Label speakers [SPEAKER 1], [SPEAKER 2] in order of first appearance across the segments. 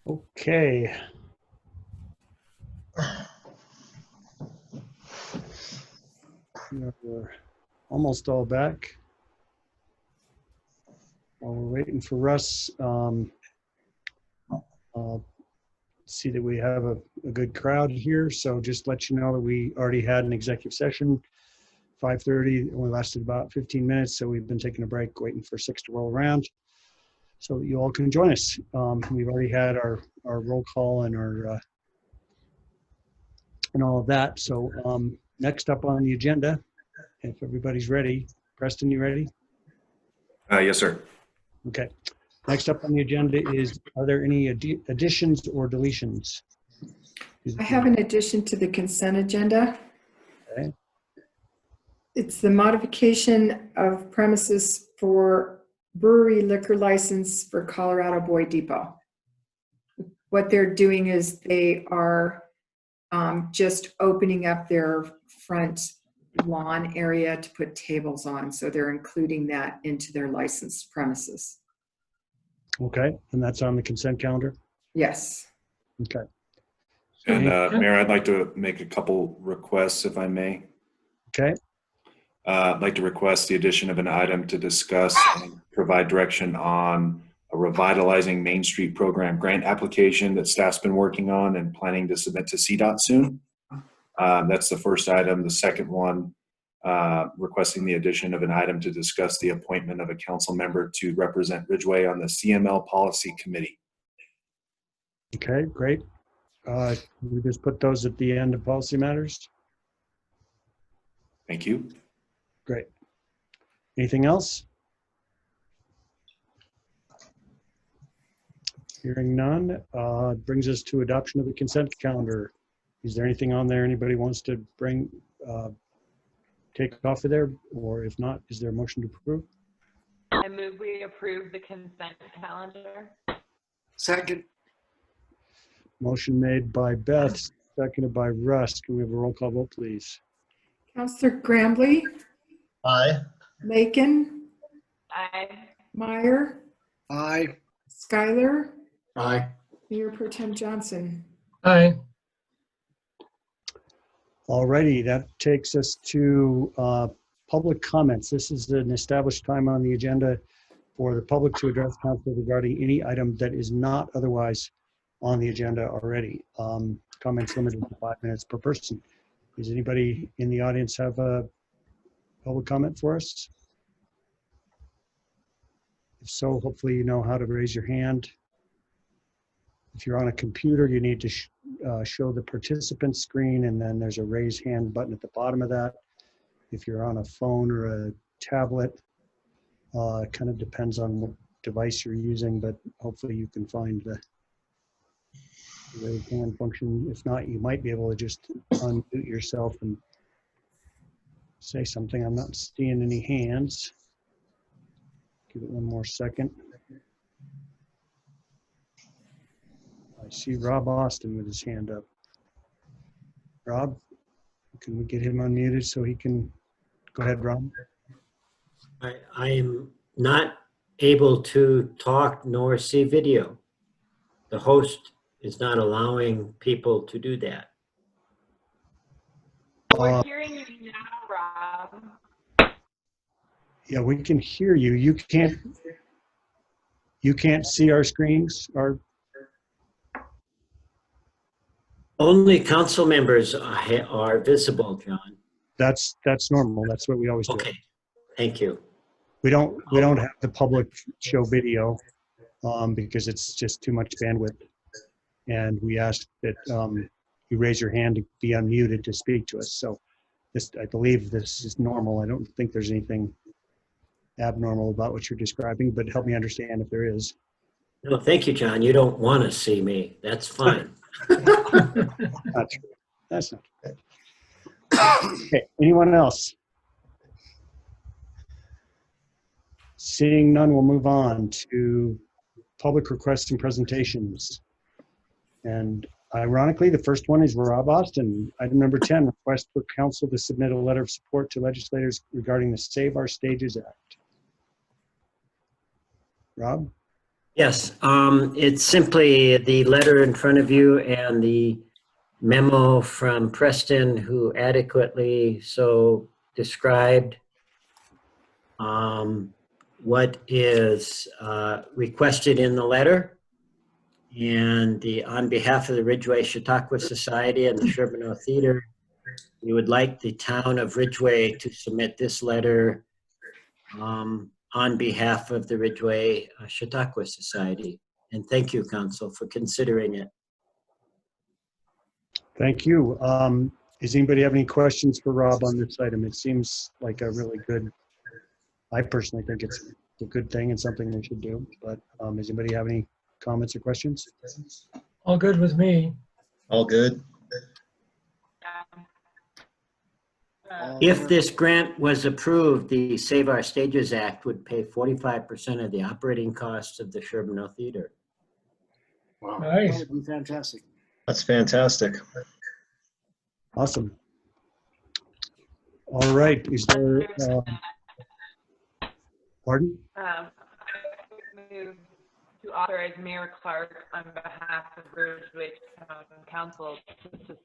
[SPEAKER 1] Okay. We're almost all back. While we're waiting for Russ, see that we have a good crowd here. So just let you know that we already had an executive session, 5:30, only lasted about 15 minutes. So we've been taking a break, waiting for 6 to roll around so that you all can join us. We've already had our roll call and our and all of that. So next up on the agenda, if everybody's ready, Preston, you ready?
[SPEAKER 2] Yes, sir.
[SPEAKER 1] Okay. Next up on the agenda is, are there any additions or deletions?
[SPEAKER 3] I have an addition to the consent agenda.
[SPEAKER 1] Okay.
[SPEAKER 3] It's the modification of premises for brewery liquor license for Colorado Boy Depot. What they're doing is they are just opening up their front lawn area to put tables on. So they're including that into their licensed premises.
[SPEAKER 1] Okay, and that's on the consent calendar?
[SPEAKER 3] Yes.
[SPEAKER 1] Okay.
[SPEAKER 2] And Mayor, I'd like to make a couple requests, if I may.
[SPEAKER 1] Okay.
[SPEAKER 2] I'd like to request the addition of an item to discuss and provide direction on a revitalizing Main Street program grant application that staff's been working on and planning to submit to CDOT soon. That's the first item. The second one, requesting the addition of an item to discuss the appointment of a council member to represent Ridgway on the CML Policy Committee.
[SPEAKER 1] Okay, great. We just put those at the end of policy matters.
[SPEAKER 2] Thank you.
[SPEAKER 1] Great. Anything else? Hearing none, brings us to adoption of the consent calendar. Is there anything on there anybody wants to bring, take off of there? Or if not, is there a motion to approve?
[SPEAKER 4] I move we approve the consent calendar.
[SPEAKER 5] Second.
[SPEAKER 1] Motion made by Beth, seconded by Russ. Can we have a roll call vote, please?
[SPEAKER 3] Counselor Grambly,
[SPEAKER 5] Aye.
[SPEAKER 3] Lakin,
[SPEAKER 4] Aye.
[SPEAKER 3] Meyer,
[SPEAKER 5] Aye.
[SPEAKER 3] Schuyler,
[SPEAKER 5] Aye.
[SPEAKER 3] Mayor Pro Tem Johnson.
[SPEAKER 5] Aye.
[SPEAKER 1] Alrighty, that takes us to public comments. This is an established time on the agenda for the public to address council regarding any item that is not otherwise on the agenda already. Comments limited to 5 minutes per person. Does anybody in the audience have a public comment for us? If so, hopefully you know how to raise your hand. If you're on a computer, you need to show the participant screen, and then there's a raise hand button at the bottom of that. If you're on a phone or a tablet, it kind of depends on what device you're using, but hopefully you can find the raise hand function. If not, you might be able to just unmute yourself and say something. I'm not seeing any hands. Give it one more second. I see Rob Austin with his hand up. Rob, can we get him unmuted so he can, go ahead, Rob.
[SPEAKER 6] I am not able to talk nor see video. The host is not allowing people to do that.
[SPEAKER 4] We're hearing you now, Rob.
[SPEAKER 1] Yeah, we can hear you. You can't see our screens, our.
[SPEAKER 6] Only council members are visible, John.
[SPEAKER 1] That's normal. That's what we always do.
[SPEAKER 6] Okay, thank you.
[SPEAKER 1] We don't have the public show video because it's just too much bandwidth. And we ask that you raise your hand to be unmuted to speak to us. So this, I believe this is normal. I don't think there's anything abnormal about what you're describing, but help me understand if there is.
[SPEAKER 6] No, thank you, John. You don't want to see me. That's fine.
[SPEAKER 1] Not true. That's not true. Okay, anyone else? Seeing none, we'll move on to public requests and presentations. And ironically, the first one is Rob Austin. Item number 10, request for council to submit a letter of support to legislators regarding the Save Our Stages Act. Rob?
[SPEAKER 6] Yes, it's simply the letter in front of you and the memo from Preston, who adequately so described what is requested in the letter. And on behalf of the Ridgway Chautauqua Society and the Sherbino Theater, we would like the town of Ridgway to submit this letter on behalf of the Ridgway Chautauqua Society. And thank you, Council, for considering it.
[SPEAKER 1] Thank you. Does anybody have any questions for Rob on this item? It seems like a really good, I personally think it's a good thing and something we should do, but does anybody have any comments or questions?
[SPEAKER 7] All good with me.
[SPEAKER 5] All good.
[SPEAKER 6] If this grant was approved, the Save Our Stages Act would pay 45% of the operating costs of the Sherbino Theater.
[SPEAKER 5] Wow.
[SPEAKER 7] Nice.
[SPEAKER 5] That would be fantastic.
[SPEAKER 8] That's fantastic.
[SPEAKER 1] Awesome. All right, is there, pardon?
[SPEAKER 4] I move to authorize Mayor Clark on behalf of Ridgway Town Council to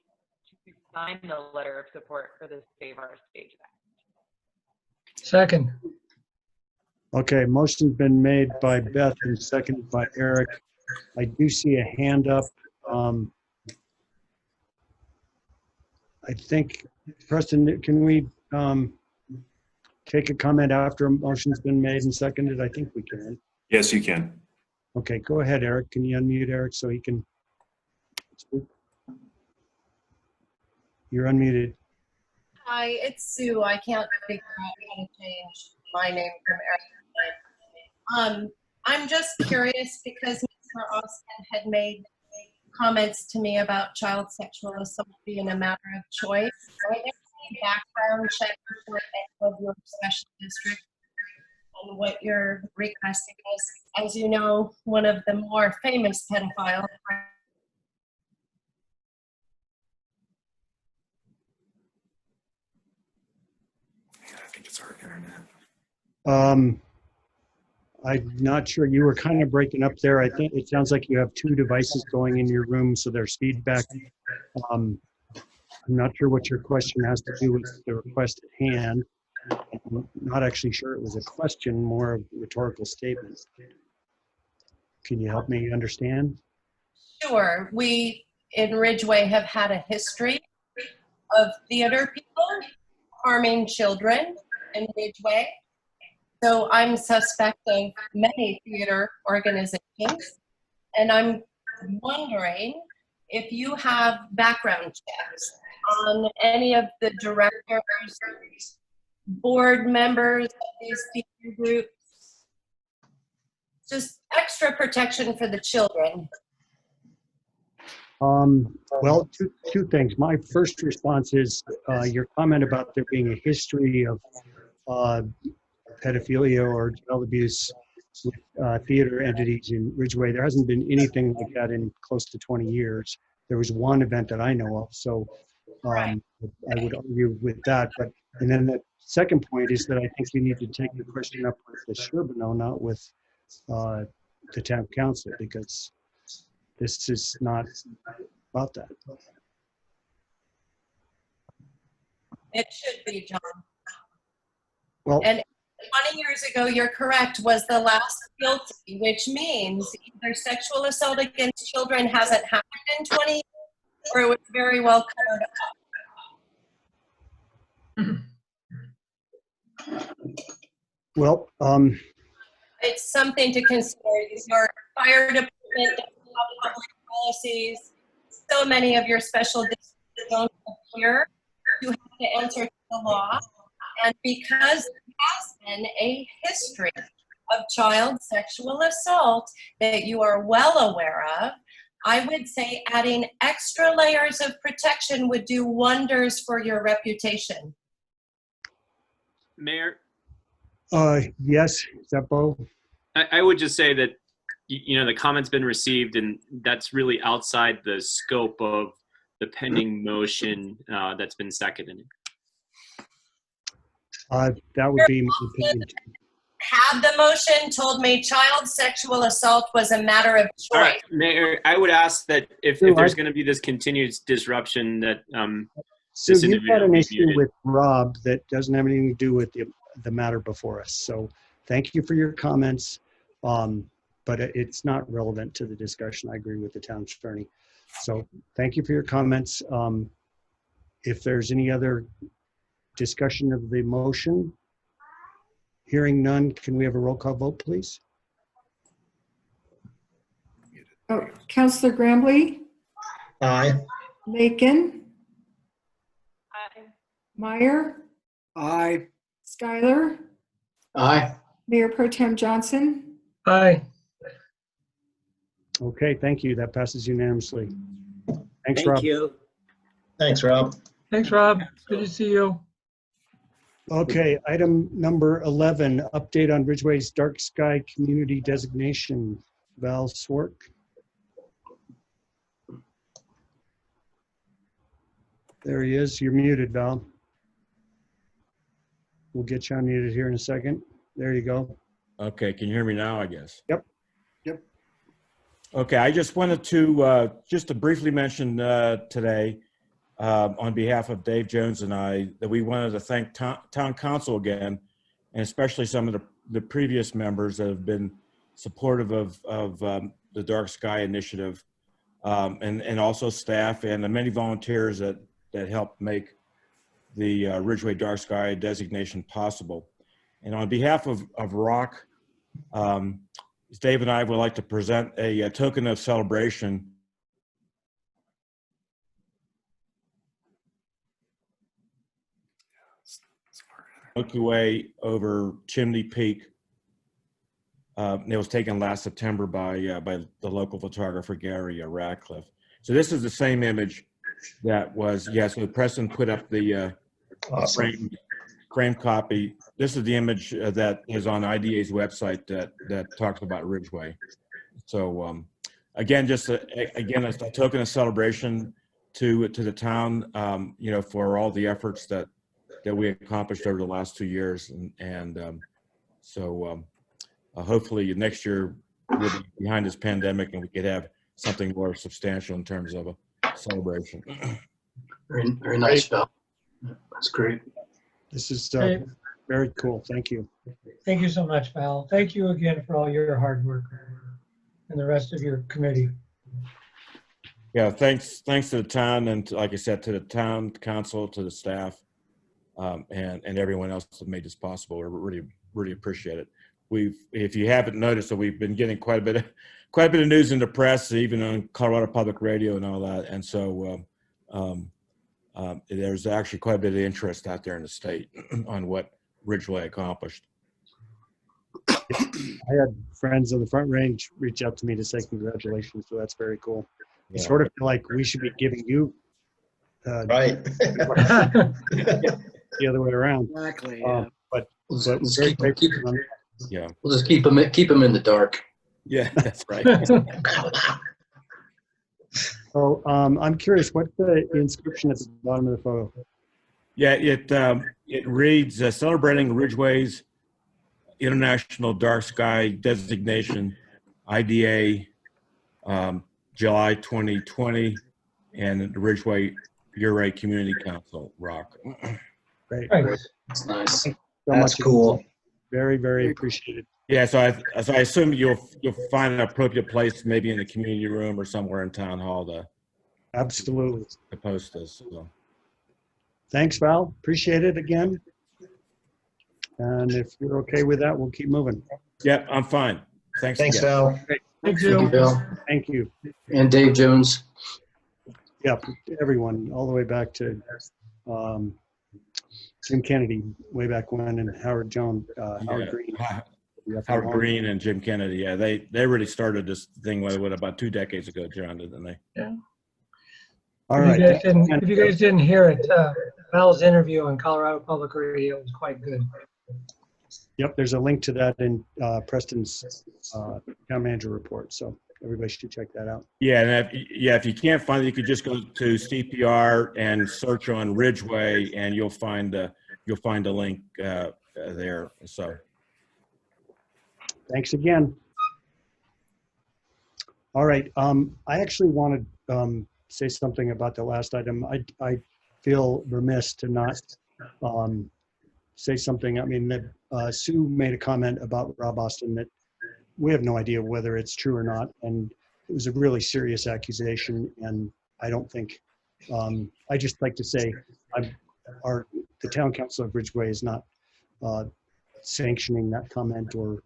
[SPEAKER 4] sign the letter of support for the Save Our Stage Act.
[SPEAKER 7] Second.
[SPEAKER 1] Okay, motion's been made by Beth and seconded by Eric. I do see a hand up. I think, Preston, can we take a comment after a motion's been made and seconded? I think we can.
[SPEAKER 2] Yes, you can.
[SPEAKER 1] Okay, go ahead, Eric. Can you unmute Eric so he can speak? You're unmuted.
[SPEAKER 9] Hi, it's Sue. I can't figure out how to change my name from Eric. I'm just curious because Mr. Austin had made comments to me about child sexual assault being a matter of choice. Are there any background checks for any of your special districts on what you're requesting is? As you know, one of the more famous pedophiles.
[SPEAKER 2] I think it's our internet.
[SPEAKER 1] I'm not sure. You were kind of breaking up there. I think it sounds like you have two devices going in your room, so there's feedback. I'm not sure what your question has to do with the request at hand. I'm not actually sure it was a question, more of a rhetorical statement. Can you help me understand?
[SPEAKER 9] Sure. We in Ridgway have had a history of theater people harming children in Ridgway. So I'm suspect of many theater organizations, and I'm wondering if you have background checks on any of the directors, board members of these theater groups. Just extra protection for the children.
[SPEAKER 1] Well, two things. My first response is your comment about there being a history of pedophilia or child abuse with theater entities in Ridgway. There hasn't been anything like that in close to 20 years. There was one event that I know of, so I would argue with that. But and then the second point is that I think you need to take the question up with the Sherbino, not with the town council, because this is not about that.
[SPEAKER 9] It should be, John.
[SPEAKER 1] Well,
[SPEAKER 9] And 20 years ago, you're correct, was the last guilty, which means either sexual assault against children hasn't happened in 20 years, or it was very well covered up.
[SPEAKER 1] well,
[SPEAKER 9] It's something to consider. Your fire department doesn't have public policies. So many of your special districts don't appear. You have to answer to the law. And because there has been a history of child sexual assault that you are well aware of, I would say adding extra layers of protection would do wonders for your reputation.
[SPEAKER 10] Mayor,
[SPEAKER 1] yes, is that Bo?
[SPEAKER 10] I would just say that, you know, the comment's been received, and that's really outside the scope of the pending motion that's been seconded.
[SPEAKER 1] That would be my opinion.
[SPEAKER 9] had the motion told me child sexual assault was a matter of choice.
[SPEAKER 10] All right, Mayor, I would ask that if
[SPEAKER 1] Sue,
[SPEAKER 10] there's going to be this continued disruption, that
[SPEAKER 1] So
[SPEAKER 10] this
[SPEAKER 1] you've got
[SPEAKER 10] individual
[SPEAKER 1] an
[SPEAKER 10] be
[SPEAKER 1] issue
[SPEAKER 10] muted.
[SPEAKER 1] with Rob that doesn't have anything to do with the matter before us. So thank you for your comments, but it's not relevant to the discussion. I agree with the town attorney. So thank you for your comments. If there's any other discussion of the motion, hearing none, can we have a roll call vote, please?
[SPEAKER 3] Oh, Counselor Grambley,
[SPEAKER 5] Aye.
[SPEAKER 3] Lakin,
[SPEAKER 4] Aye.
[SPEAKER 3] Meyer,
[SPEAKER 5] Aye.
[SPEAKER 3] Schuyler,
[SPEAKER 5] Aye.
[SPEAKER 3] Mayor Pro Tem Johnson.
[SPEAKER 7] Aye.
[SPEAKER 1] Okay, thank you. That passes unanimously. Thanks, Rob.
[SPEAKER 6] Thank you.
[SPEAKER 5] Thanks, Rob.
[SPEAKER 7] Thanks, Rob. Good to see you.
[SPEAKER 1] Okay, item number 11, update on Ridgway's dark sky community designation. Val Swark. There he is. You're muted, Val. We'll get you unmuted here in a second. There you go.
[SPEAKER 8] Okay, can you hear me now, I guess?
[SPEAKER 1] Yep.
[SPEAKER 5] Yep.
[SPEAKER 8] Okay, I just wanted to just to briefly mention today, on behalf of Dave Jones and I, that we wanted to thank town council again, and especially some of the previous members that have been supportive of the Dark Sky Initiative, and also staff and the many volunteers that helped make the Ridgway Dark Sky designation possible. And on behalf of ROC, Dave and I would like to present a token of celebration Milky Way over Chimney Peak. It was taken last September by the local photographer Gary Radcliffe. So this is the same image that was, so Preston put up the
[SPEAKER 5] Awesome.
[SPEAKER 8] framed copy. This is the image that is on IDA's website that talks about Ridgway. So again, just again, a token of celebration to the town, for all the efforts that we accomplished over the last 2 years, and hopefully next year we'll be behind this pandemic and we could have something more substantial in terms of a celebration.
[SPEAKER 5] Very, very nice, Val. That's great.
[SPEAKER 1] This is
[SPEAKER 7] Hey.
[SPEAKER 1] very cool. Thank you.
[SPEAKER 7] Thank you so much, Val. Thank you again for all your hard work and the rest of your committee.
[SPEAKER 8] Yeah, thanks to the town, and like I said, to the town council, to the staff, and everyone else that made this possible. We really appreciate it. If you haven't noticed, that we've been getting quite a bit of news in the press, even on Colorado Public Radio and all that, and so there's actually quite a bit of interest out there in the state on what Ridgway accomplished.
[SPEAKER 1] I had friends on the Front Range reach out to me to say congratulations, so that's very cool. I
[SPEAKER 8] Yeah.
[SPEAKER 1] sort of feel like we should be giving you
[SPEAKER 5] Right.
[SPEAKER 1] the other way around.
[SPEAKER 5] Exactly.
[SPEAKER 1] But
[SPEAKER 5] Let's
[SPEAKER 1] very
[SPEAKER 5] keep
[SPEAKER 1] grateful.
[SPEAKER 8] Yeah,
[SPEAKER 5] we'll just keep them in the dark.
[SPEAKER 8] yeah, that's right.
[SPEAKER 1] So I'm curious, what's the inscription at the bottom of the photo?
[SPEAKER 8] Yeah, it reads celebrating Ridgway's International Dark Sky Designation, IDA, July 2020, and the Ridgway Uray Community Council, ROC.
[SPEAKER 1] Great.
[SPEAKER 7] Thanks.
[SPEAKER 5] That's nice.
[SPEAKER 1] So
[SPEAKER 5] That's
[SPEAKER 1] much.
[SPEAKER 5] cool.
[SPEAKER 1] Very, very appreciated.
[SPEAKER 8] Yeah, so I assume you'll find an appropriate place, maybe in the community room or somewhere in town hall to
[SPEAKER 1] Absolutely.
[SPEAKER 8] post this. So.
[SPEAKER 1] Thanks, Val. Appreciate it again. And if you're okay with that, we'll keep moving.
[SPEAKER 8] Yep, I'm fine. Thanks.
[SPEAKER 5] Thanks,
[SPEAKER 8] again.
[SPEAKER 5] Val.
[SPEAKER 7] Thank
[SPEAKER 5] Thank you,
[SPEAKER 7] you.
[SPEAKER 5] Bill.
[SPEAKER 1] Thank you.
[SPEAKER 5] And Dave Jones.
[SPEAKER 1] Yep, everyone, all the way back to Jim Kennedy, way back when, and Howard Jones, Howard Green.
[SPEAKER 8] Howard Green and Jim Kennedy. Yeah, they really started this thing what about 2 decades ago, John, didn't they?
[SPEAKER 7] Yeah.
[SPEAKER 1] All
[SPEAKER 7] If
[SPEAKER 1] right.
[SPEAKER 7] you guys didn't hear it, Val's interview on Colorado Public Radio was quite good.
[SPEAKER 1] Yep, there's a link to that in Preston's town manager report, so everybody should check that out.
[SPEAKER 8] Yeah, and if you can't find it, you could just go to CPR and search on Ridgway, and you'll find a link there. So,
[SPEAKER 1] Thanks again. All right. I actually want to say something about the last item. I feel remiss to not say something. I mean, that Sue made a comment about Rob Austin that we have no idea whether it's true or not. And it was a really serious accusation. And I don't think, I just like to say, the town council of Ridgway is not sanctioning that comment, or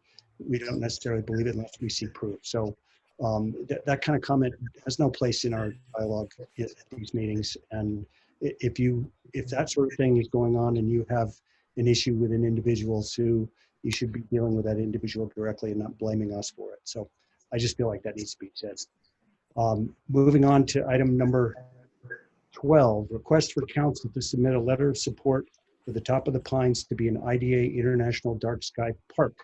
[SPEAKER 1] we don't necessarily believe it unless we see proof. So that kind of comment has no place in our dialogue at these meetings. And if that sort of thing is going on and you have an issue with an individual, Sue, you should be dealing with that individual directly and not blaming us for it. So I just feel like that needs to be said. Moving on to item number 12, request for council to submit a letter of support for the Top of the Pines to be an IDA International Dark Sky Park.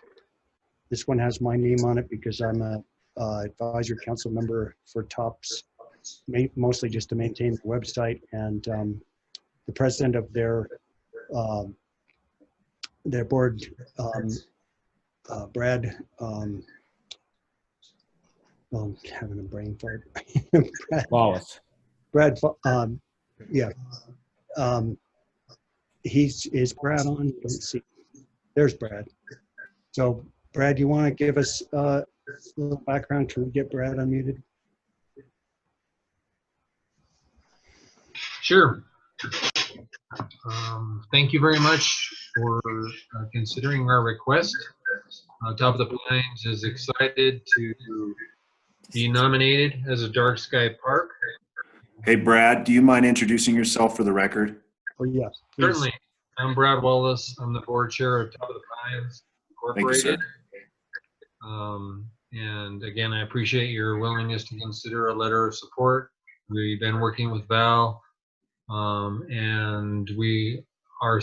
[SPEAKER 1] This one has my name on it because I'm a advisory council member for TOPS, mostly just to maintain the website, and the president of their board, Brad, I'm having a brain fart.
[SPEAKER 8] Wallace.
[SPEAKER 1] Brad, yeah. Is Brad on? Don't see. There's Brad. So Brad, you want to give us a little background? Can we get Brad unmuted?
[SPEAKER 11] Sure. Thank you very much for considering our request. Top of the Pines is excited to be nominated as a dark sky park.
[SPEAKER 2] Hey, Brad, do you mind introducing yourself for the record?
[SPEAKER 1] Oh, yes. Please.
[SPEAKER 11] Certainly. I'm Brad Wallace. I'm the board chair of Top of the Pines Incorporated. And again, I appreciate your willingness to consider a letter of support. We've been working with Val, and we are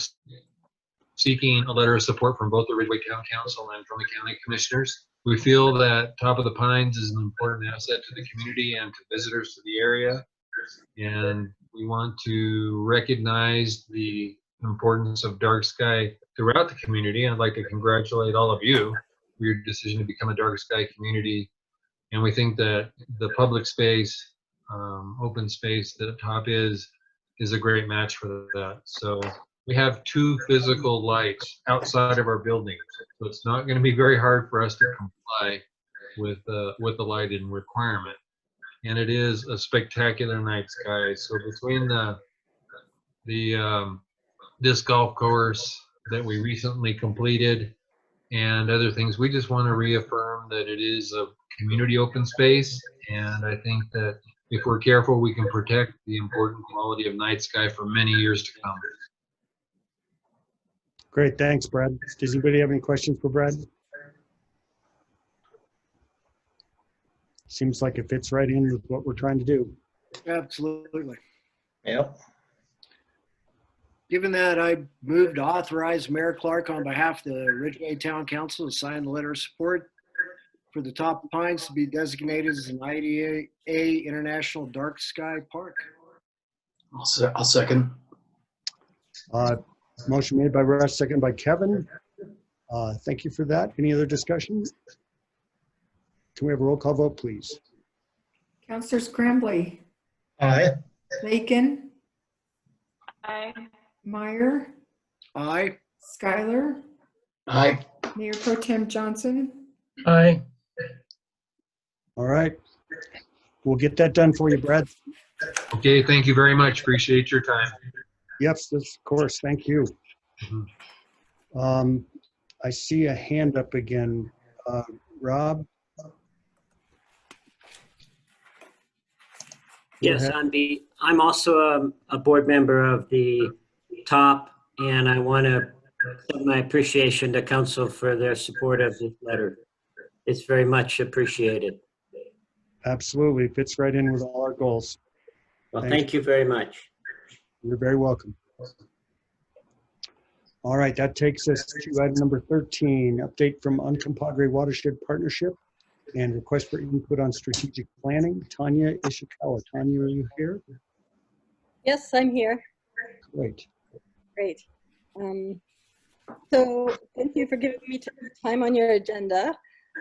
[SPEAKER 11] seeking a letter of support from both the Ridgway Town Council and from the county commissioners. We feel that Top of the Pines is an important asset to the community and to visitors to the area. And we want to recognize the importance of dark sky throughout the community. I'd like to congratulate all of you for your decision to become a dark sky community. And we think that the public space, open space that Top is a great match for that. So we have 2 physical lights outside of our buildings. So it's not going to be very hard for us to comply with the lighting requirement. And it is a spectacular night sky. So between the disc golf course that we recently completed and other things, we just want to reaffirm that it is a community open space. And I think that if we're careful, we can protect the important quality of night sky for many years to come.
[SPEAKER 1] Great, thanks, Brad. Does anybody have any questions for Brad? Seems like it fits right in with what we're trying to do.
[SPEAKER 12] Absolutely.
[SPEAKER 5] Yep.
[SPEAKER 12] Given that, I move to authorize Mayor Clark on behalf of the Ridgway Town Council to sign the letter of support for the Top of Pines to be designated as an IDA International Dark Sky Park.
[SPEAKER 5] I'll second.
[SPEAKER 1] Motion made by Russ, second by Kevin. Thank you for that. Any other discussion? Can we have a roll call vote, please?
[SPEAKER 3] Councillor Scrambley,
[SPEAKER 5] Aye.
[SPEAKER 3] Lakin,
[SPEAKER 4] Aye.
[SPEAKER 3] Meyer,
[SPEAKER 12] Aye.
[SPEAKER 3] Schuyler,
[SPEAKER 5] Aye.
[SPEAKER 3] Mayor Pro Tem Johnson.
[SPEAKER 7] Aye.
[SPEAKER 1] All right. We'll get that done for you, Brad.
[SPEAKER 11] Okay, thank you very much. Appreciate your time.
[SPEAKER 1] Yes, of course. Thank you. I see a hand up again. Rob?
[SPEAKER 6] Yes, I'm also a board member of the TOP, and I want to send my appreciation to council for their support of this letter. It's very much appreciated.
[SPEAKER 1] Absolutely. Fits right in with all our goals.
[SPEAKER 6] Well, thank you very much.
[SPEAKER 1] You're very welcome. All right, that takes us to item number 13, update from Uncompahgre Watershed Partnership and request for input on strategic planning. Tanya Ishikawa. Tanya, are you here?
[SPEAKER 13] Yes, I'm here.
[SPEAKER 1] Great.
[SPEAKER 13] Great. So thank you for giving me time on your agenda.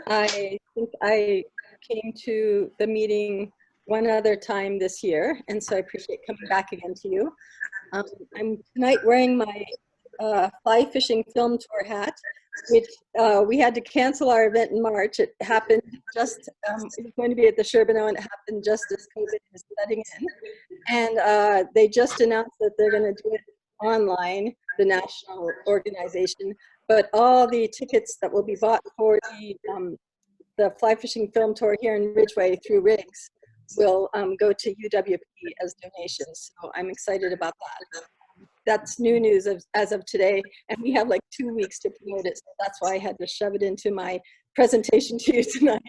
[SPEAKER 13] I think I came to the meeting one other time this year, and so I appreciate coming back again to you. I'm tonight wearing my fly fishing film tour hat, which we had to cancel our event in March. It happened just, it was going to be at the Sherbino, and it happened just as COVID was setting in. And they just announced that they're going to do it online, the national organization, but all the tickets that will be bought for the fly fishing film tour here in Ridgway through Riggs will go to UWP as donations. So I'm excited about that. That's new news as of today, and we have like 2 weeks to promote it, so that's why I had to shove it into my presentation to you tonight.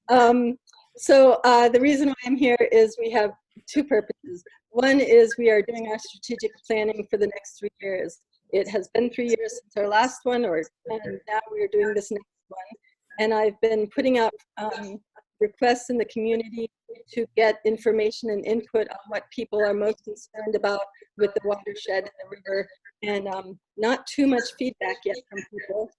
[SPEAKER 13] The reason why I'm here is we have two purposes. One is we are doing our strategic planning for the next 3 years. It has been 3 years since our last one, and now we are doing this next one. And I've been putting out requests in the community to get information and input on what people are most concerned about with the watershed and the river, and not too much feedback yet from people.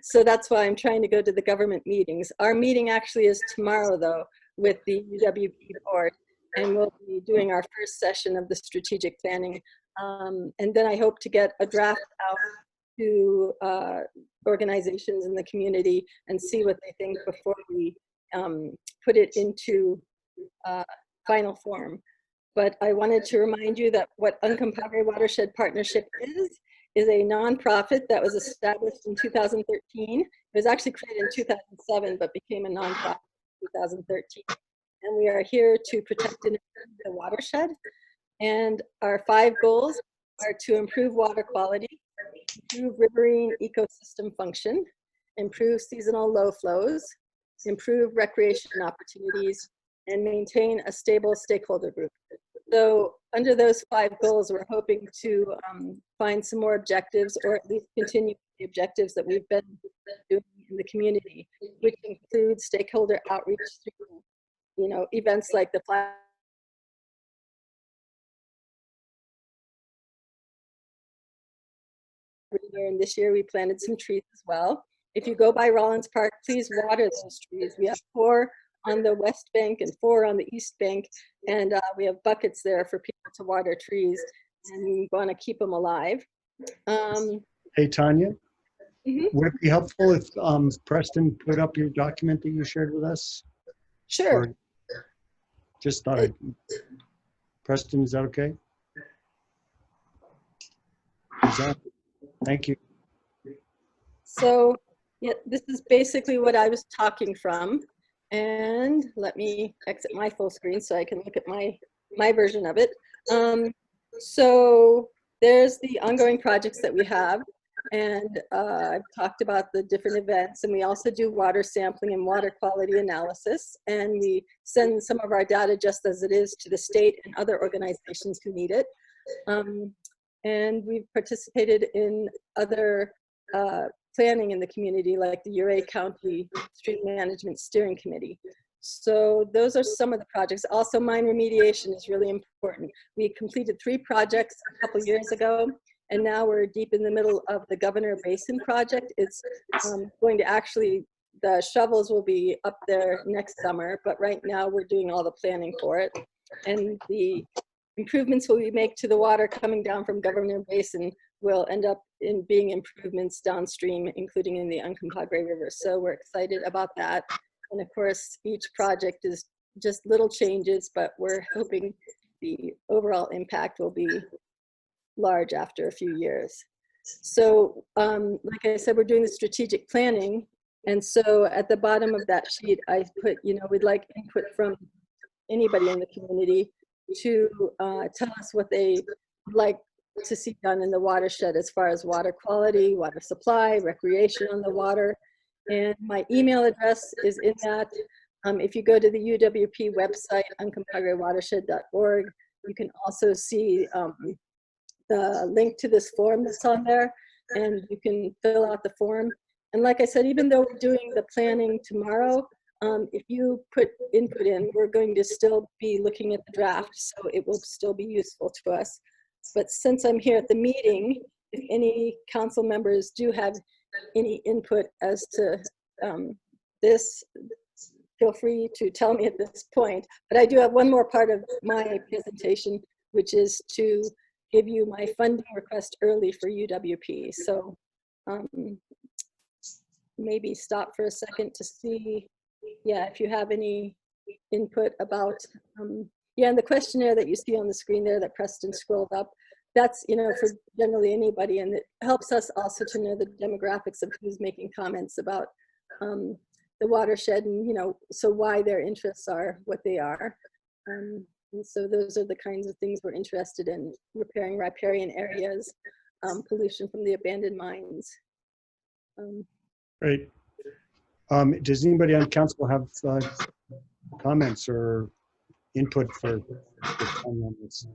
[SPEAKER 13] So that's why I'm trying to go to the government meetings. Our meeting actually is tomorrow, though, with the UWP board, and we'll be doing our first session of the strategic planning. And then I hope to get a draft out to organizations in the community and see what they think before we put it into final form. But I wanted to remind you that what Uncompahgre Watershed Partnership is a nonprofit that was established in 2013. It was actually created in 2007, but became a nonprofit in 2013. And we are here to protect and improve the watershed. And our 5 goals are to improve water quality, improve riverine ecosystem function, improve seasonal low flows, improve recreation opportunities, and maintain a stable stakeholder group. So under those 5 goals, we're hoping to find some more objectives, or at least continue the objectives that we've been doing in the community, which includes stakeholder outreach through, events like the flag. And this year we planted some trees as well. If you go by Rollins Park, please water those trees. We have 4 on the west bank and 4 on the east bank, and we have buckets there for people to water trees, and we want to keep them alive.
[SPEAKER 1] Hey, Tanya, would it be helpful if Preston put up your document that you shared with us?
[SPEAKER 13] Sure.
[SPEAKER 1] Or just thought Preston, is that okay? Thank you.
[SPEAKER 13] So yeah, this is basically what I was talking from. And let me exit my full screen so I can look at my version of it. So there's the ongoing projects that we have. And I've talked about the different events, and we also do water sampling and water quality analysis. And we send some of our data just as it is to the state and other organizations who need it. And we've participated in other planning in the community, like the Uray County Stream Management Steering Committee. So those are some of the projects. Also, mine remediation is really important. We completed 3 projects a couple years ago, and now we're deep in the middle of the Governor Basin project. It's going to actually, the shovels will be up there next summer, but right now we're doing all the planning for it. And the improvements we make to the water coming down from Governor Basin will end up in being improvements downstream, including in the Uncompahgre River. So we're excited about that. And of course, each project is just little changes, but we're hoping the overall impact will be large after a few years. So like I said, we're doing the strategic planning. And so at the bottom of that sheet, I put, we'd like input from anybody in the community to tell us what they would like to see done in the watershed as far as water quality, water supply, recreation on the water. And my email address is in that. If you go to the UWP website, uncompahgrewatershed.org, you can also see the link to this form that's on there, and you can fill out the form. And like I said, even though we're doing the planning tomorrow, if you put input in, we're going to still be looking at the draft, so it will still be useful to us. But since I'm here at the meeting, if any council members do have any input as to this, feel free to tell me at this point. But I do have one more part of my presentation, which is to give you my funding request early for UWP. So maybe stop for a second to see, yeah, if you have any input about, yeah, and the questionnaire that you see on the screen there that Preston scrolled up, that's, you know, for generally anybody, and it helps us also to know the demographics of who's making comments about the watershed, and, you know, so why their interests are what they are. And so those are the kinds of things we're interested in: repairing riparian areas, pollution from the abandoned mines.
[SPEAKER 1] Great. Does anybody on council have comments or input for this?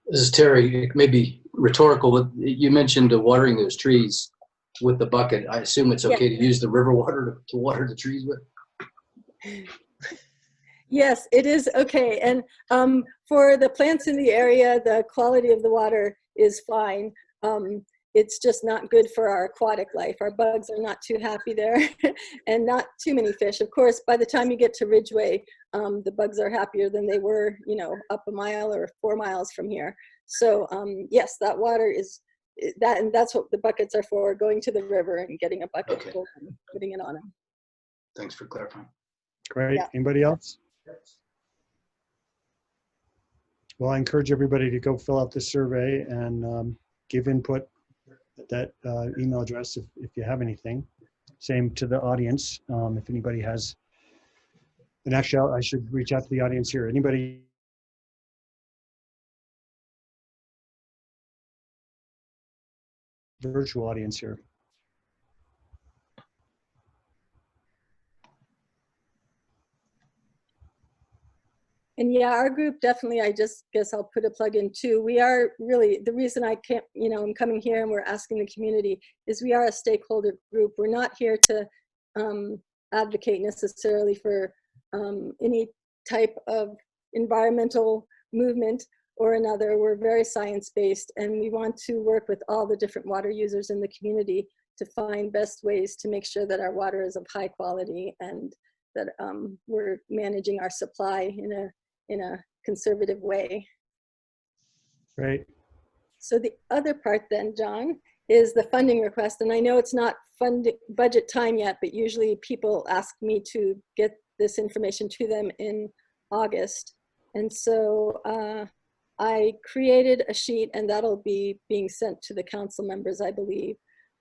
[SPEAKER 5] This is Terry. It may be rhetorical, but you mentioned watering those trees with the bucket. I assume it's okay to use the river water to water the trees with?
[SPEAKER 13] Yes, it is okay. And for the plants in the area, the quality of the water is fine. It's just not good for our aquatic life. Our bugs are not too happy there and not too many fish. Of course, by the time you get to Ridgway, the bugs are happier than they were, you know, up a mile or 4 miles from here. So yes, that water is that, and that's what the buckets are for, going to the river and getting a bucket full and putting it on them.
[SPEAKER 5] Thanks for clarifying.
[SPEAKER 1] Great.
[SPEAKER 13] Yeah.
[SPEAKER 1] Anybody else? Well, I encourage everybody to go fill out the survey and give input at that email address if you have anything. Same to the audience. If anybody has, and actually I should reach out to the audience here. Anybody? Virtual audience here.
[SPEAKER 13] And yeah, our group definitely, I just guess I'll put a plug in too. We are really, the reason I can't, you know, I'm coming here and we're asking the community is we are a stakeholder group. We're not here to advocate necessarily for any type of environmental movement or another. We're very science-based, and we want to work with all the different water users in the community to find best ways to make sure that our water is of high quality and that we're managing our supply in a conservative way.
[SPEAKER 1] Right.
[SPEAKER 13] So the other part then, John, is the funding request. And I know it's not budget time yet, but usually people ask me to get this information to them in August. And so I created a sheet, and that'll be being sent to the council members, I believe.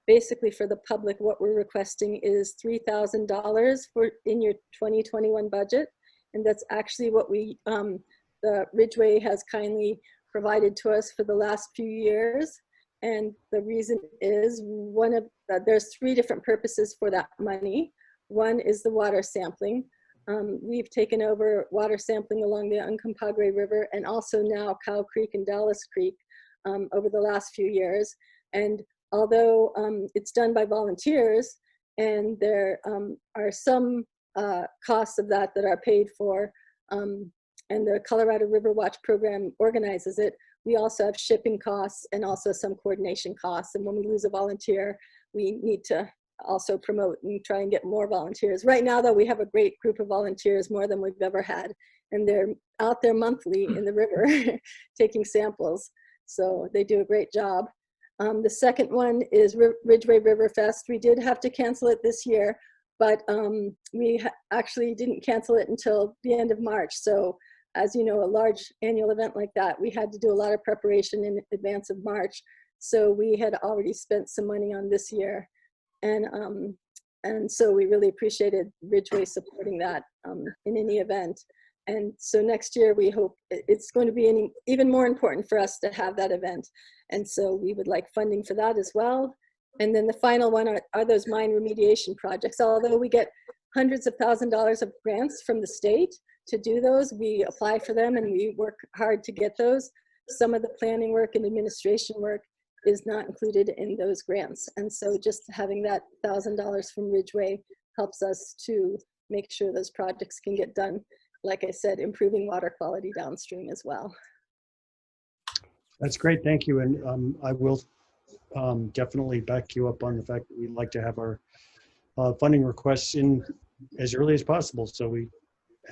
[SPEAKER 13] Basically, for the public, what we're requesting is $3,000 for in your 2021 budget. And that's actually what we, the Ridgway has kindly provided to us for the last few years. And the reason is there's 3 different purposes for that money. One is the water sampling. We've taken over water sampling along the Uncompahgre River and also now Cow Creek and Dallas Creek over the last few years. And although it's done by volunteers and there are some costs of that are paid for, and the Colorado River Watch program organizes it, we also have shipping costs and also some coordination costs. And when we lose a volunteer, we need to also promote and try and get more volunteers. Right now, though, we have a great group of volunteers, more than we've ever had. And they're out there monthly in the river taking samples. So they do a great job. The second one is Ridgway River Fest. We did have to cancel it this year, but we actually didn't cancel it until the end of March. So as you know, a large annual event like that, we had to do a lot of preparation in advance of March. So we had already spent some money on this year. And so we really appreciated Ridgway supporting that in any event. And so next year we hope it's going to be even more important for us to have that event. And so we would like funding for that as well. And then the final one are those mine remediation projects. Although we get hundreds of $1,000s of grants from the state to do those, we apply for them and we work hard to get those. Some of the planning work and administration work is not included in those grants. And so just having that $1,000 from Ridgway helps us to make sure those projects can get done. Like I said, improving water quality downstream as well.
[SPEAKER 1] That's great. Thank you. And I will definitely back you up on the fact that we'd like to have our funding requests in as early as possible, so we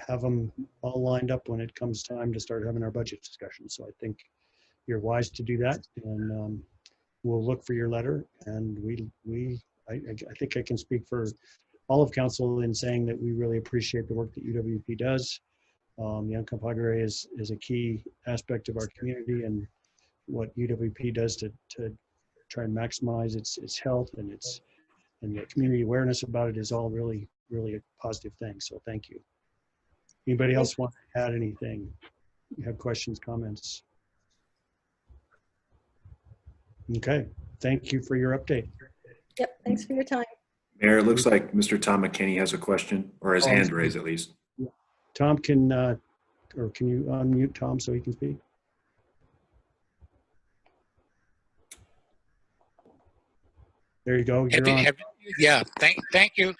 [SPEAKER 1] have them all lined up when it comes time to start having our budget discussion. So I think you're wise to do that, and we'll look for your letter. And I think I can speak for all of council in saying that we really appreciate the work that UWP does. The Uncompahgre is a key aspect of our community, and what UWP does to try and maximize its health and the community awareness about it is all really a positive thing. So thank you. Anybody else want to add anything? You have questions, comments? Okay, thank you for your update.
[SPEAKER 13] Yep, thanks for your time.
[SPEAKER 2] Mayor, it looks like Mr. Tom McKinney has a question, or his hand raised at least.
[SPEAKER 1] Tom can you unmute Tom so he can speak? There you go. You're on.
[SPEAKER 14] Yeah, thank you.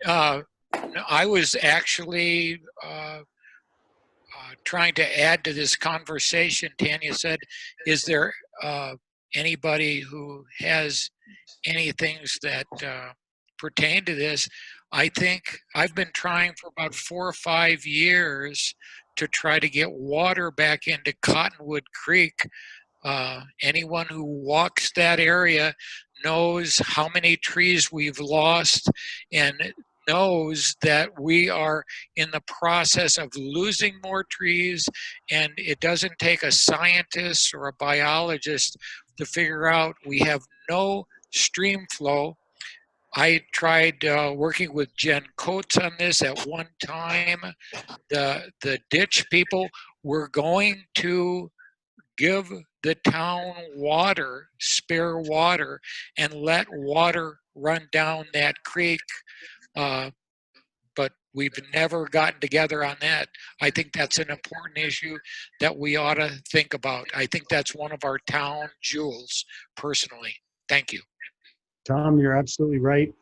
[SPEAKER 14] I was actually trying to add to this conversation. Tanya said, is there anybody who has any things that pertain to this? I think I've been trying for about 4 or 5 years to try to get water back into Cottonwood Creek. Anyone who walks that area knows how many trees we've lost and knows that we are in the process of losing more trees, and it doesn't take a scientist or a biologist to figure out we have no stream flow. I tried working with Jen Coates on this at one time. The ditch people were going to give the town water, spare water, and let water run down that creek. But we've never gotten together on that. I think that's an important issue that we ought to think about. I think that's one of our town jewels, personally. Thank you.
[SPEAKER 1] Tom, you're absolutely right.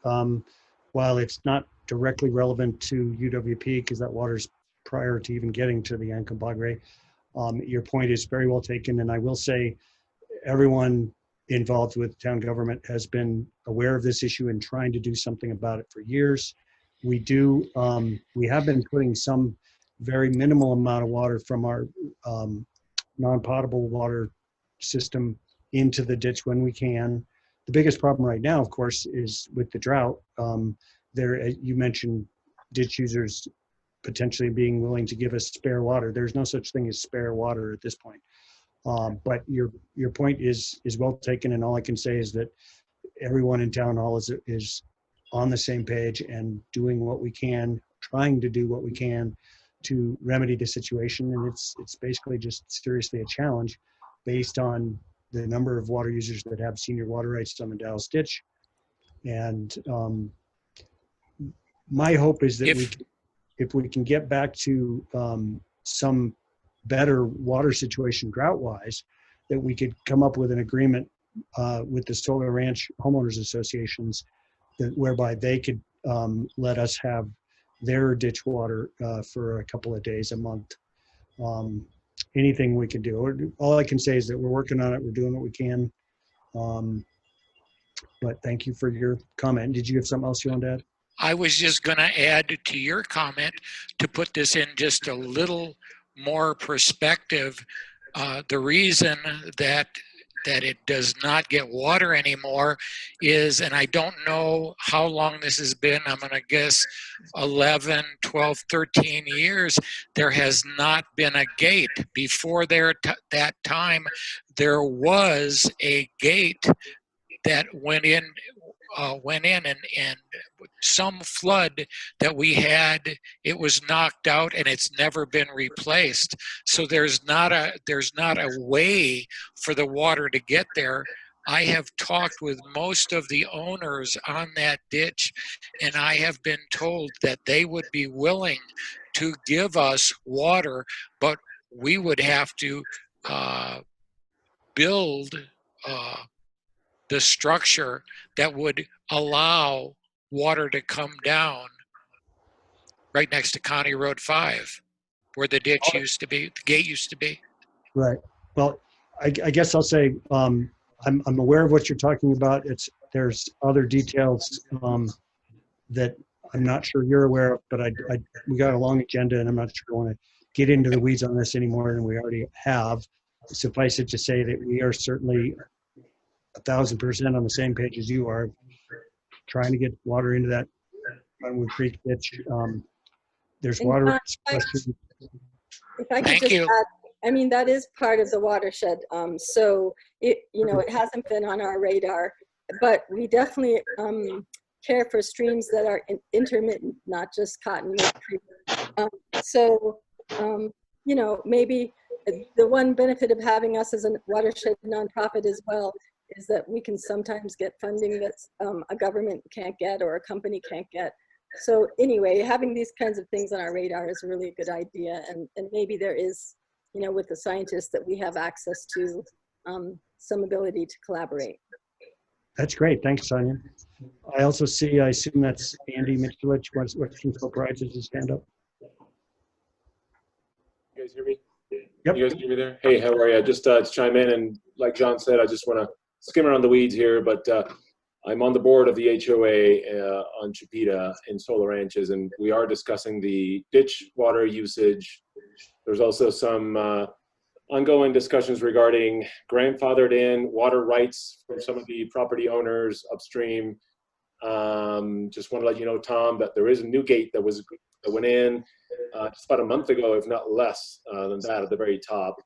[SPEAKER 1] While it's not directly relevant to UWP, because that water's prior to even getting to the Uncompahgre, your point is very well taken. And I will say everyone involved with town government has been aware of this issue and trying to do something about it for years. We have been putting some very minimal amount of water from our non-potable water system into the ditch when we can. The biggest problem right now, of course, is with the drought. You mentioned ditch users potentially being willing to give us spare water. There's no such thing as spare water at this point. But your point is well taken, and all I can say is that everyone in town hall is on the same page and doing what we can, trying to do what we can to remedy the situation. And it's basically just seriously a challenge based on the number of water users that have senior water rights on the Dallas ditch. And my hope is that if we can get back to some better water situation drought-wise, that we could come up with an agreement with the Solar Ranch homeowners associations whereby they could let us have their ditch water for a couple of days a month. Anything we can do. All I can say is that we're working on it. We're doing what we can. But thank you for your comment. Did you have something else you wanted to add?
[SPEAKER 14] I was just going to add to your comment to put this in just a little more perspective. The reason that it does not get water anymore is, and I don't know how long this has been, I'm going to guess 11, 12, 13 years, there has not been a gate. Before that time, there was a gate that went in and some flood that we had, it was knocked out and it's never been replaced. So there's not a way for the water to get there. I have talked with most of the owners on that ditch, and I have been told that they would be willing to give us water, but we would have to build the structure that would allow water to come down right next to County Road 5, where the ditch used to be, the gate used to be.
[SPEAKER 1] Right. Well, I guess I'll say I'm aware of what you're talking about. There's other details that I'm not sure you're aware of, but we got a long agenda, and I'm not sure I want to get into the weeds on this any more than we already have. Suffice it to say that we are certainly 1,000% on the same page as you are, trying to get water into that Runwood Creek ditch. There's
[SPEAKER 13] And
[SPEAKER 1] water
[SPEAKER 13] John,
[SPEAKER 1] questions.
[SPEAKER 13] if I could
[SPEAKER 14] Thank
[SPEAKER 13] just
[SPEAKER 14] you.
[SPEAKER 13] add, I mean, that is part of the watershed. So it, you know, it hasn't been on our radar, but we definitely care for streams that are intermittent, not just Cottonwood Creek. So, you know, maybe the one benefit of having us as a watershed nonprofit as well is that we can sometimes get funding that's a government can't get or a company can't get. So anyway, having these kinds of things on our radar is really a good idea. And maybe there is, you know, with the scientists that we have access to some ability to collaborate.
[SPEAKER 1] That's great. Thanks, Sonia. I also see, I assume that's Andy Mitchell, Western Provides as his hand up.
[SPEAKER 15] You guys hear me?
[SPEAKER 1] Yep.
[SPEAKER 15] You guys hear me there? Hey, how are you? Just to chime in, and like John said, I just want to skim around the weeds here, but I'm on the board of the HOA on Chipeta in Solar Ranches, and we are discussing the ditch water usage. There's also some ongoing discussions regarding grandfathered in water rights from some of the property owners upstream. Just want to let you know, Tom, that there is a new gate that went in just about a month ago, if not less than that, at the very top,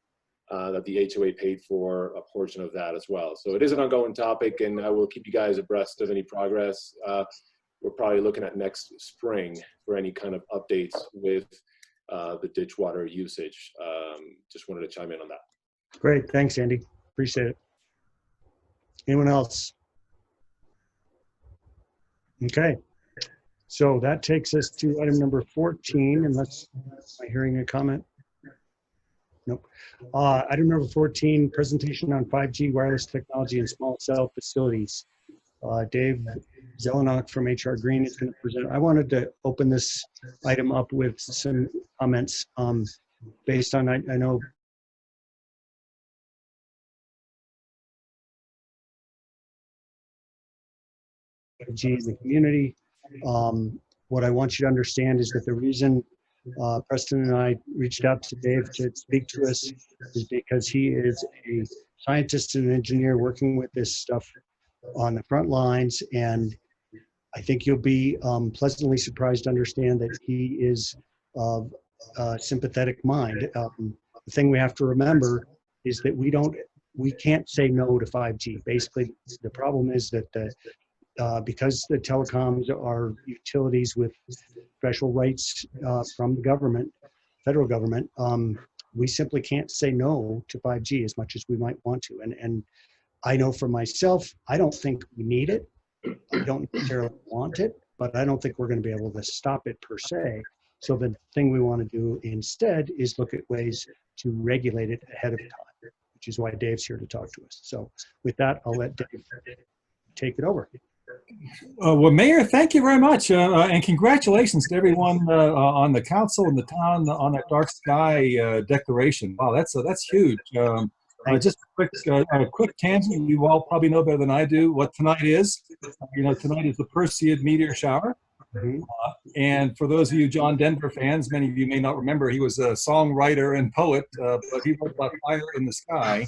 [SPEAKER 15] that the HOA paid for a portion of that as well. So it is an ongoing topic, and I will keep you guys abreast of any progress. We're probably looking at next spring for any kind of updates with the ditch water usage. Just wanted to chime in on that.
[SPEAKER 1] Great. Thanks, Andy. Appreciate it. Anyone else? Okay. So that takes us to item number 14, unless am I hearing a comment? Nope. Item number 14, presentation on 5G wireless technology in small cell facilities. Dave Zelenak from HR Green is going to present. I wanted to open this item up with some comments based on, I know in the community. What I want you to understand is that the reason Preston and I reached out to Dave to speak to us is because he is a scientist and engineer working with this stuff on the front lines, and I think you'll be pleasantly surprised to understand that he is of a sympathetic mind. The thing we have to remember is that we can't say no to 5G. Basically, the problem is that because the telecoms are utilities with special rights from the government, federal government, we simply can't say no to 5G as much as we might want to. And I know for myself, I don't think we need it. I don't necessarily want it, but I don't think we're going to be able to stop it per se. So the thing we want to do instead is look at ways to regulate it ahead of time, which is why Dave's here to talk to us. So with that, I'll let Dave take it over.
[SPEAKER 16] Well, Mayor, thank you very much, and congratulations to everyone on the council and the town on that dark sky declaration. Wow, that's huge. Just a quick tangent. You all probably know better than I do what tonight is. You know, tonight is the Perseid meteor shower. And for those of you John Denver fans, many of you may not remember, he was a songwriter and poet, but he wrote about fire in the sky,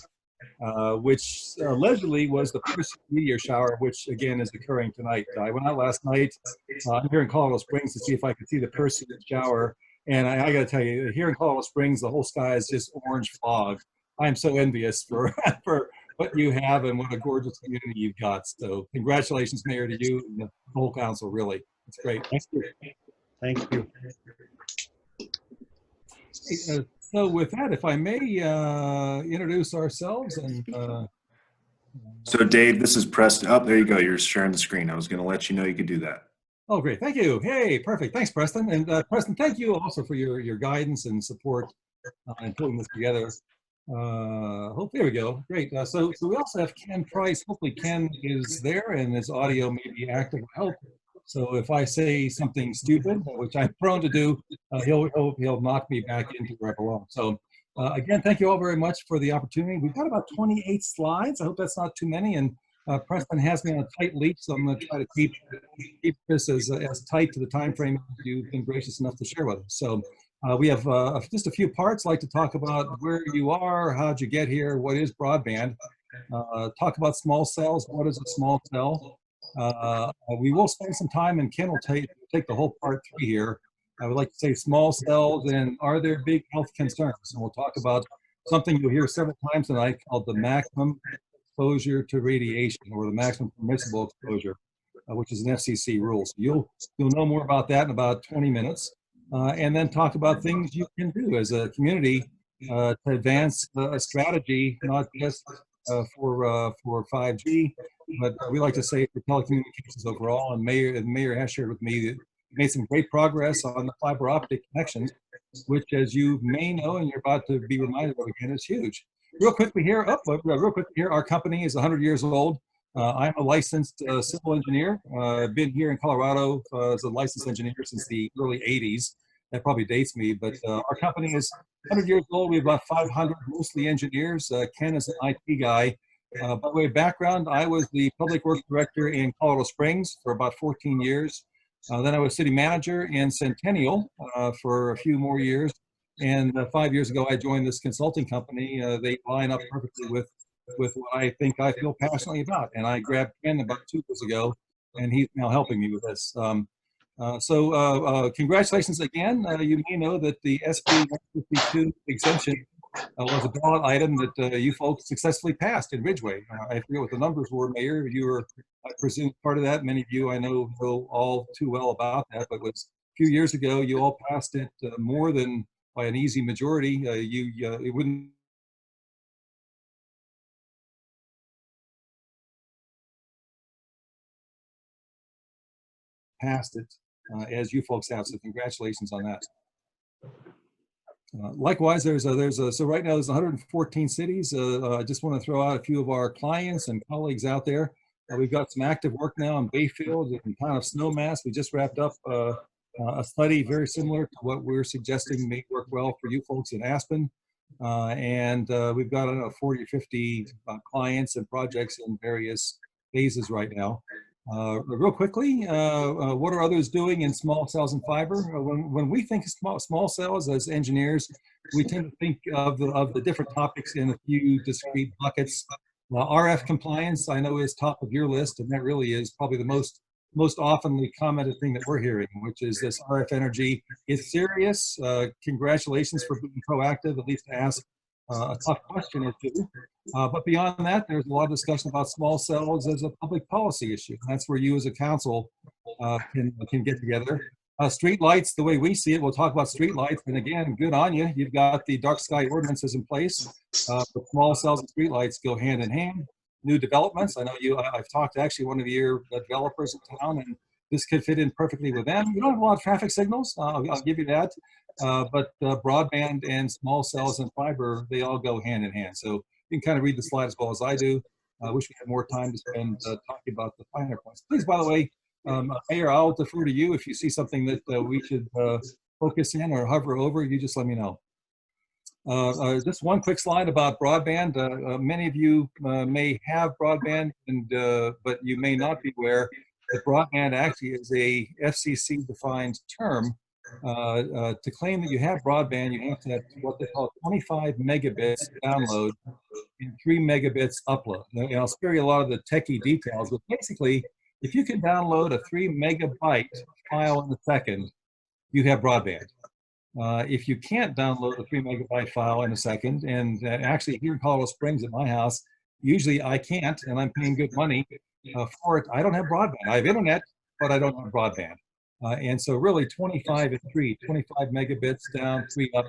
[SPEAKER 16] which allegedly was the Perseid meteor shower, which again is occurring tonight. I went out last night. I'm here in Colorado Springs to see if I could see the Perseid shower. And I got to tell you, here in Colorado Springs, the whole sky is just orange fog. I am so envious for what you have and what a gorgeous community you've got. So congratulations, Mayor, to you and the whole council, really. It's great.
[SPEAKER 1] Thank you. Thank you.
[SPEAKER 16] So with that, if I may introduce ourselves and
[SPEAKER 2] So Dave, this is Preston. Oh, there you go. You're sharing the screen. I was going to let you know you could do that.
[SPEAKER 16] oh, great. Thank you. Hey, perfect. Thanks, Preston. And Preston, thank you also for your guidance and support in putting this together. There we go. Great. So we also have Ken Price. Hopefully Ken is there and his audio may be active to help. So if I say something stupid, which I'm prone to do, he'll knock me back into where I belong. So again, thank you all very much for the opportunity. We've got about 28 slides. I hope that's not too many. And Preston has me on a tight leash, so I'm going to try to keep this as tight to the time frame as you've been gracious enough to share with us. So we have just a few parts. I'd like to talk about where you are, how'd you get here, what is broadband, talk about small cells, what is a small cell. We will spend some time, and Ken will take the whole part 3 here. I would like to say small cells and are there big health concerns? And we'll talk about something you'll hear several times tonight called the maximum exposure to radiation, or the maximum permissible exposure, which is an FCC rule. So you'll know more about that in about 20 minutes, and then talk about things you can do as a community to advance a strategy, not just for 5G, but we like to say for telecommunications overall. And the mayor has shared with me that we made some great progress on the fiber optic connections, which, as you may know, and you're about to be reminded of again, is huge. Real quickly here, our company is 100 years old. I'm a licensed civil engineer. I've been here in Colorado as a licensed engineer since the early 80s. That probably dates me, but our company is 100 years old. We have about 500, mostly engineers. Ken is an IT guy. By way of background, I was the public works director in Colorado Springs for about 14 years. Then I was city manager in Centennial for a few more years. And 5 years ago, I joined this consulting company. They line up perfectly with what I think I feel passionately about. And I grabbed Ken about 2 years ago, and he's now helping me with this. Congratulations again. You may know that the SB 152 exemption was a ballot item that you folks successfully passed in Ridgway. I forget what the numbers were, Mayor. You were, I presume, part of that. Many of you I know all too well about that, but it was a few years ago you all passed it more than by an easy majority. It wouldn't passed it as you folks have, so congratulations on that. Likewise, so right now there's 114 cities. I just want to throw out a few of our clients and colleagues out there. We've got some active work now in Bayfield and town of Snowmass. We just wrapped up a study very similar to what we're suggesting may work well for you folks in Aspen. We've got, I don't know, 40 or 50 clients and projects in various phases right now. Real quickly, what are others doing in small cells and fiber? When we think of small cells as engineers, we tend to think of the different topics in a few discrete buckets. RF compliance, I know, is top of your list, and that really is probably the most oftenly commented thing that we're hearing, which is this RF energy is serious. Congratulations for being proactive, at least to ask a tough question or two. But beyond that, there's a lot of discussion about small cells as a public policy issue. That's where you as a council can get together. Street lights, the way we see it, we'll talk about street lights. And again, good on you. You've got the dark sky ordinances in place. But small cells and street lights go hand in hand. New developments. I know I've talked to actually one of your developers in town, and this could fit in perfectly with them. You don't have a lot of traffic signals, I'll give you that. But broadband and small cells and fiber, they all go hand in hand. So you can kind of read the slide as well as I do. I wish we had more time to spend talking about the finer points. Please, by the way, Mayor, I'll defer to you if you see something that we should focus in or hover over. You just let me know. Just one quick slide about broadband. Many of you may have broadband, but you may not be aware that broadband actually is a FCC-defined term. To claim that you have broadband, you have to have what they call 25 megabits download and 3 megabits upload. Now, I'll spare you a lot of the techie details, but basically, if you can download a 3 megabyte file in a second, you have broadband. If you can't download a 3 megabyte file in a second, and actually here in Colorado Springs at my house, usually I can't, and I'm paying good money for it. I don't have broadband. I have internet, but I don't have broadband. And so really 25 megabits down, 3 up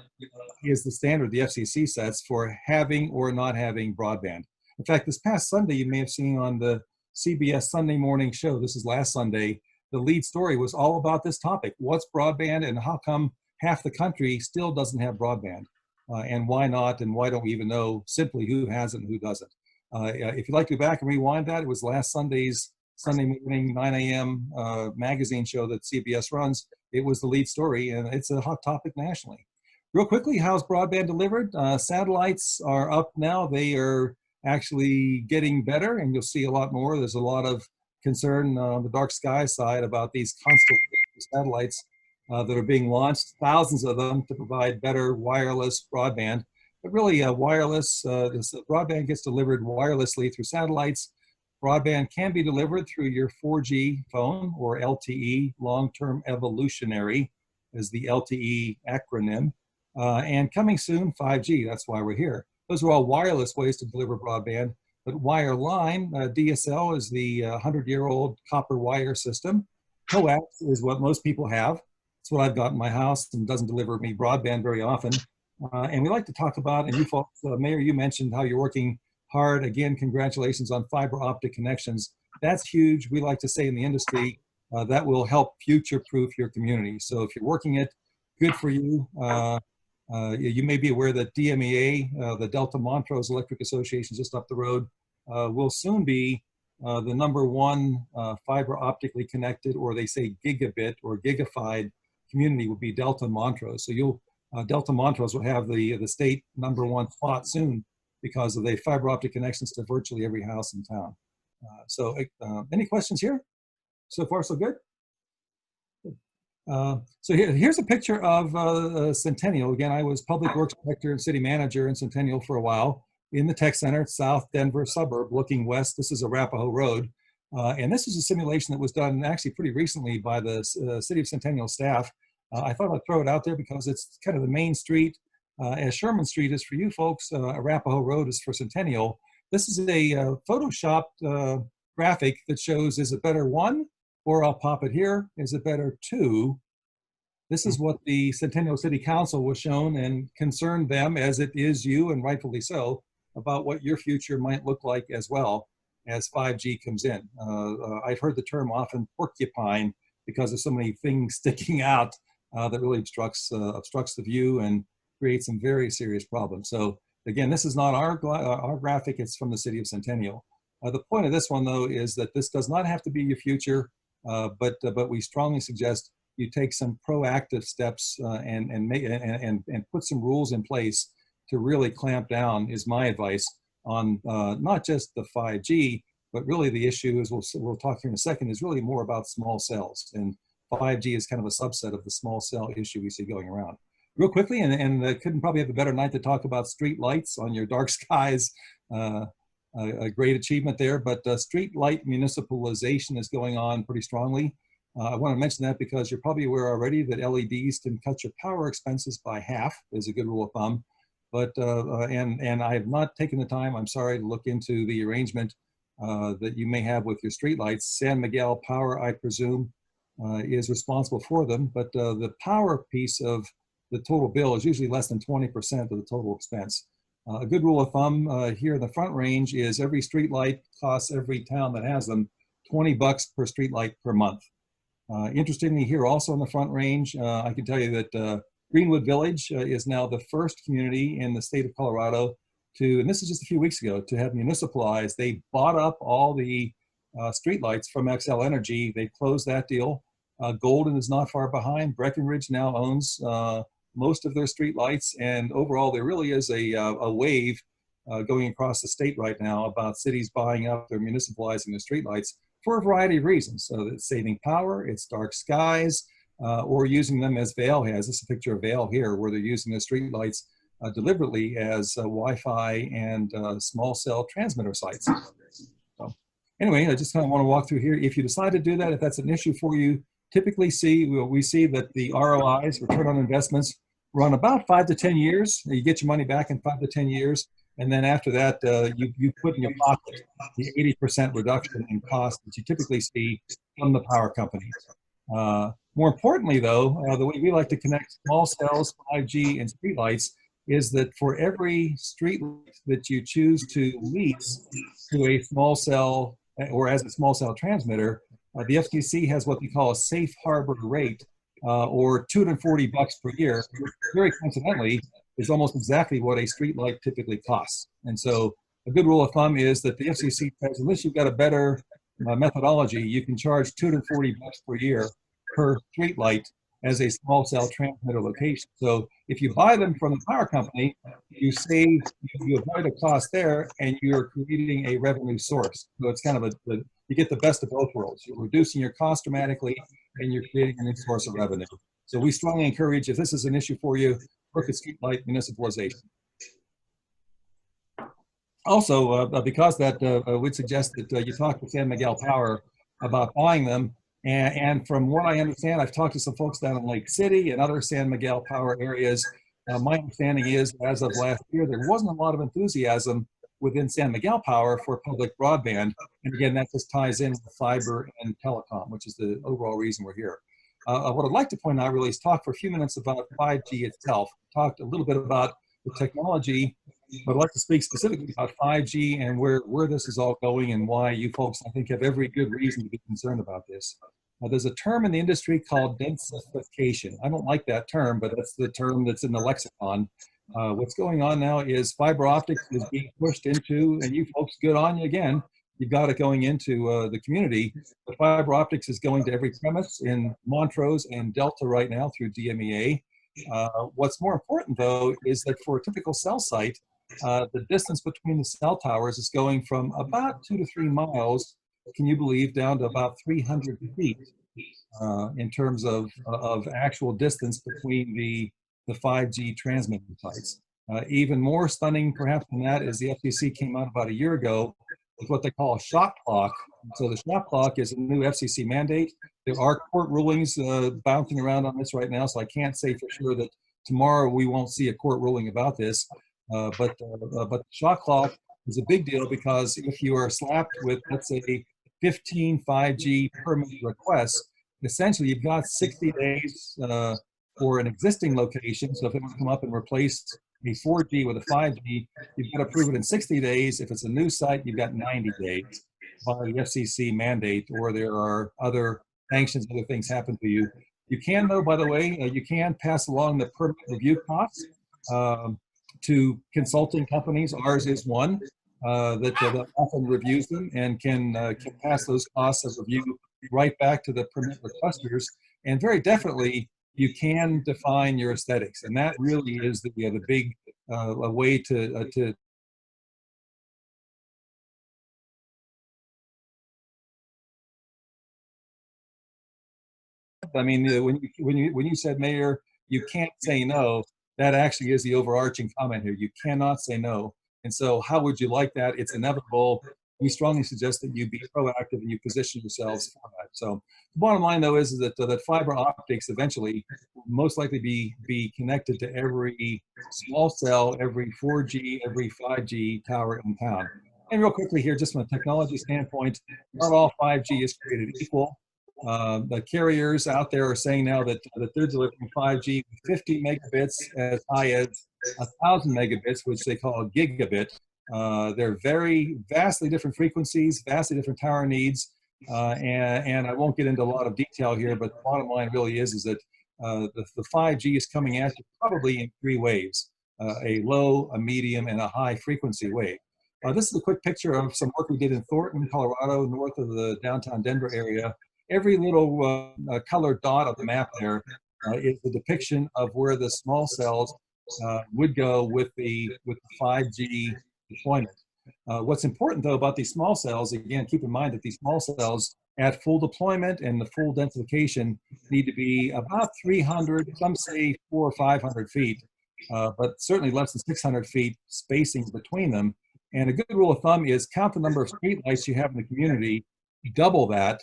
[SPEAKER 16] is the standard the FCC sets for having or not having broadband. In fact, this past Sunday, you may have seen on the CBS Sunday morning show, this is last Sunday, the lead story was all about this topic. What's broadband and how come half the country still doesn't have broadband? And why not? And why don't we even know simply who has it and who doesn't? If you'd like to go back and rewind that, it was last Sunday's Sunday morning 9 a.m. Magazine show that CBS runs. It was the lead story, and it's a hot topic nationally. Real quickly, how's broadband delivered? Satellites are up now. They are actually getting better, and you'll see a lot more. There's a lot of concern on the dark sky side about these constellation satellites that are being launched, thousands of them, to provide better wireless broadband. But really, this broadband gets delivered wirelessly through satellites. Broadband can be delivered through your 4G phone, or LTE, long-term evolutionary, is the LTE acronym. And coming soon, 5G, that's why we're here. Those are all wireless ways to deliver broadband. But wireline, DSL is the 100-year-old copper wire system. Coax is what most people have. It's what I've got in my house and doesn't deliver me broadband very often. And we like to talk about, and you folks, Mayor, you mentioned how you're working hard. Again, congratulations on fiber optic connections. That's huge. We like to say in the industry, that will help future-proof your community. So if you're working it, good for you. You may be aware that DMEA, the Delta Montrose Electric Association just up the road, will soon be the #1 fiber optically connected, or they say gigabit or gigafied community will be Delta Montrose. So Delta Montrose will have the state #1 spot soon because of the fiber optic connections to virtually every house in town. So any questions here? So far, so good? So here's a picture of Centennial. Again, I was Public Works Director and City Manager in Centennial for a while in the tech center, South Denver suburb, looking west. This is Arapahoe Road. And this is a simulation that was done actually pretty recently by the City of Centennial staff. I thought I'd throw it out there because it's kind of the main street. As Sherman Street is for you folks, Arapahoe Road is for Centennial. This is a photoshopped graphic that shows, is it better 1? Or I'll pop it here, is it better 2? This is what the Centennial City Council was shown and concerned them, as it is you, and rightfully so, about what your future might look like as well as 5G comes in. I've heard the term often porcupine because of so many things sticking out that really obstructs the view and creates some very serious problems. So again, this is not our graphic, it's from the City of Centennial. The point of this one, though, is that this does not have to be your future. But we strongly suggest you take some proactive steps and put some rules in place to really clamp down, is my advice, on not just the 5G, but really the issue, as we'll talk here in a second, is really more about small cells. And 5G is kind of a subset of the small cell issue we see going around. Real quickly, and I couldn't probably have a better night to talk about street lights on your dark skies. A great achievement there, but street light municipalization is going on pretty strongly. I want to mention that because you're probably aware already that LEDs can cut your power expenses by half, is a good rule of thumb. But, and I have not taken the time, I'm sorry, to look into the arrangement that you may have with your street lights. San Miguel Power, I presume, is responsible for them, but the power piece of the total bill is usually less than 20% of the total expense. A good rule of thumb here in the Front Range is every street light costs every town that has them $20 per street light per month. Interestingly, here also in the Front Range, I can tell you that Greenwood Village is now the first community in the state of Colorado to, and this is just a few weeks ago, to have municipalized. They bought up all the street lights from XL Energy. They closed that deal. Golden is not far behind. Breckenridge now owns most of their street lights, and overall there really is a wave going across the state right now about cities buying up, they're municipalizing their street lights for a variety of reasons. So it's saving power, it's dark skies, or using them as Vail has. This is a picture of Vail here, where they're using the street lights deliberately as Wi-Fi and small cell transmitter sites. So anyway, I just kind of want to walk through here. If you decide to do that, if that's an issue for you, typically we see that the ROIs, return on investments, run about 5 to 10 years. You get your money back in 5 to 10 years. And then after that, you put in your pocket the 80% reduction in cost that you typically see from the power companies. More importantly, though, the way we like to connect small cells, 5G, and streetlights is that for every street that you choose to lease to a small cell or as a small cell transmitter, the FCC has what they call a safe harbor rate, or $240 per year, which very coincidentally is almost exactly what a street light typically costs. And so a good rule of thumb is that the FCC says, unless you've got a better methodology, you can charge $240 per year per street light, as a small cell transmitter location. So if you buy them from the power company, you save, you avoid a cost there, and you're creating a revenue source. So it's kind of you get the best of both worlds. You're reducing your cost dramatically, and you're creating a new source of revenue. So we strongly encourage, if this is an issue for you, look at streetlight municipalization. Also, because that would suggest that you talk to San Miguel Power about buying them. And from what I understand, I've talked to some folks down in Lake City and other San Miguel Power areas. My understanding is, as of last year, there wasn't a lot of enthusiasm within San Miguel Power for public broadband. And again, that just ties in with fiber and telecom, which is the overall reason we're here. What I'd like to point out really is talk for a few minutes about 5G itself. Talked a little bit about the technology, but I'd like to speak specifically about 5G and where this is all going and why you folks, I think, have every good reason to be concerned about this. There's a term in the industry called densification. I don't like that term, but that's the term that's in the lexicon. What's going on now is fiber optics is being pushed into, and you folks, good on you again, you've got it going into the community. But fiber optics is going to every premise in Montrose and Delta right now through DMEA. What's more important, though, is that for a typical cell site, the distance between the cell towers is going from about 2 to 3 miles, can you believe, down to about 300 feet in terms of actual distance between the 5G transmitting sites. Even more stunning, perhaps, than that is the FCC came out about a year ago with what they call a shot clock. So the shot clock is a new FCC mandate. There are court rulings bouncing around on this right now, so I can't say for sure that tomorrow we won't see a court ruling about this. But the shot clock is a big deal because if you are slapped with, let's say, 15 5G permit requests, essentially you've got 60 days for an existing location. So if it would come up and replace a 4G with a 5G, you've got to prove it in 60 days. If it's a new site, you've got 90 days by the FCC mandate, or there are other sanctions, other things happen to you. You can, though, by the way, you can pass along the permit review costs to consulting companies. Ours is one that often reviews them and can pass those costs of review right back to the permit requesters. And very definitely, you can define your aesthetics, and that really is the big way to I mean, when you said, Mayor, you can't say no, that actually is the overarching comment here. You cannot say no. And so how would you like that? It's inevitable. We strongly suggest that you be proactive and you position yourselves for that. So the bottom line, though, is that that fiber optics eventually will most likely be connected to every small cell, every 4G, every 5G tower in town. And real quickly here, just from a technology standpoint, not all 5G is created equal. The carriers out there are saying now that they're delivering 5G with 50 megabits as high as 1,000 megabits, which they call a gigabit. They're very vastly different frequencies, vastly different tower needs, and I won't get into a lot of detail here, but the bottom line really is that the 5G is coming at you probably in 3 waves, a low, a medium, and a high frequency wave. This is a quick picture of some work we did in Thornton, Colorado, north of the downtown Denver area. Every little colored dot on the map there is the depiction of where the small cells would go with the 5G deployment. What's important, though, about these small cells, again, keep in mind that these small cells at full deployment and the full densification need to be about 300, some say 400 or 500 feet, but certainly less than 600 feet spacing between them. And a good rule of thumb is count the number of streetlights you have in the community, double that.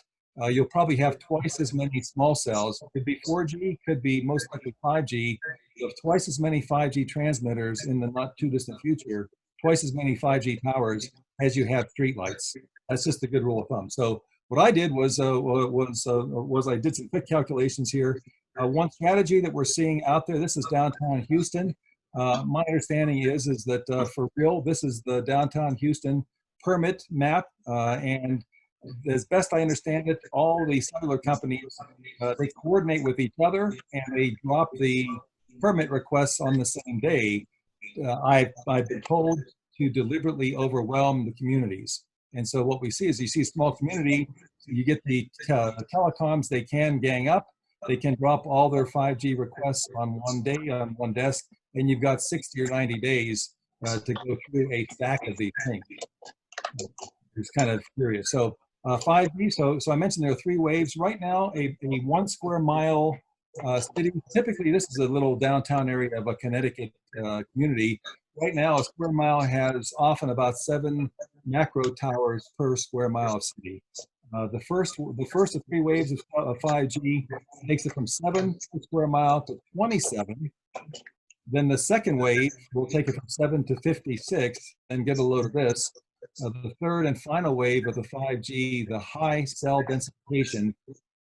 [SPEAKER 16] You'll probably have twice as many small cells. Could be 4G, could be most likely 5G. You have twice as many 5G transmitters in the not too distant future, twice as many 5G towers as you have streetlights. That's just a good rule of thumb. So what I did was I did some quick calculations here. One strategy that we're seeing out there, this is downtown Houston. My understanding is that for real, this is the downtown Houston permit map, and as best I understand it, all the cellular companies, they coordinate with each other and they drop the permit requests on the same day. I've been told to deliberately overwhelm the communities. And so what we see is you see a small community, you get the telecoms, they can gang up. They can drop all their 5G requests on one day on one desk, and you've got 60 or 90 days to go through a stack of these things. It's kind of curious. So 5G, so I mentioned there are 3 waves. Right now, a 1 square mile city, typically this is a little downtown area of a Connecticut community. Right now, a square mile has often about 7 macro towers per square mile of city. The first of 3 waves of 5G takes it from 7 per square mile to 27. Then the second wave will take it from 7 to 56, and get a load of this. The third and final wave of the 5G, the high cell densification,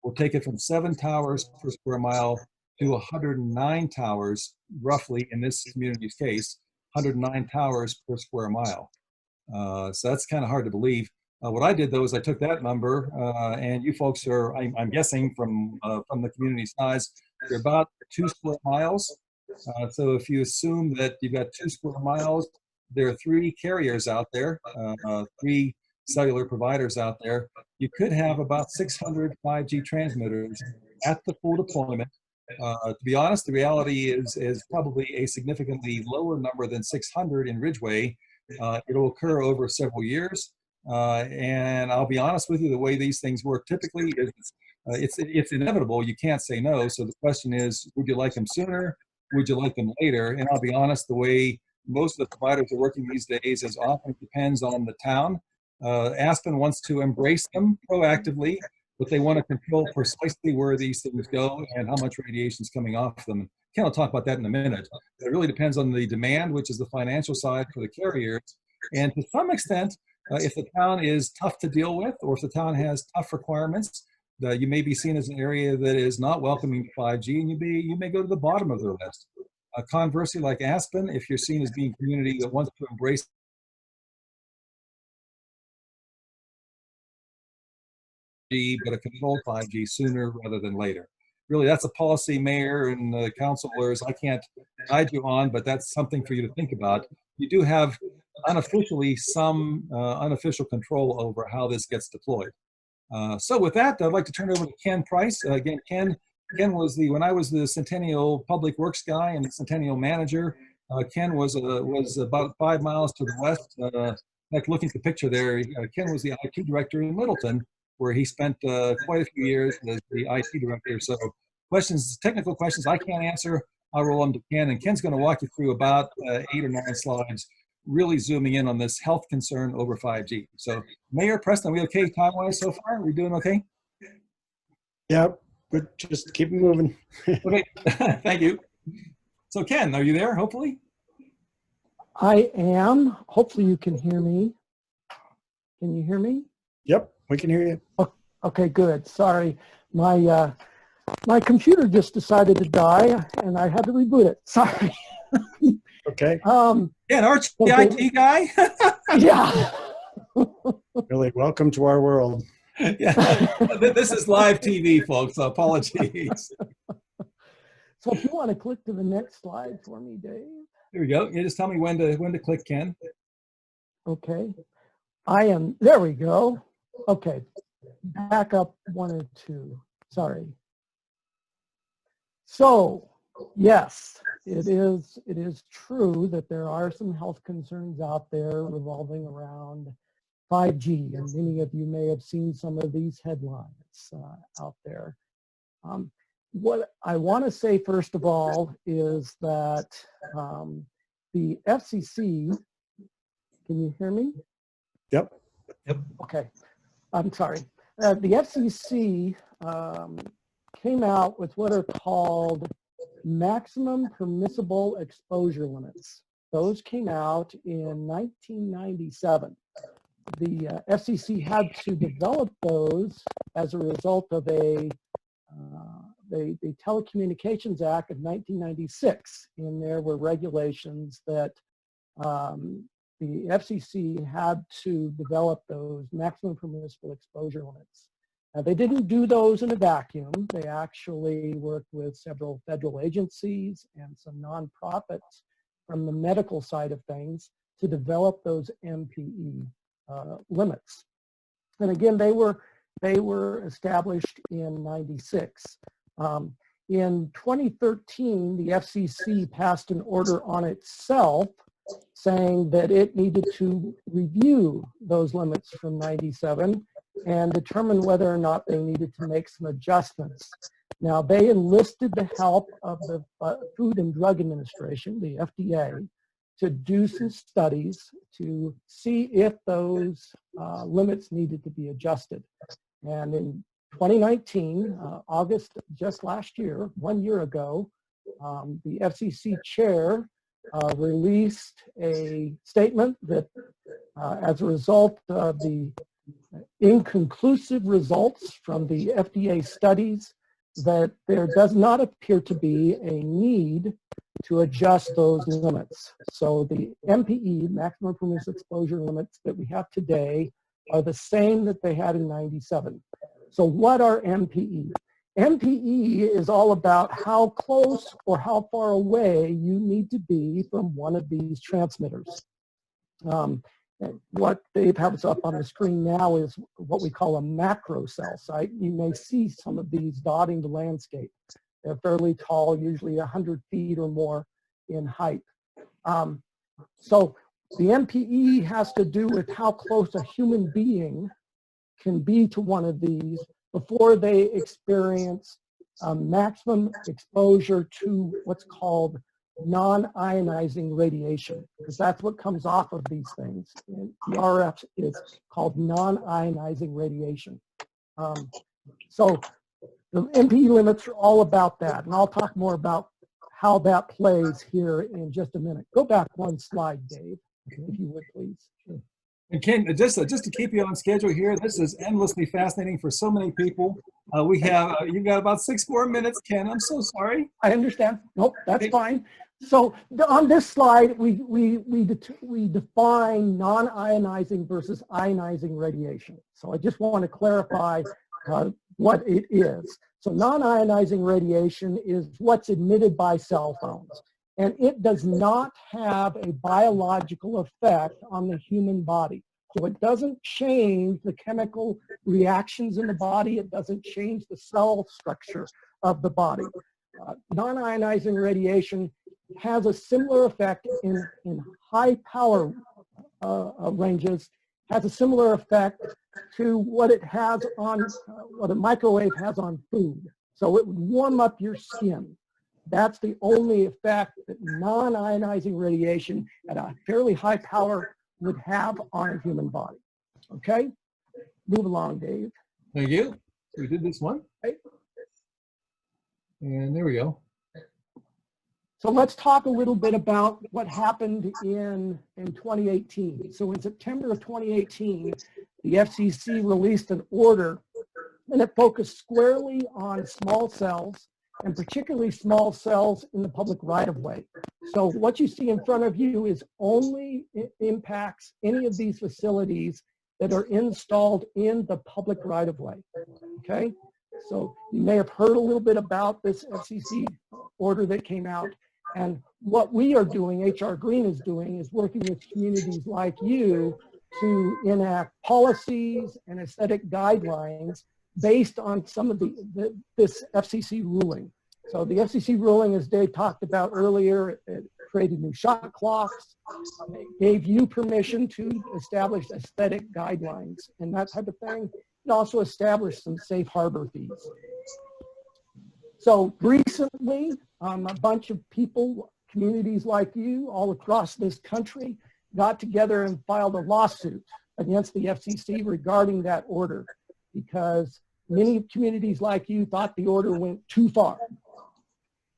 [SPEAKER 16] will take it from 7 towers per square mile to 109 towers, roughly in this community's case, 109 towers per square mile. So that's kind of hard to believe. What I did though is I took that number, and you folks are, I'm guessing from the community size, you're about 2 square miles. So if you assume that you've got 2 square miles, there are 3 carriers out there, 3 cellular providers out there. You could have about 600 5G transmitters at the full deployment. To be honest, the reality is probably a significantly lower number than 600 in Ridgway. It'll occur over several years. And I'll be honest with you, the way these things work typically is it's inevitable. You can't say no. So the question is, would you like them sooner? Would you like them later? And I'll be honest, the way most of the providers are working these days is often depends on the town. Aspen wants to embrace them proactively, but they want to control precisely where these things go and how much radiation is coming off them. Ken will talk about that in a minute. But it really depends on the demand, which is the financial side for the carriers. And to some extent, if the town is tough to deal with, or if the town has tough requirements, you may be seen as an area that is not welcoming to 5G, and you may go to the bottom of their list. Conversely, like Aspen, if you're seen as being a community that wants to embrace but a controlled 5G sooner rather than later. Really, that's a policy, Mayor and councilors, I can't guide you on, but that's something for you to think about. You do have unofficially some unofficial control over how this gets deployed. So with that, I'd like to turn it over to Ken Price. Again, Ken was when I was the Centennial Public Works guy and the Centennial manager, Ken was about 5 miles to the west. Like looking at the picture there, Ken was the IT director in Littleton, where he spent quite a few years as the IT director. So technical questions I can't answer, I'll roll them to Ken, and Ken's going to walk you through about 8 or 9 slides, really zooming in on this health concern over 5G. So Mayor Preston, are we okay time-wise so far? Are we doing okay?
[SPEAKER 1] Yeah, but just keep moving.
[SPEAKER 16] Okay, thank you. So Ken, are you there, hopefully?
[SPEAKER 17] I am. Hopefully you can hear me. Can you hear me?
[SPEAKER 1] Yep, we can hear you.
[SPEAKER 17] Oh, okay, good. Sorry. My computer just decided to die and I had to reboot it. Sorry.
[SPEAKER 1] Okay.
[SPEAKER 16] Yeah, Arch, the IT guy?
[SPEAKER 17] Yeah.
[SPEAKER 1] Really, welcome to our world.
[SPEAKER 16] Yeah, this is live TV, folks, so apologies.
[SPEAKER 17] So if you want to click to the next slide for me, Dave.
[SPEAKER 16] Here we go. You just tell me when to click, Ken.
[SPEAKER 17] Okay. There we go. Okay. Back up 1 or 2. Sorry. So, yes, it is true that there are some health concerns out there revolving around 5G, and many of you may have seen some of these headlines out there. What I want to say, first of all, is that the FCC, can you hear me?
[SPEAKER 1] Yep.
[SPEAKER 17] Okay, I'm sorry. The FCC came out with what are called maximum permissible exposure limits. Those came out in 1997. The FCC had to develop those as a result of the Telecommunications Act of 1996, and there were regulations that the FCC had to develop those maximum permissible exposure limits. They didn't do those in a vacuum. They actually worked with several federal agencies and some nonprofits from the medical side of things to develop those MPE limits. And again, they were established in '96. In 2013, the FCC passed an order on itself saying that it needed to review those limits from 97 and determine whether or not they needed to make some adjustments. Now, they enlisted the help of the Food and Drug Administration, the FDA, to do some studies to see if those limits needed to be adjusted. And in 2019, August, just last year, 1 year ago, the FCC chair released a statement that as a result of the inconclusive results from the FDA studies, that there does not appear to be a need to adjust those limits. So the MPE, maximum permissive exposure limits that we have today, are the same that they had in 97. So what are MPE? MPE is all about how close or how far away you need to be from one of these transmitters. What Dave has up on the screen now is what we call a macro cell site. You may see some of these dotting the landscape. They're fairly tall, usually 100 feet or more in height. So the MPE has to do with how close a human being can be to one of these before they experience maximum exposure to what's called non-ionizing radiation, because that's what comes off of these things. And the RF is called non-ionizing radiation. So the MPE limits are all about that, and I'll talk more about how that plays here in just a minute. Go back one slide, Dave, if you would, please.
[SPEAKER 16] Sure. And Ken, just to keep you on schedule here, this is endlessly fascinating for so many people. We have, you've got about 6 more minutes, Ken. I'm so sorry.
[SPEAKER 17] I understand. Nope, that's fine. So on this slide, we define non-ionizing versus ionizing radiation. So I just want to clarify what it is. So non-ionizing radiation is what's emitted by cell phones, and it does not have a biological effect on the human body. So it doesn't change the chemical reactions in the body. It doesn't change the cell structure of the body. Non-ionizing radiation has a similar effect in high power ranges, has a similar effect to what it has on, what a microwave has on food. So it would warm up your skin. That's the only effect that non-ionizing radiation at a fairly high power would have on a human body. Okay? Move along, Dave.
[SPEAKER 16] Thank you. We did this one.
[SPEAKER 17] Okay.
[SPEAKER 16] And there we go.
[SPEAKER 17] So let's talk a little bit about what happened in 2018. So in September of 2018, the FCC released an order, and it focused squarely on small cells, and particularly small cells in the public right-of-way. So what you see in front of you is only impacts any of these facilities that are installed in the public right-of-way, okay? So you may have heard a little bit about this FCC order that came out, and what we are doing, HR Green is doing, is working with communities like you to enact policies and aesthetic guidelines based on some of this FCC ruling. So the FCC ruling, as Dave talked about earlier, it created new shot clocks, it gave you permission to establish aesthetic guidelines and that type of thing. It also established some safe harbor fees. So recently, a bunch of people, communities like you all across this country, got together and filed a lawsuit against the FCC regarding that order, because many communities like you thought the order went too far.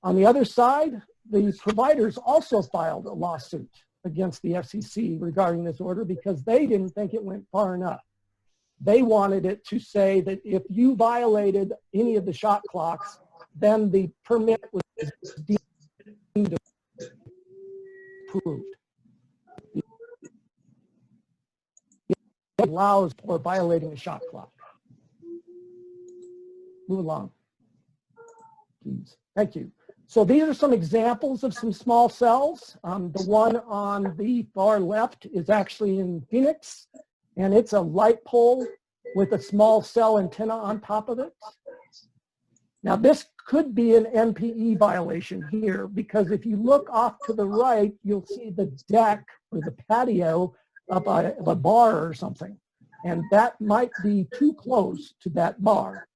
[SPEAKER 17] On the other side, the providers also filed a lawsuit against the FCC regarding this order because they didn't think it went far enough. They wanted it to say that if you violated any of the shot clocks, then the permit was deemed approved. It allows for violating a shot clock. Move along, please. Thank you. So these are some examples of some small cells. The one on the far left is actually in Phoenix, and it's a light pole with a small cell antenna on top of it. Now, this could be an MPE violation here, because if you look off to the right, you'll see the deck or the patio of a bar or something. And that might be too close to that bar.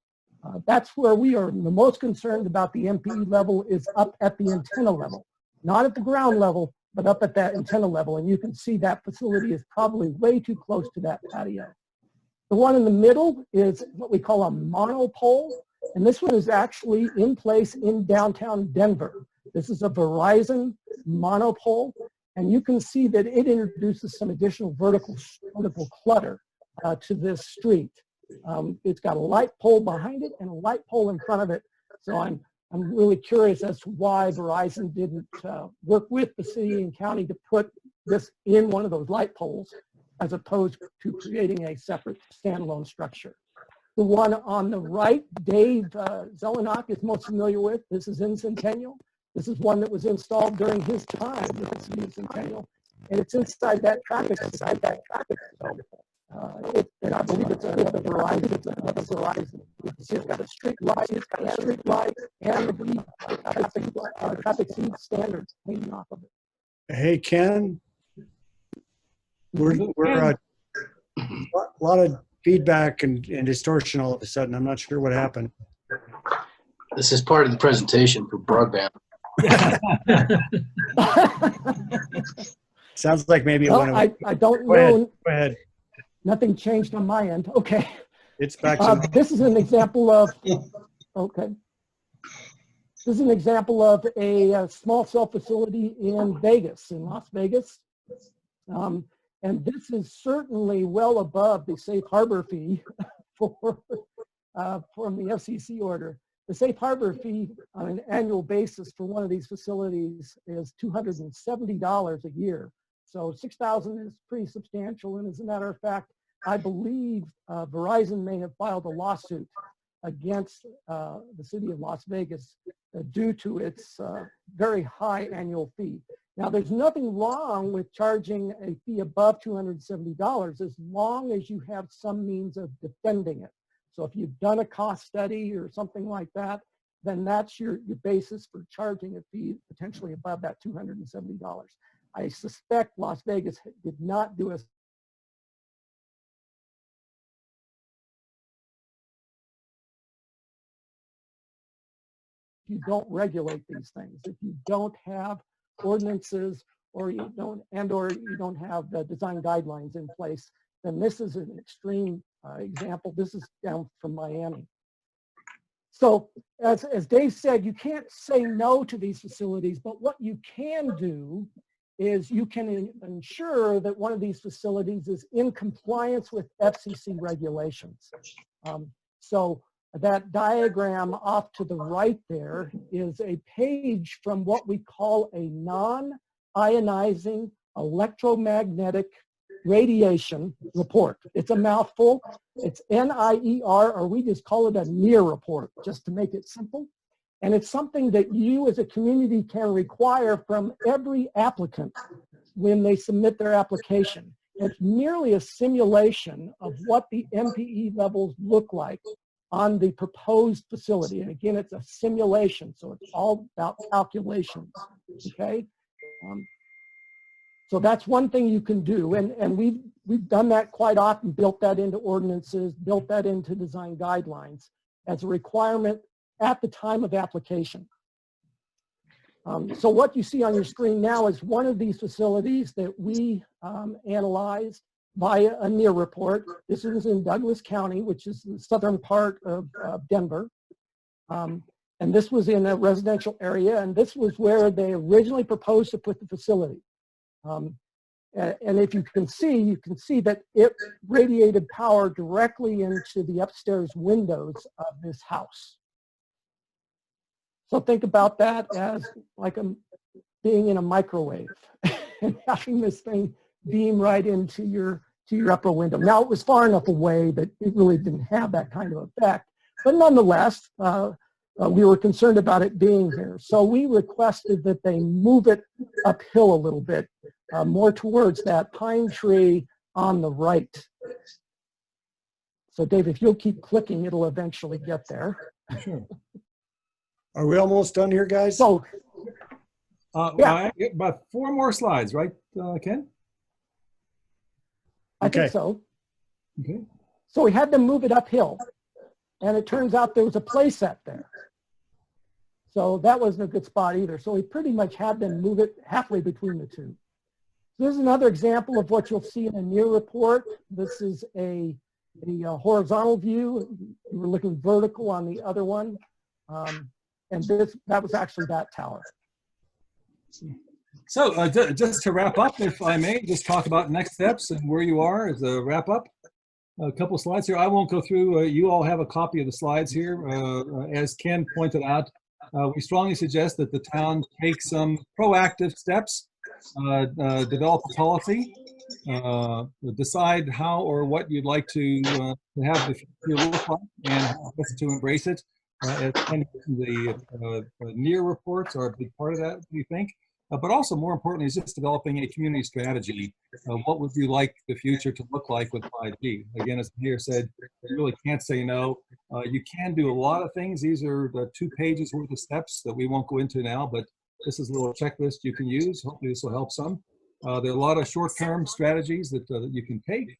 [SPEAKER 17] That's where we are the most concerned about the MPE level, is up at the antenna level. Not at the ground level, but up at that antenna level. And you can see that facility is probably way too close to that patio. The one in the middle is what we call a monopole. And this one is actually in place in downtown Denver. This is a Verizon monopole. And you can see that it introduces some additional vertical clutter to this street. It's got a light pole behind it and a light pole in front of it. So I'm really curious as to why Verizon didn't work with the city and county to put this in one of those light poles, as opposed to creating a separate standalone structure. The one on the right, Dave Zelenak is most familiar with. This is in Centennial. This is one that was installed during his time with the city of Centennial. And it's inside that traffic zone. And I believe it's another Verizon. It's another Verizon. It's got a street light. It's got a street light, and I believe traffic speed standards hanging off of it.
[SPEAKER 1] Hey, Ken, we're a lot of feedback and distortion all of a sudden. I'm not sure what happened.
[SPEAKER 5] This is part of the presentation for broadband.
[SPEAKER 1] Sounds like maybe
[SPEAKER 17] well, I don't know.
[SPEAKER 1] Go ahead.
[SPEAKER 17] Nothing changed on my end. Okay.
[SPEAKER 1] It's back to
[SPEAKER 17] this is an example of, okay. This is an example of a small cell facility in Vegas, in Las Vegas. And this is certainly well above the safe harbor fee from the FCC order. The safe harbor fee on an annual basis for one of these facilities is $270 a year. So $6,000 is pretty substantial. And as a matter of fact, I believe Verizon may have filed a lawsuit against the city of Las Vegas due to its very high annual fee. Now, there's nothing wrong with charging a fee above $270 as long as you have some means of defending it. So if you've done a cost study or something like that, then that's your basis for charging a fee potentially above that $270. I suspect Las Vegas did not do a you don't regulate these things, if you don't have ordinances or you don't have the design guidelines in place, then this is an extreme example. This is down from Miami. So as Dave said, you can't say no to these facilities, but what you can do is you can ensure that one of these facilities is in compliance with FCC regulations. So that diagram off to the right there is a page from what we call a non-ionizing electromagnetic radiation report. It's a mouthful. It's NIER, or we just call it a NEAR report, just to make it simple. And it's something that you as a community can require from every applicant when they submit their application. It's merely a simulation of what the MPE levels look like on the proposed facility. And again, it's a simulation, so it's all about calculations, okay? So that's one thing you can do. And we've done that quite often, built that into ordinances, built that into design guidelines as a requirement at the time of application. So what you see on your screen now is one of these facilities that we analyzed via a NEAR report. This is in Douglas County, which is the southern part of Denver. And this was in a residential area, and this was where they originally proposed to put the facility. And if you can see that it radiated power directly into the upstairs windows of this house. So think about that as like being in a microwave and having this thing beam right into your upper window. Now, it was far enough away that it really didn't have that kind of effect. But nonetheless, we were concerned about it being here. So we requested that they move it uphill a little bit, more towards that pine tree on the right. So Dave, if you'll keep clicking, it'll eventually get there.
[SPEAKER 16] Sure.
[SPEAKER 1] Are we almost done here, guys?
[SPEAKER 17] So, yeah.
[SPEAKER 16] About 4 more slides, right, Ken?
[SPEAKER 17] I
[SPEAKER 1] Okay.
[SPEAKER 17] think so.
[SPEAKER 16] Okay.
[SPEAKER 17] So we had to move it uphill. And it turns out there was a play set there. So that wasn't a good spot either. So we pretty much had to move it halfway between the two. So this is another example of what you'll see in a near report. This is a horizontal view. You were looking vertical on the other one. And that was actually that tower.
[SPEAKER 16] So just to wrap up, if I may, just talk about next steps and where you are as a wrap up. A couple slides here. I won't go through. You all have a copy of the slides here. As Ken pointed out, we strongly suggest that the town take some proactive steps, develop a policy, decide how or what you'd like to have the future look like, and how best to embrace it. As Ken mentioned, the near reports are a big part of that, we think. But also, more importantly, is just developing a community strategy. What would you like the future to look like with 5G? Again, as the mayor said, you really can't say no. You can do a lot of things. These are the 2 pages worth of steps that we won't go into now, but this is a little checklist you can use. Hopefully this will help some. There are a lot of short-term strategies that you can take.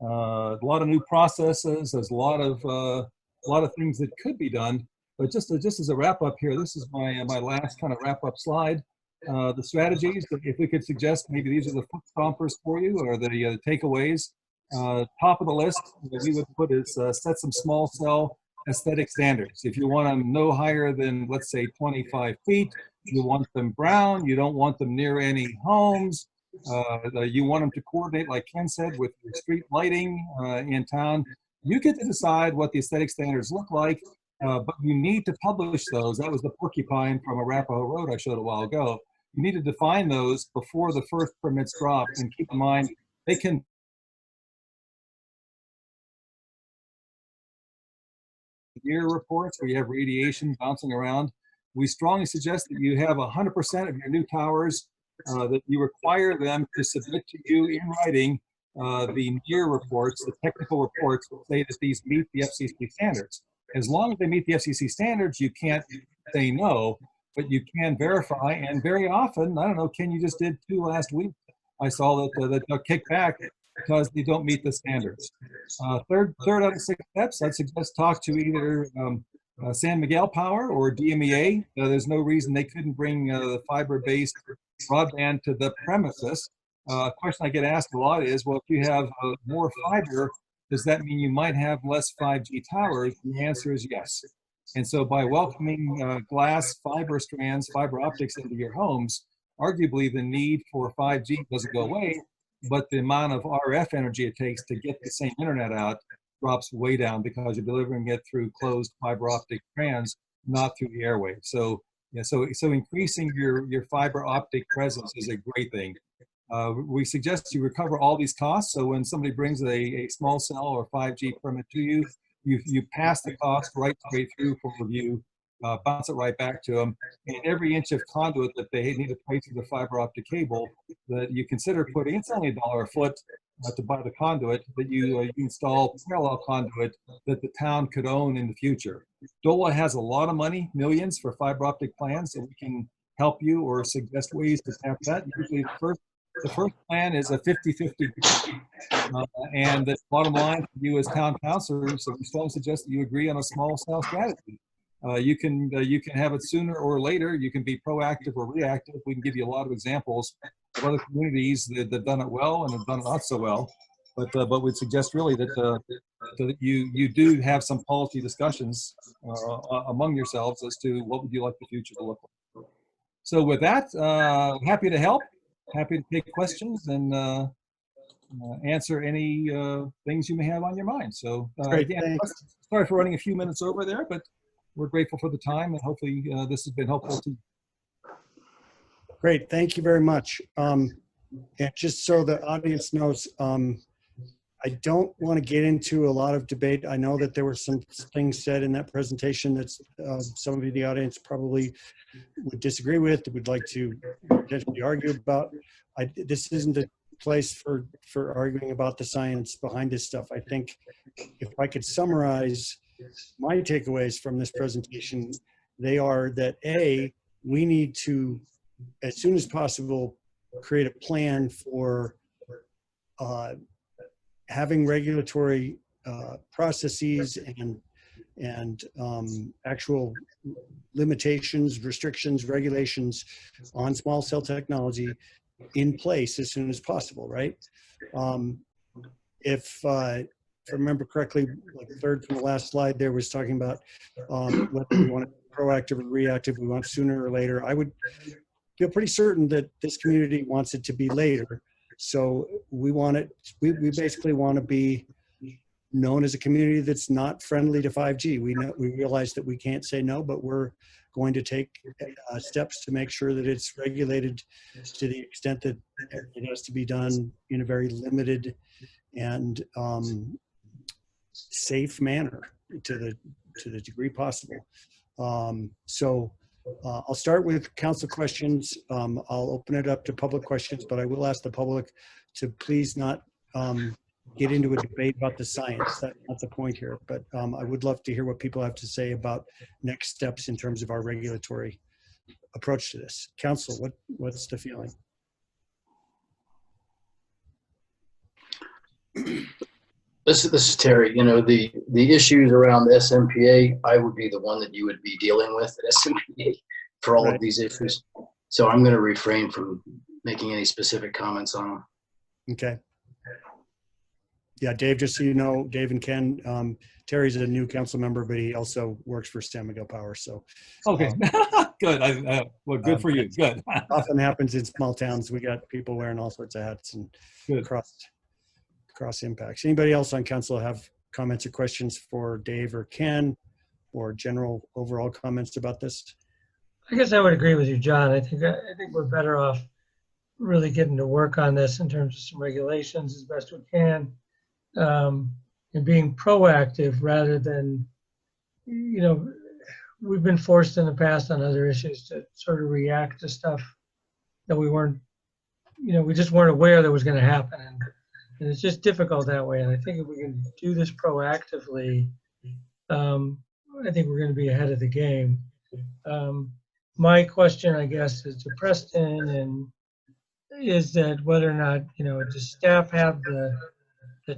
[SPEAKER 16] A lot of new processes. There's a lot of things that could be done. But just as a wrap up here, this is my last kind of wrap up slide. The strategies, if we could suggest, maybe these are the foot stompers for you, or the takeaways. Top of the list, what we would put is set some small cell aesthetic standards. If you want them no higher than, let's say, 25 feet, you want them brown, you don't want them near any homes, you want them to coordinate, like Ken said, with your street lighting in town. You get to decide what the aesthetic standards look like, but you need to publish those. That was the porcupine from Arapahoe Road I showed a while ago. You need to define those before the first permits drop, and keep in mind, they can year reports where you have radiation bouncing around. We strongly suggest that you have 100% of your new towers, that you require them to submit to you in writing the near reports, the technical reports that say that these meet the FCC standards. As long as they meet the FCC standards, you can't say no, but you can verify. And very often, I don't know, Ken, you just did 2 last week. I saw that they'll kick back because they don't meet the standards. Third out of 6 steps, I'd suggest talk to either San Miguel Power or DMEA. There's no reason they couldn't bring the fiber-based broadband to the premises. A question I get asked a lot is, well, if you have more fiber, does that mean you might have less 5G towers? The answer is yes. And so by welcoming glass fiber strands, fiber optics into your homes, arguably the need for 5G doesn't go away, but the amount of RF energy it takes to get the same internet out drops way down because you're delivering it through closed fiber optic strands, not through the airwaves. So, yeah, so increasing your fiber optic presence is a great thing. We suggest you recover all these costs. So when somebody brings a small cell or 5G permit to you, you pass the cost right straight through for review, bounce it right back to them. And every inch of conduit that they need to place through the fiber optic cable that you consider putting, it's only $1 a foot to buy the conduit, that you install parallel conduit that the town could own in the future. DOLA has a lot of money, millions, for fiber optic plans, so we can help you or suggest ways to tap that. Usually the first plan is a 50-50. And the bottom line for you as town councilors, so we strongly suggest that you agree on a small cell strategy. You can have it sooner or later. You can be proactive or reactive. We can give you a lot of examples of other communities that have done it well and have done it not so well. But we'd suggest really that you do have some policy discussions among yourselves as to what would you like the future to look like. So with that, happy to help. Happy to take questions and answer any things you may have on your mind. So again, sorry for running a few minutes over there, but we're grateful for the time, and hopefully this has been helpful to you.
[SPEAKER 1] Great, thank you very much. And just so the audience knows, I don't want to get into a lot of debate. I know that there were some things said in that presentation that some of you in the audience probably would disagree with, would like to potentially argue about. This isn't a place for arguing about the science behind this stuff. I think if I could summarize my takeaways from this presentation, They are that we need to, as soon as possible, create a plan for having regulatory processes and actual limitations, restrictions, regulations on small cell technology in place as soon as possible, right? If I remember correctly, like third from the last slide there was talking about whether we want to be proactive or reactive, we want sooner or later. I would feel pretty certain that this community wants it to be later. So we want it, we basically want to be known as a community that's not friendly to 5G. We realize that we can't say no, but we're going to take steps to make sure that it's regulated to the extent that it has to be done in a very limited and safe manner to the degree possible. I'll start with council questions. I'll open it up to public questions, but I will ask the public to please not get into a debate about the science. That's not the point here, but I would love to hear what people have to say about next steps in terms of our regulatory approach to this. Council, what's the feeling?
[SPEAKER 5] This is Terry. You know, the issues around the SMPA, I would be the one that you would be dealing with at SMPA for all of these issues. So I'm going to refrain from making any specific comments on them.
[SPEAKER 1] Okay. Yeah, Dave, just so you know, Dave and Ken, Terry's a new council member, but he also works for San Miguel Power. So,
[SPEAKER 16] okay, good. Well, good for you. Good.
[SPEAKER 1] Often happens in small towns. We got people wearing all sorts of hats and cross impacts. Anybody else on council have comments or questions for Dave or Ken, or general overall comments about this?
[SPEAKER 7] I guess I would agree with you, John. I think we're better off really getting to work on this in terms of some regulations as best we can. And being proactive rather than, you know, we've been forced in the past on other issues to sort of react to stuff that we weren't, you know, we just weren't aware that was going to happen. And it's just difficult that way. And I think if we can do this proactively, I think we're going to be ahead of the game. My question, I guess, is to Preston, and is that whether or not, you know, does staff have the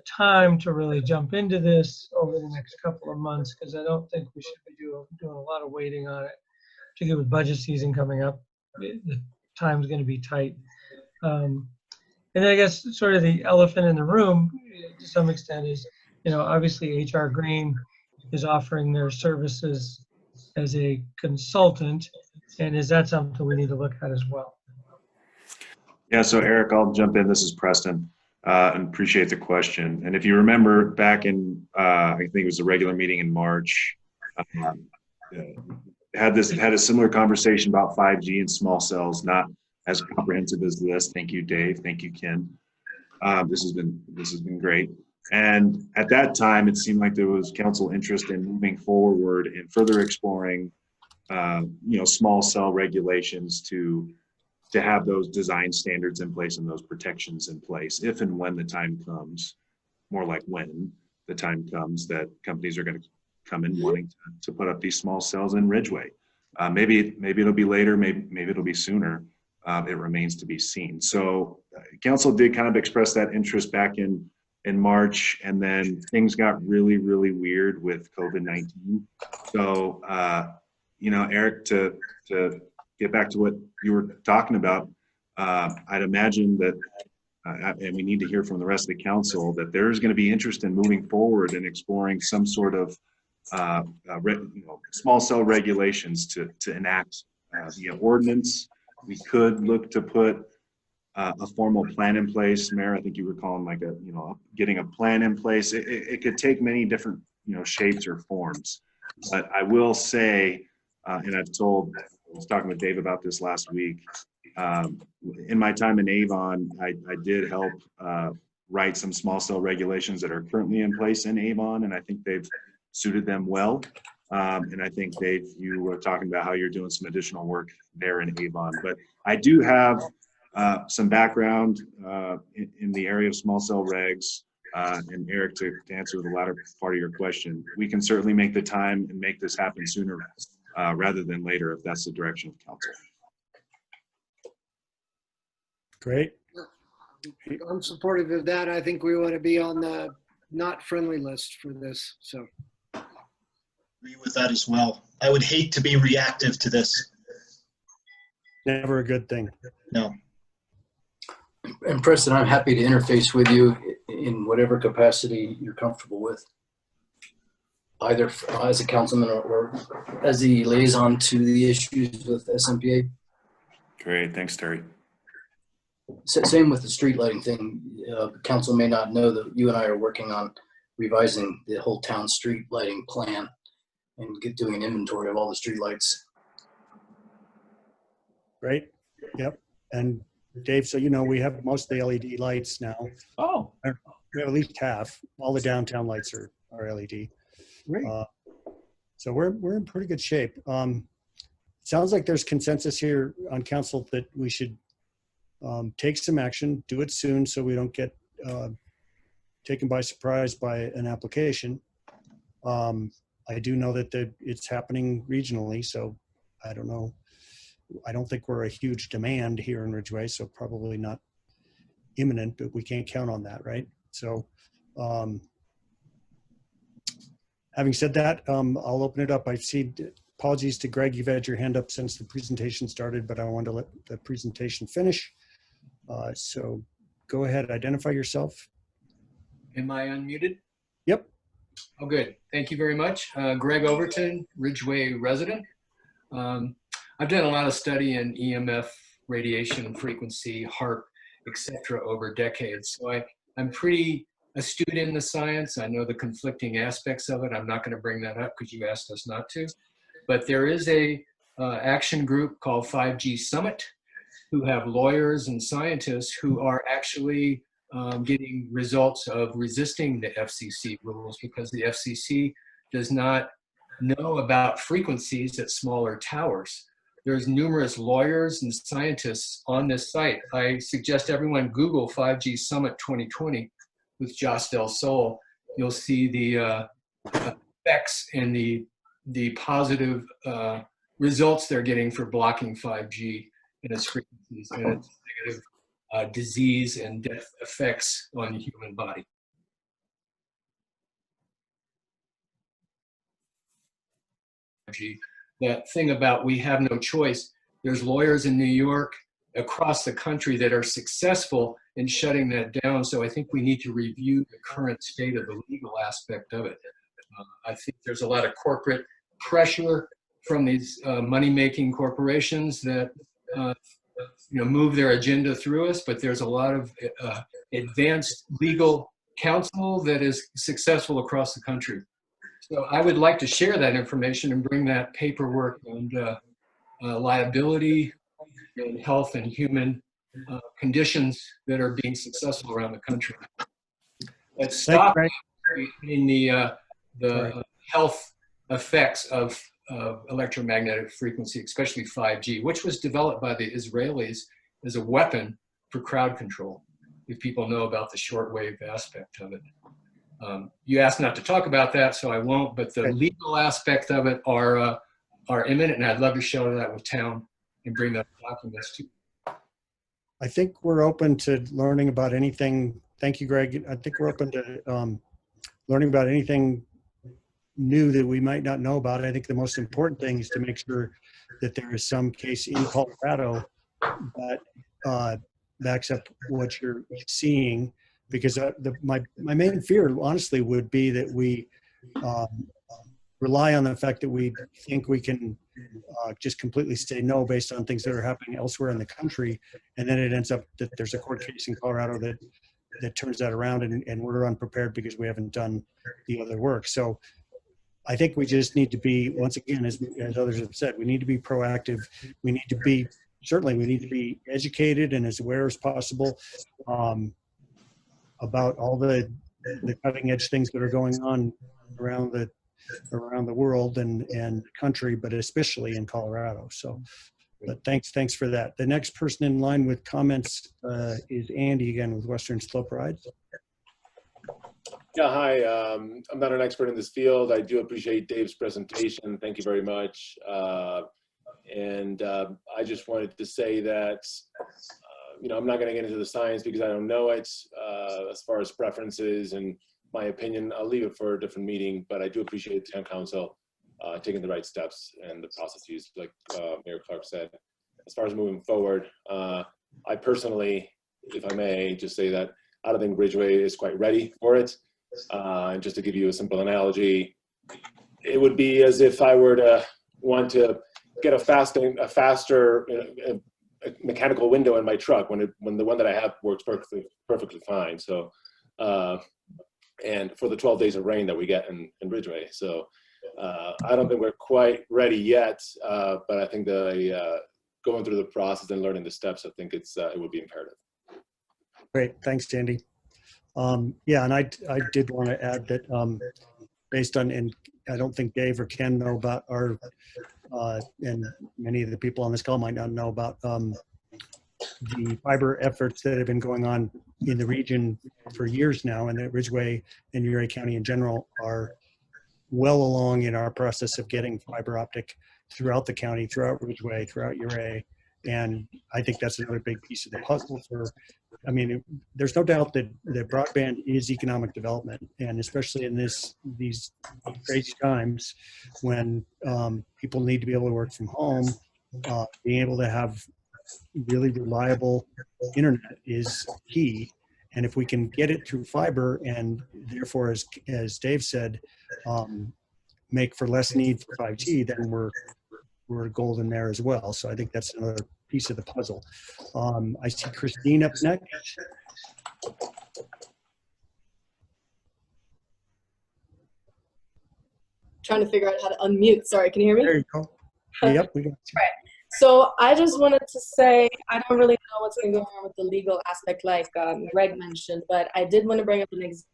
[SPEAKER 7] time to really jump into this over the next couple of months? Because I don't think we should be doing a lot of waiting on it, particularly with budget season coming up. The time's going to be tight. And then I guess sort of the elephant in the room to some extent is, you know, obviously HR Green is offering their services as a consultant. And is that something we need to look at as well?
[SPEAKER 2] Yeah, so Eric, I'll jump in. This is Preston. And appreciate the question. And if you remember back in, I think it was the regular meeting in March, had a similar conversation about 5G and small cells, not as comprehensive as this. Thank you, Dave. Thank you, Ken. This has been great. And at that time, it seemed like there was council interest in moving forward and further exploring, you know, small cell regulations to have those design standards in place and those protections in place if and when the time comes, more like when the time comes that companies are going to come in wanting to put up these small cells in Ridgway. Maybe it'll be later, maybe it'll be sooner. It remains to be seen. So council did kind of express that interest back in March, and then things got really, really weird with COVID-19. So, you know, Eric, to get back to what you were talking about, I'd imagine that, and we need to hear from the rest of the council, that there's going to be interest in moving forward and exploring some sort of you know, small cell regulations to enact the ordinance. We could look to put a formal plan in place. Mayor, I think you were calling like a, you know, getting a plan in place. It could take many different, you know, shapes or forms. But I will say, and I was talking with Dave about this last week. In my time in Avon, I did help write some small cell regulations that are currently in place in Avon, and I think they've suited them well. And I think, Dave, you were talking about how you're doing some additional work there in Avon. But I do have some background in the area of small cell regs. And Eric, to answer the latter part of your question, we can certainly make the time and make this happen sooner rather than later, if that's the direction of council.
[SPEAKER 1] Great.
[SPEAKER 12] I'm supportive of that. I think we want to be on the not friendly list for this. So
[SPEAKER 18] Agree with that as well. I would hate to be reactive to this.
[SPEAKER 1] Never a good thing.
[SPEAKER 18] No.
[SPEAKER 5] And Preston, I'm happy to interface with you in whatever capacity you're comfortable with, either as a councilman or as the liaison to the issues with SMPA.
[SPEAKER 2] Great, thanks, Terry.
[SPEAKER 5] Same with the street lighting thing. Council may not know that you and I are working on revising the whole town street lighting plan and doing an inventory of all the street lights.
[SPEAKER 1] Great. Yep. And Dave, so you know, we have most of the LED lights now.
[SPEAKER 16] Oh.
[SPEAKER 1] We have at least half. All the downtown lights are LED.
[SPEAKER 16] Great.
[SPEAKER 1] So we're in pretty good shape. Sounds like there's consensus here on council that we should take some action, do it soon so we don't get taken by surprise by an application. I do know that it's happening regionally, so I don't know. I don't think we're a huge demand here in Ridgway, so probably not imminent, but we can't count on that, right? So having said that, I'll open it up. I see, apologies to Greg, you've had your hand up since the presentation started, but I wanted to let the presentation finish. So go ahead, identify yourself.
[SPEAKER 19] Am I unmuted?
[SPEAKER 1] Yep.
[SPEAKER 19] Oh, good. Thank you very much. Greg Overton, Ridgway resident. I've done a lot of study in EMF, radiation frequency, HARP, etc. over decades. So I'm pretty astute in the science. I know the conflicting aspects of it. I'm not going to bring that up because you asked us not to. But there is a action group called 5G Summit who have lawyers and scientists who are actually getting results of resisting the FCC rules because the FCC does not know about frequencies at smaller towers. There's numerous lawyers and scientists on this site. I suggest everyone Google 5G Summit 2020 with Joss Del Sol. You'll see the effects and the positive results they're getting for blocking 5G and its frequencies and its negative disease and death effects on the human body. That thing about we have no choice, there's lawyers in New York, across the country that are successful in shutting that down. So I think we need to review the current state of the legal aspect of it. I think there's a lot of corporate pressure from these money-making corporations that move their agenda through us, but there's a lot of advanced legal counsel that is successful across the country. So I would like to share that information and bring that paperwork and liability and health and human conditions that are being successful around the country. Let's stop in the health effects of electromagnetic frequency, especially 5G, which was developed by the Israelis as a weapon for crowd control, if people know about the shortwave aspect of it. You asked not to talk about that, so I won't, but the legal aspect of it are imminent, and I'd love to share that with town and bring that documents to.
[SPEAKER 1] I think we're open to learning about anything. Thank you, Greg. I think we're open to learning about anything new that we might not know about. I think the most important thing is to make sure that there is some case in Colorado that backs up what you're seeing, because my main fear, honestly, would be that we rely on the fact that we think we can just completely say no based on things that are happening elsewhere in the country, and then it ends up that there's a court case in Colorado that turns that around, and we're unprepared because we haven't done the other work. So I think we just need to be, once again, as others have said, we need to be proactive. We need to be, certainly we need to be educated and as aware as possible about all the cutting edge things that are going on around the world and country, but especially in Colorado. So, but thanks for that. The next person in line with comments is Andy again with Western Slope Rides.
[SPEAKER 15] Yeah, hi. I'm not an expert in this field. I do appreciate Dave's presentation. Thank you very much. I just wanted to say that, I'm not going to get into the science because I don't know it. As far as preferences and my opinion, I'll leave it for a different meeting, but I do appreciate the town council taking the right steps and the processes, like Mayor Clark said. As far as moving forward, I personally, if I may, just say that I don't think Ridgway is quite ready for it. And just to give you a simple analogy, it would be as if I were to want to get a faster mechanical window in my truck when the one that I have works perfectly fine. So, and for the 12 days of rain that we get in Ridgway. So I don't think we're quite ready yet, but I think going through the process and learning the steps, I think it would be imperative.
[SPEAKER 1] Great, thanks, Andy. Yeah, and I did want to add that based on, and I don't think Dave or Ken know about our, and many of the people on this call might not know about the fiber efforts that have been going on in the region for years now, and that Ridgway and Uray County in general are well along in our process of getting fiber optic throughout the county, throughout Ridgway, throughout Uray. And I think that's another big piece of the puzzle there's no doubt that broadband is economic development, and especially in these crazy times when people need to be able to work from home, being able to have really reliable internet is key. And if we can get it through fiber and therefore, as Dave said, make for less need for 5G, then we're golden there as well. So I think that's another piece of the puzzle. I see Christine up next.
[SPEAKER 20] Trying to figure out how to unmute. Sorry, can you hear me?
[SPEAKER 1] There you go. Yep, we got you.
[SPEAKER 20] Right. So I just wanted to say, I don't really know what's going to go on with the legal aspect like Greg mentioned, but I did want to bring up an example.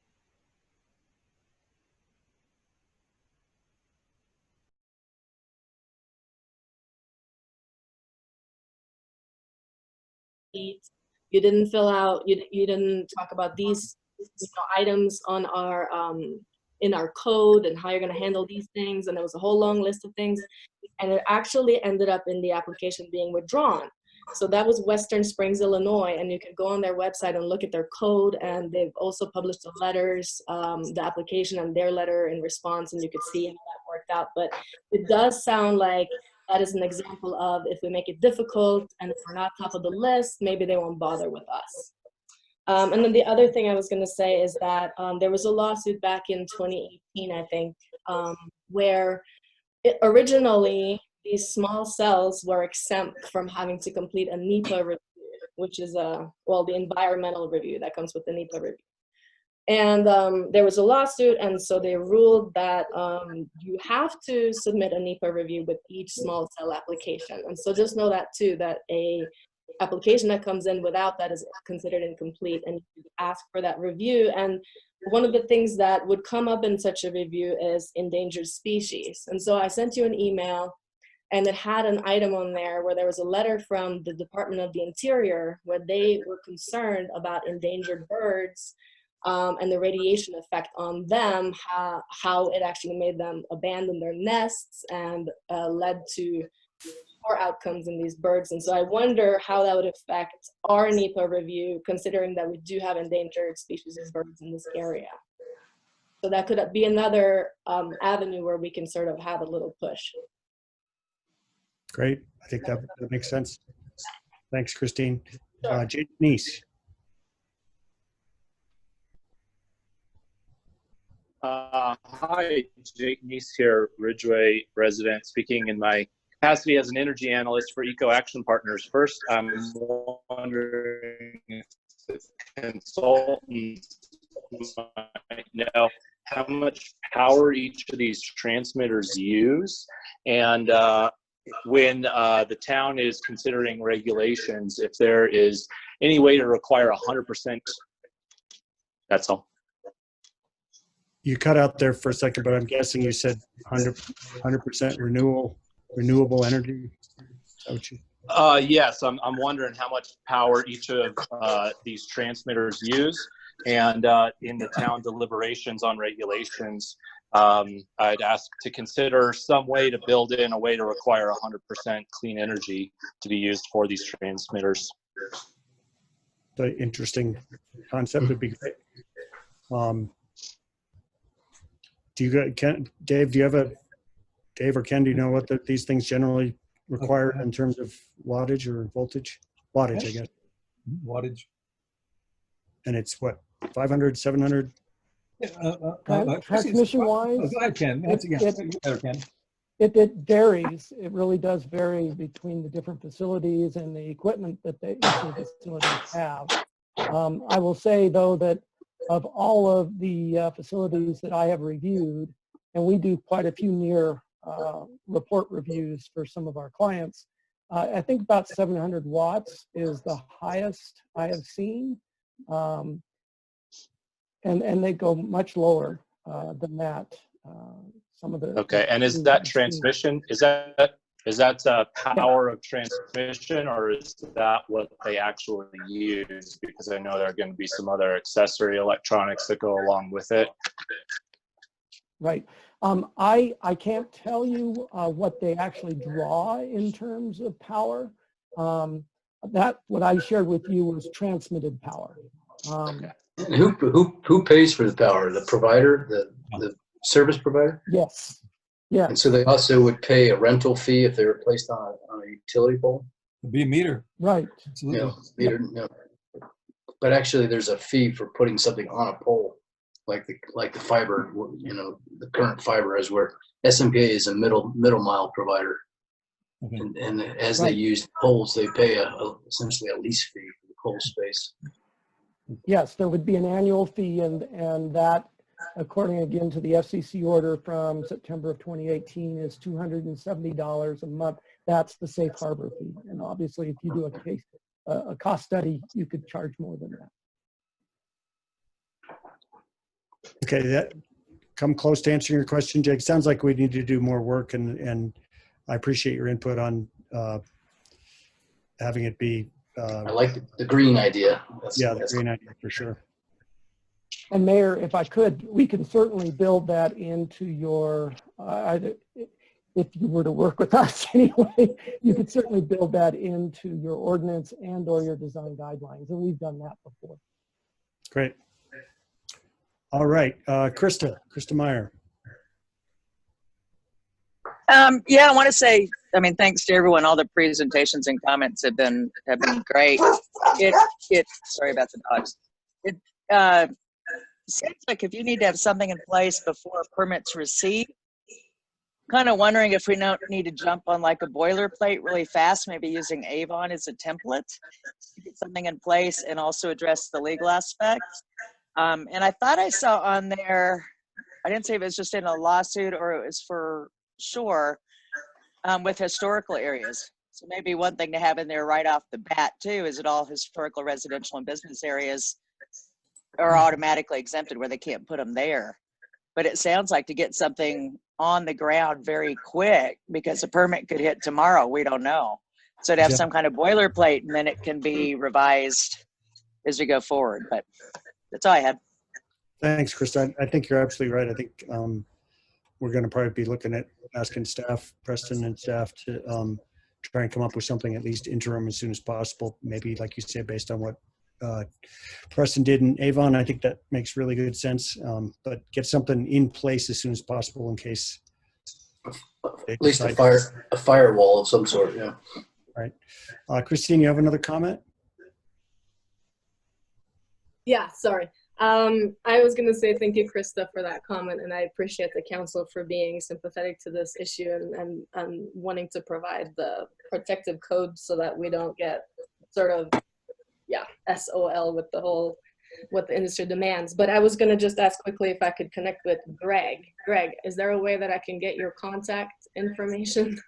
[SPEAKER 20] You didn't fill out, you didn't talk about these items on our in our code and how you're going to handle these things, and there was a whole long list of things, and it actually ended up in the application being withdrawn. So that was Western Springs, Illinois, and you can go on their website and look at their code, and they've also published the letters, the application and their letter in response, and you could see how that worked out. But it does sound like that is an example of if we make it difficult and if we're not top of the list, maybe they won't bother with us. And then the other thing I was going to say is that there was a lawsuit back in 2018, I think, where originally these small cells were exempt from having to complete a NEPA review, which is the environmental review that comes with the NEPA review. And there was a lawsuit, and so they ruled that you have to submit a NEPA review with each small cell application. And so just know that too, that a application that comes in without that is considered incomplete, and you ask for that review. And one of the things that would come up in such a review is endangered species. And so I sent you an email, and it had an item on there where there was a letter from the Department of the Interior where they were concerned about endangered birds and the radiation effect on them, how it actually made them abandon their nests and led to poor outcomes in these birds. And so I wonder how that would affect our NEPA review, considering that we do have endangered species of birds in this area. So that could be another avenue where we can sort of have a little push.
[SPEAKER 1] Great, I think that makes sense. Thanks, Christine. Jake Neese.
[SPEAKER 21] Hi, Jake Neese here, Ridgway resident, speaking in my capacity as an energy analyst for Eco Action Partners. First, I'm wondering if the consultants might know how much power each of these transmitters use, and when the town is considering regulations, if there is any way to require 100%. That's all.
[SPEAKER 1] You cut out there for a second, but I'm guessing you said 100% renewable energy.
[SPEAKER 21] Yes, I'm wondering how much power each of these transmitters use. And in the town deliberations on regulations, I'd ask to consider some way to build in a way to require 100% clean energy to be used for these transmitters.
[SPEAKER 1] The interesting concept would be great. Do you Ken, Dave? Do you have Dave or Ken? Do you know what these things generally require in terms of wattage or voltage? Wattage, I guess.
[SPEAKER 16] Wattage.
[SPEAKER 1] And it's what, 500, 700?
[SPEAKER 17] Transmission-wise,
[SPEAKER 16] go ahead, Ken.
[SPEAKER 17] it varies. It really does vary between the different facilities and the equipment that each of the facilities have. I will say, though, that of all of the facilities that I have reviewed, and we do quite a few near report reviews for some of our clients, I think about 700 watts is the highest I have seen. And they go much lower than that. Some of the
[SPEAKER 21] Okay, and is that transmission? Is that power of transmission, or is that what they actually use? Because I know there are going to be some other accessory electronics that go along with it.
[SPEAKER 17] Right. I can't tell you what they actually draw in terms of power. That what I shared with you was transmitted power.
[SPEAKER 5] And who pays for the power? The provider, the service provider?
[SPEAKER 17] Yes. Yeah.
[SPEAKER 5] And so they also would pay a rental fee if they were placed on a utility pole?
[SPEAKER 16] It'd be a meter.
[SPEAKER 17] Right.
[SPEAKER 16] Absolutely.
[SPEAKER 5] No, meter, no. But actually there's a fee for putting something on a pole, like the fiber, the current fiber is where SMPA is a middle mile provider.
[SPEAKER 16] Okay.
[SPEAKER 5] And as they use poles, they pay essentially a lease fee for the pole space.
[SPEAKER 17] Yes, there would be an annual fee, and that, according again to the FCC order from September of 2018, is $270 a month. That's the safe harbor fee. And obviously, if you do a cost study, you could charge more than that.
[SPEAKER 1] Okay, that come close to answering your question, Jake. Sounds like we need to do more work, and I appreciate your input on having it be.
[SPEAKER 5] I like the green idea.
[SPEAKER 1] The green idea for sure.
[SPEAKER 17] And Mayor, if I could, we can certainly build that into your, if you were to work with us anyway, you could certainly build that into your ordinance and or your design guidelines. And we've done that before.
[SPEAKER 1] Great. All right, Krista Meyer.
[SPEAKER 9] Yeah, I want to say, thanks to everyone. All the presentations and comments have been great. Sorry about the dogs. It seems like if you need to have something in place before a permit's received, kind of wondering if we don't need to jump on like a boilerplate really fast, maybe using Avon as a template to get something in place and also address the legal aspects. And I thought I saw on there, I didn't say if it was just in a lawsuit or it was for sure, with historical areas. So maybe one thing to have in there right off the bat too is that all historical residential and business areas are automatically exempted where they can't put them there. But it sounds like to get something on the ground very quick, because a permit could hit tomorrow, we don't know. So to have some kind of boilerplate, and then it can be revised as we go forward. But that's all I had.
[SPEAKER 1] Thanks, Krista. I think you're absolutely right. I think we're going to probably be looking at asking staff, Preston and staff, to try and come up with something at least interim as soon as possible. Maybe, like you said, based on what Preston did in Avon. I think that makes really good sense. But get something in place as soon as possible in case.
[SPEAKER 5] At least a firewall of some sort, yeah.
[SPEAKER 1] Right. Christine, you have another comment?
[SPEAKER 20] Yeah, sorry. I was going to say thank you, Krista, for that comment, and I appreciate the council for being sympathetic to this issue and wanting to provide the protective code so that we don't get sort of, SOL with what the industry demands. But I was going to just ask quickly if I could connect with Greg. Greg, is there a way that I can get your contact information?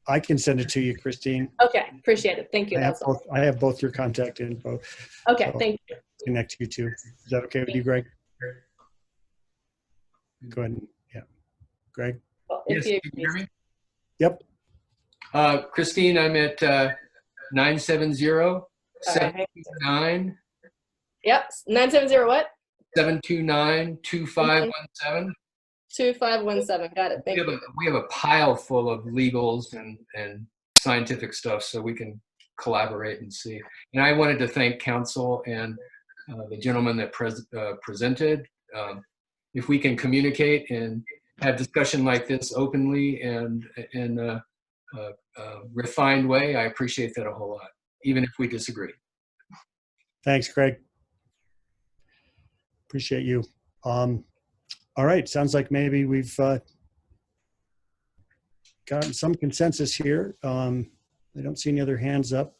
[SPEAKER 1] I can send it to you, Christine.
[SPEAKER 20] Okay, appreciate it. Thank you.
[SPEAKER 1] I have both your contact info.
[SPEAKER 20] Okay, thank you.
[SPEAKER 1] Connect you two. Is that okay with you, Greg? Go ahead. Yeah. Greg?
[SPEAKER 20] Well,
[SPEAKER 19] yes, can you hear me?
[SPEAKER 1] Yep.
[SPEAKER 19] Christine, I'm at 970-729-4255.
[SPEAKER 20] Yep, 970 what?
[SPEAKER 19] 729-2517.
[SPEAKER 20] 2517. Got it. Thank you.
[SPEAKER 19] We have a pile full of legals and scientific stuff, so we can collaborate and see. And I wanted to thank council and the gentleman that presented. If we can communicate and have discussion like this openly and in a refined way, I appreciate that a whole lot, even if we disagree.
[SPEAKER 1] Thanks, Craig. Appreciate you. All right, sounds like maybe we've gotten some consensus here. I don't see any other hands up.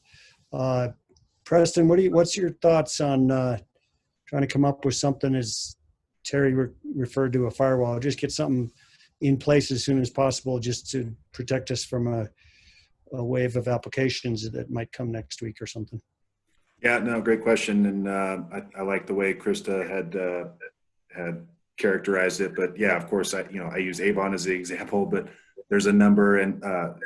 [SPEAKER 1] Preston, what's your thoughts on trying to come up with something, as Terry referred to, a firewall? Just get something in place as soon as possible, just to protect us from a wave of applications that might come next week or something.
[SPEAKER 2] Yeah, no, great question, and I like the way Krista had characterized it. But yeah, of course, I use Avon as the example, but there's a number, and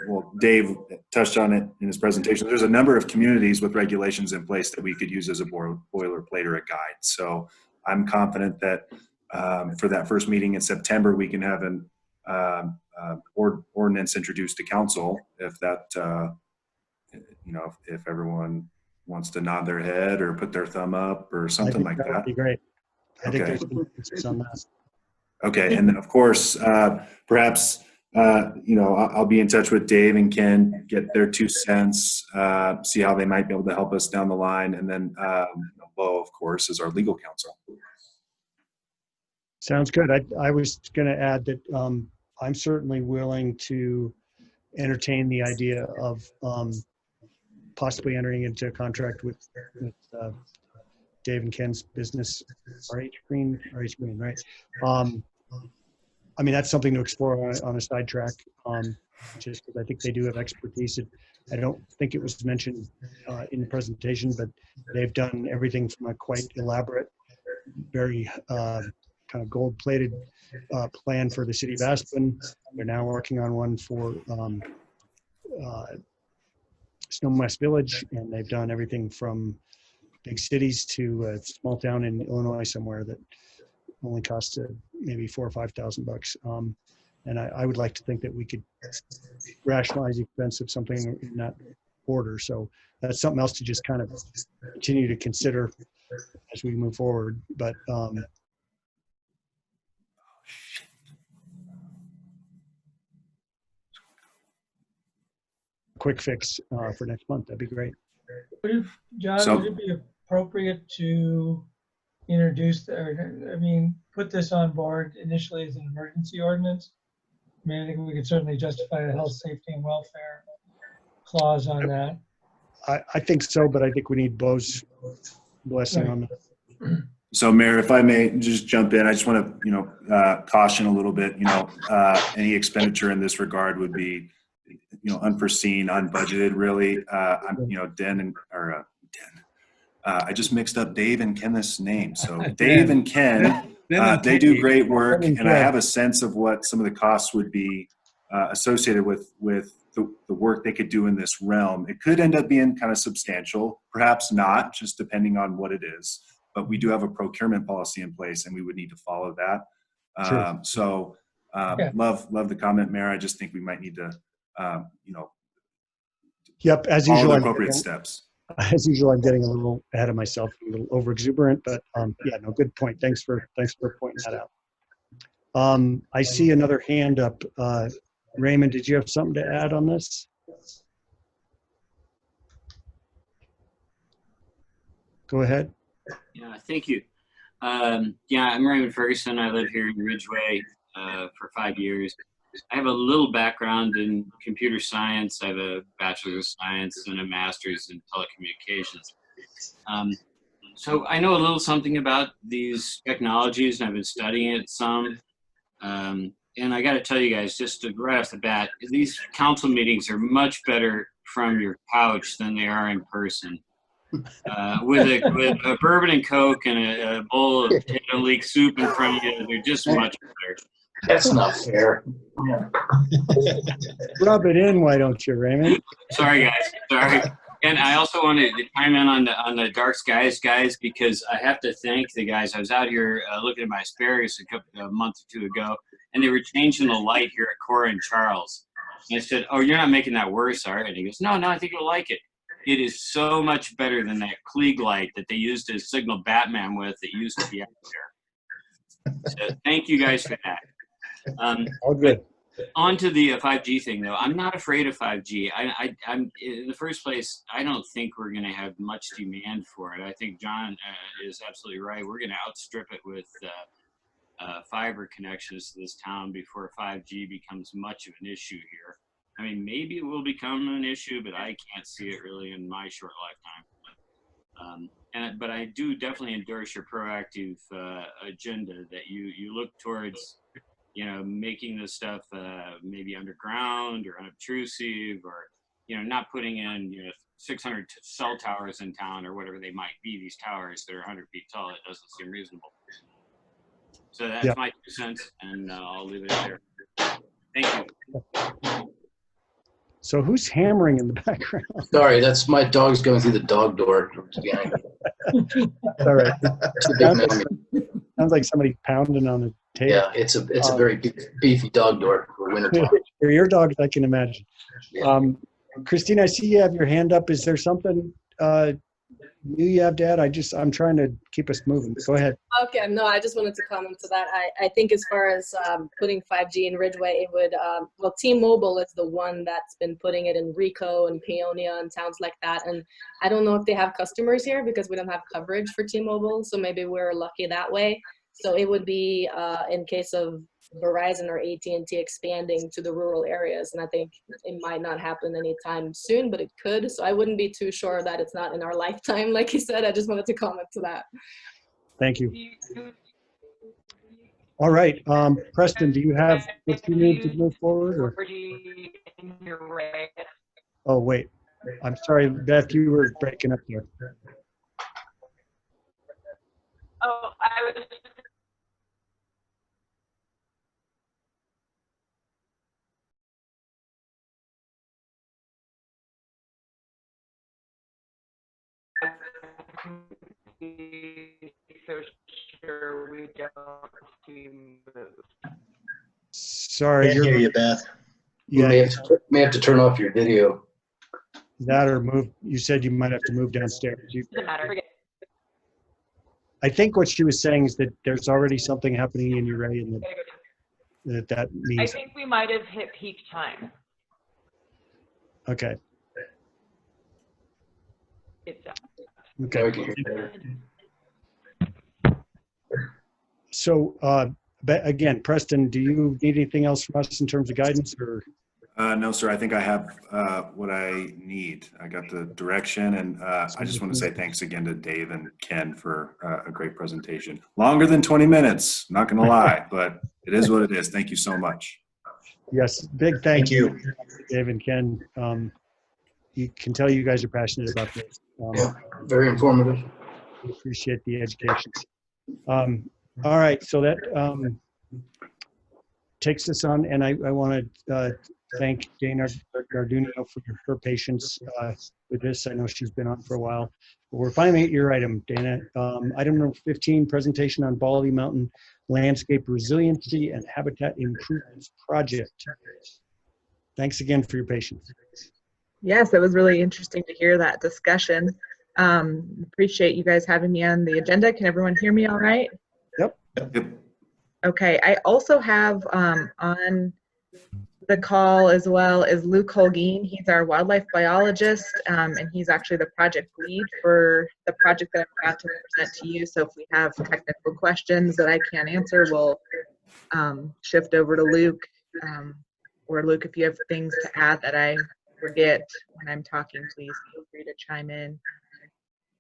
[SPEAKER 2] well, Dave touched on it in his presentation. There's a number of communities with regulations in place that we could use as a boilerplate or a guide. So I'm confident that for that first meeting in September, we can have an ordinance introduced to council. If that, if everyone wants to nod their head or put their thumb up or something like that.
[SPEAKER 1] That'd be great. I think
[SPEAKER 2] Okay.
[SPEAKER 1] there's consensus on that.
[SPEAKER 2] Okay, and then of course, perhaps I'll be in touch with Dave and Ken, get their 2 cents, see how they might be able to help us down the line, and then Bo, of course, is our legal counsel.
[SPEAKER 1] Sounds good. I was going to add that I'm certainly willing to entertain the idea of possibly entering into a contract with Dave and Ken's business, RH Green, right? I mean, that's something to explore on a sidetrack, just because I think they do have expertise. I don't think it was mentioned in the presentation, but they've done everything from a quite elaborate, very kind of gold-plated plan for the city of Aspen. They're now working on one for Snowmass Village, and they've done everything from big cities to a small town in Illinois somewhere that only costs maybe $4,000 or $5,000. And I would like to think that we could rationalize the expense of something in that order. So that's something else to just kind of continue to consider as we move forward. But quick fix for next month, that'd be great.
[SPEAKER 7] John, would it be appropriate to introduce, put this on board initially as an emergency ordinance? I mean, I think we could certainly justify a health, safety, and welfare clause on that.
[SPEAKER 1] I think so, but I think we need Bo's blessing on that.
[SPEAKER 2] So, Mayor, if I may just jump in, I just want to, caution a little bit. Any expenditure in this regard would be, unforeseen, unbudgeted. Really, I just mixed up Dave and Kenneth's name. So Dave and Ken, they do great work, and I have a sense of what some of the costs would be associated with the work they could do in this realm. It could end up being kind of substantial, perhaps not, just depending on what it is. But we do have a procurement policy in place, and we would need to follow that. Sure. Love the comment, Mayor. I just think we might need to,
[SPEAKER 1] Yep, as
[SPEAKER 2] follow
[SPEAKER 1] usual,
[SPEAKER 2] the appropriate steps.
[SPEAKER 1] As usual, I'm getting a little ahead of myself, a little over exuberant, but yeah, no, good point. Thanks for pointing that out. I see another hand up. Raymond, did you have something to add on this? Go ahead.
[SPEAKER 10] Yeah, thank you. Yeah, I'm Raymond Ferguson. I live here in Ridgway for 5 years. I have a little background in computer science. I have a bachelor's of science and a master's in telecommunications. So I know a little something about these technologies, and I've been studying it some. And I got to tell you guys, just right off the bat, these council meetings are much better from your couch than they are in person. With a bourbon and Coke and a bowl of potato leek soup in front of you, they're just much better.
[SPEAKER 5] That's not fair.
[SPEAKER 1] Rub it in, why don't you, Raymond?
[SPEAKER 10] Sorry, guys. Sorry. And I also wanted to chime in on the dark skies guys, because I have to thank the guys. I was out here looking at my asparagus a month or two ago, and they were changing the light here at Cora and Charles. And I said, "Oh, you're not making that worse, are you?" And he goes, "No, I think you'll like it. It is so much better than that Klieg light that they used to signal Batman with that used to be out there." So thank you guys for that.
[SPEAKER 1] All good.
[SPEAKER 10] On to the 5G thing, though. I'm not afraid of 5G. I'm in the first place. I don't think we're going to have much demand for it. I think John is absolutely right. We're going to outstrip it with fiber connections to this town before 5G becomes much of an issue here. I mean, maybe it will become an issue, but I can't see it really in my short lifetime. But I do definitely endorse your proactive agenda that you look towards, making this stuff maybe underground or unobtrusive, or, not putting in, 600 cell towers in town or whatever they might be, these towers that are 100 feet tall. It doesn't seem reasonable. So that's my 2 cents, and I'll leave it there. Thank you.
[SPEAKER 1] So who's hammering in the background?
[SPEAKER 5] Sorry, that's my dog's going through the dog door.
[SPEAKER 1] All right. Sounds like somebody pounding on the table.
[SPEAKER 5] Yeah, it's a very beefy dog door for wintertime.
[SPEAKER 1] For your dogs, I can imagine.
[SPEAKER 5] Yeah.
[SPEAKER 1] Christine, I see you have your hand up. Is there something new you have to add? I'm trying to keep us moving. Go ahead.
[SPEAKER 20] Okay, no, I just wanted to comment to that. I think as far as putting 5G in Ridgway, it would, well, T-Mobile is the one that's been putting it in Rico and Peonia and towns like that. And I don't know if they have customers here because we don't have coverage for T-Mobile. So maybe we're lucky that way. So it would be in case of Verizon or AT&T expanding to the rural areas. And I think it might not happen anytime soon, but it could. So I wouldn't be too sure that it's not in our lifetime. Like you said, I just wanted to comment to that.
[SPEAKER 1] Thank you. All right. Preston, do you have what you need to move forward? Or? Oh, wait. I'm sorry, Beth, you were breaking up there.
[SPEAKER 4] Oh, I was so sure we don't see moves.
[SPEAKER 1] Sorry,
[SPEAKER 18] Can't hear you, Beth.
[SPEAKER 1] Yeah,
[SPEAKER 5] You may have to turn off your video.
[SPEAKER 1] That or move. You said you might have to move downstairs.
[SPEAKER 4] Doesn't matter. Forget.
[SPEAKER 1] I think what she was saying is that there's already something happening in Uray, and that means.
[SPEAKER 4] I think we might have hit peak time.
[SPEAKER 1] Okay.
[SPEAKER 4] It's up.
[SPEAKER 1] Okay. So, again, Preston, do you need anything else from us in terms of guidance, or?
[SPEAKER 2] No, sir. I think I have what I need. I got the direction, and I just want to say thanks again to Dave and Ken for a great presentation. Longer than 20 minutes, not going to lie, but it is what it is. Thank you so much.
[SPEAKER 1] Yes, big thank you, Dave and Ken. You can tell you guys are passionate about this.
[SPEAKER 5] Yeah, very informative.
[SPEAKER 1] We appreciate the education. All right, so that takes us on, and I want to thank Dana Garduno for her patience with this. I know she's been on for a while. But we're finally at your item, Dana. Item number 15, presentation on Baldy Mountain Landscape Resiliency and Habitat Improvements Project. Thanks again for your patience.
[SPEAKER 8] Yes, it was really interesting to hear that discussion. Appreciate you guys having me on the agenda. Can everyone hear me all right?
[SPEAKER 1] Yep.
[SPEAKER 8] Okay, I also have on the call as well as Luke Holguin. He's our wildlife biologist, and he's actually the project lead for the project that I'm about to present to you. So if we have technical questions that I can't answer, we'll shift over to Luke. Or Luke, if you have things to add that I forget when I'm talking, please feel free to chime in.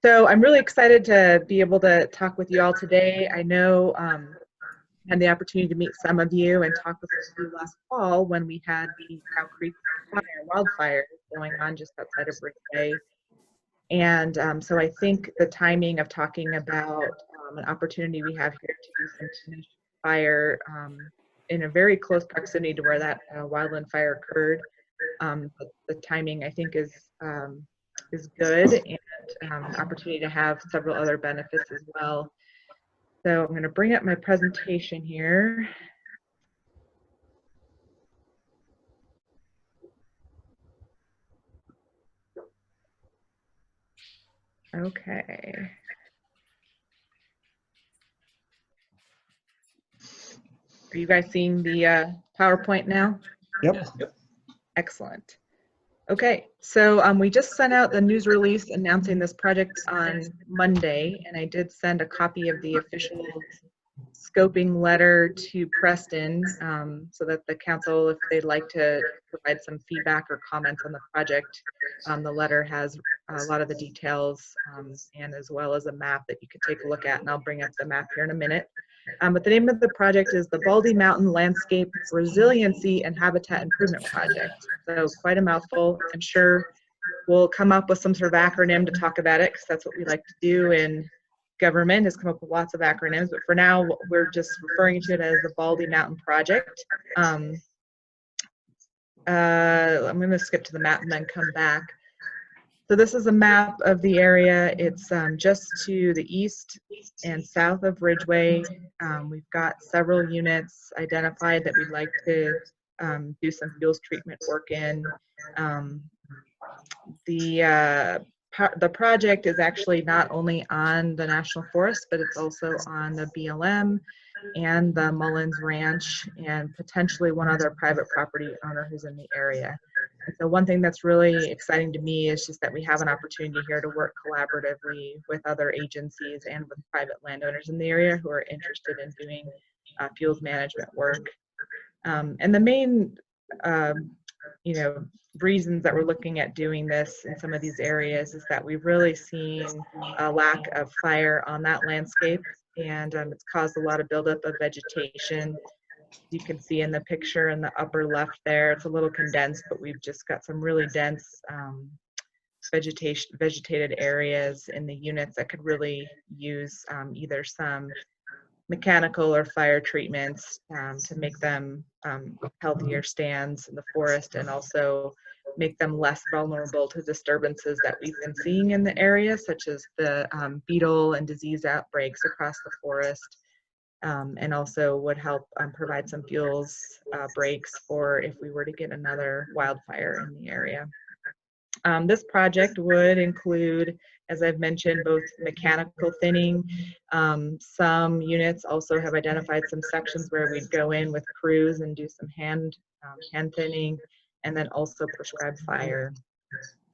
[SPEAKER 8] So I'm really excited to be able to talk with you all today. I know I had the opportunity to meet some of you and talk with you last fall when we had the Cow Creek wildfire going on just outside of Ridgway. And so I think the timing of talking about an opportunity we have here to do some finished fire in a very close proximity to where that wildland fire occurred. The timing I think is is good, and an opportunity to have several other benefits as well. So I'm going to bring up my presentation here. Okay. Are you guys seeing the PowerPoint now?
[SPEAKER 1] Yep.
[SPEAKER 8] Excellent. Okay, so we just sent out the news release announcing this project on Monday, and I did send a copy of the official scoping letter to Preston so that the council, if they'd like to provide some feedback or comments on the project, the letter has a lot of the details and as well as a map that you could take a look at, and I'll bring up the map here in a minute. But the name of the project is the Baldy Mountain Landscape Resiliency and Habitat Improvement Project. So quite a mouthful. I'm sure we'll come up with some sort of acronym to talk about it, because that's what we like to do in government, is come up with lots of acronyms. But for now, we're just referring to it as the Baldy Mountain Project. I'm going to skip to the map and then come back. So this is a map of the area. It's just to the east and south of Ridgway. We've got several units identified that we'd like to do some fuels treatment work in. The project is actually not only on the National Forest, but it's also on the BLM and the Mullins Ranch, and potentially one other private property owner who's in the area. And so one thing that's really exciting to me is just that we have an opportunity here to work collaboratively with other agencies and with private landowners in the area who are interested in doing fuels management work. And the main reasons that we're looking at doing this in some of these areas is that we've really seen a lack of fire on that landscape, and it's caused a lot of buildup of vegetation. You can see in the picture in the upper left there, it's a little condensed, but we've just got some really dense vegetated areas in the units that could really use either some mechanical or fire treatments to make them healthier stands in the forest, and also make them less vulnerable to disturbances that we've been seeing in the area, such as the beetle and disease outbreaks across the forest, and also would help provide some fuels breaks for if we were to get another wildfire in the area. This project would include, as I've mentioned, both mechanical thinning. Some units also have identified some sections where we'd go in with crews and do some hand thinning, and then also prescribe fire.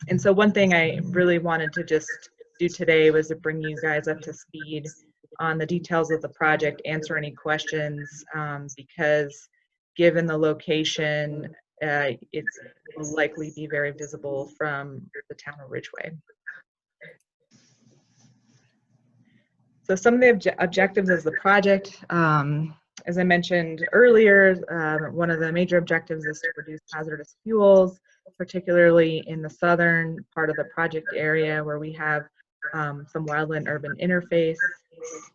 [SPEAKER 8] And so one thing I really wanted to just do today was to bring you guys up to speed on the details of the project, answer any questions, because given the location, it will likely be very visible from the town of Ridgway. So some of the objectives of the project, as I mentioned earlier, one of the major objectives is to reduce hazardous fuels, particularly in the southern part of the project area where we have some wildland-urban interface,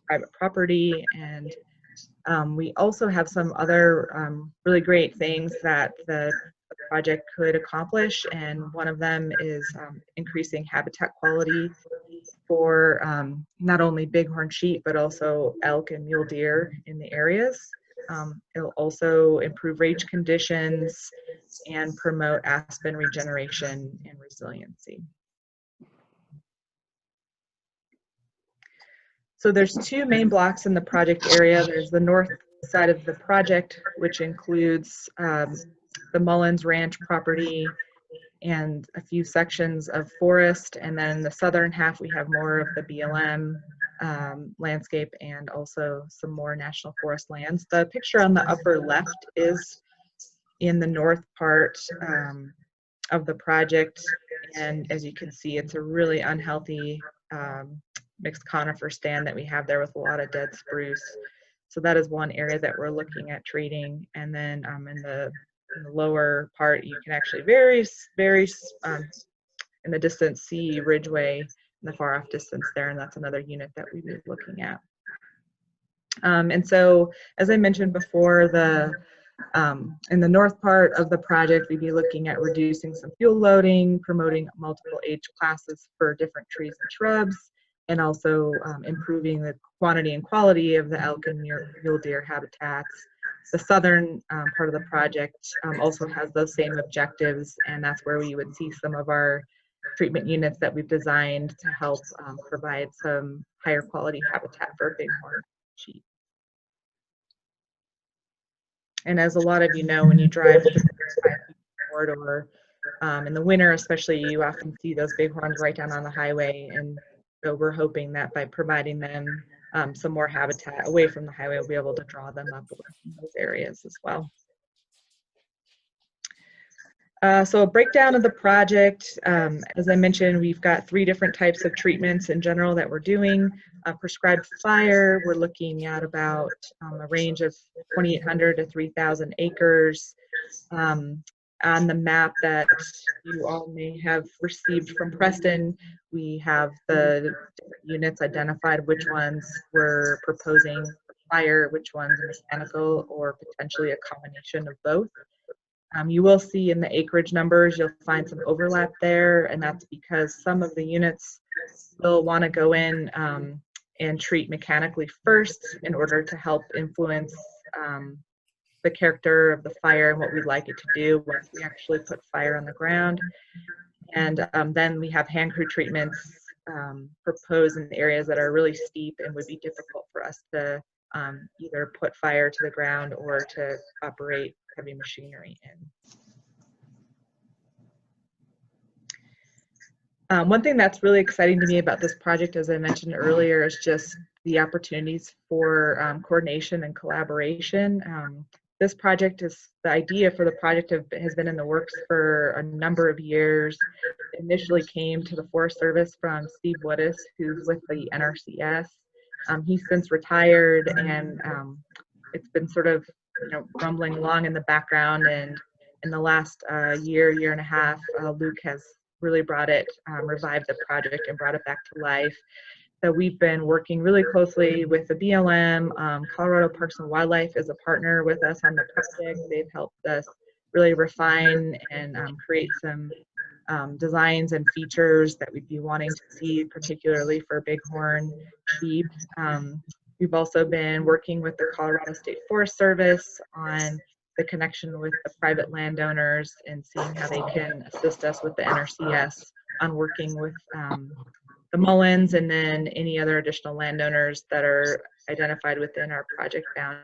[SPEAKER 8] private property, and we also have some other really great things that the project could accomplish, and one of them is increasing habitat quality for not only bighorn sheep, but also elk and mule deer in the areas. It'll also improve range conditions and promote aspen regeneration and resiliency. So there's two main blocks in the project area. There's the north side of the project, which includes the Mullins Ranch property and a few sections of forest, and then the southern half we have more of the BLM landscape and also some more national forest lands. The picture on the upper left is in the north part of the project, and as you can see, it's a really unhealthy mixed conifer stand that we have there with a lot of dead spruce. So that is one area that we're looking at treating. And then in the lower part, you can actually very in the distance see Ridgway in the far off distance there, and that's another unit that we'll be looking at. And so, as I mentioned before, the In the north part of the project, we'd be looking at reducing some fuel loading, promoting multiple age classes for different trees and shrubs, and also improving the quantity and quality of the elk and mule deer habitats. The southern part of the project also has those same objectives, and that's where we would see some of our treatment units that we've designed to help provide some higher quality habitat for bighorn sheep. And as a lot of you know, when you drive through the corridor in the winter, especially, you often see those bighorns right down on the highway. And so we're hoping that by providing them some more habitat away from the highway, we'll be able to draw them up away from those areas as well. So a breakdown of the project, as I mentioned, we've got 3 different types of treatments in general that we're doing. Prescribed fire, we're looking at about a range of 2,800 to 3,000 acres. On the map that you all may have received from Preston, we have the different units identified, which ones we're proposing fire, which ones mechanical, or potentially a combination of both. You will see in the acreage numbers, you'll find some overlap there, and that's because some of the units will want to go in and treat mechanically first in order to help influence the character of the fire and what we'd like it to do once we actually put fire on the ground. And then we have hand crew treatments proposed in areas that are really steep and would be difficult for us to either put fire to the ground or to operate heavy machinery in. One thing that's really exciting to me about this project, as I mentioned earlier, is just the opportunities for coordination and collaboration. This project the idea for the project has been in the works for a number of years. It initially came to the Forest Service from Steve Woodis, who's with the NRCS. He's since retired, and it's been sort of rumbling along in the background, and in the last year and a half, Luke has really revived the project and brought it back to life. So we've been working really closely with the BLM. Colorado Parks and Wildlife is a partner with us on the project. They've helped us really refine and create some designs and features that we'd be wanting to see, particularly for bighorn sheep. We've also been working with the Colorado State Forest Service on the connection with the private landowners and seeing how they can assist us with the NRCS on working with the Mullins and then any other additional landowners that are identified within our project boundary.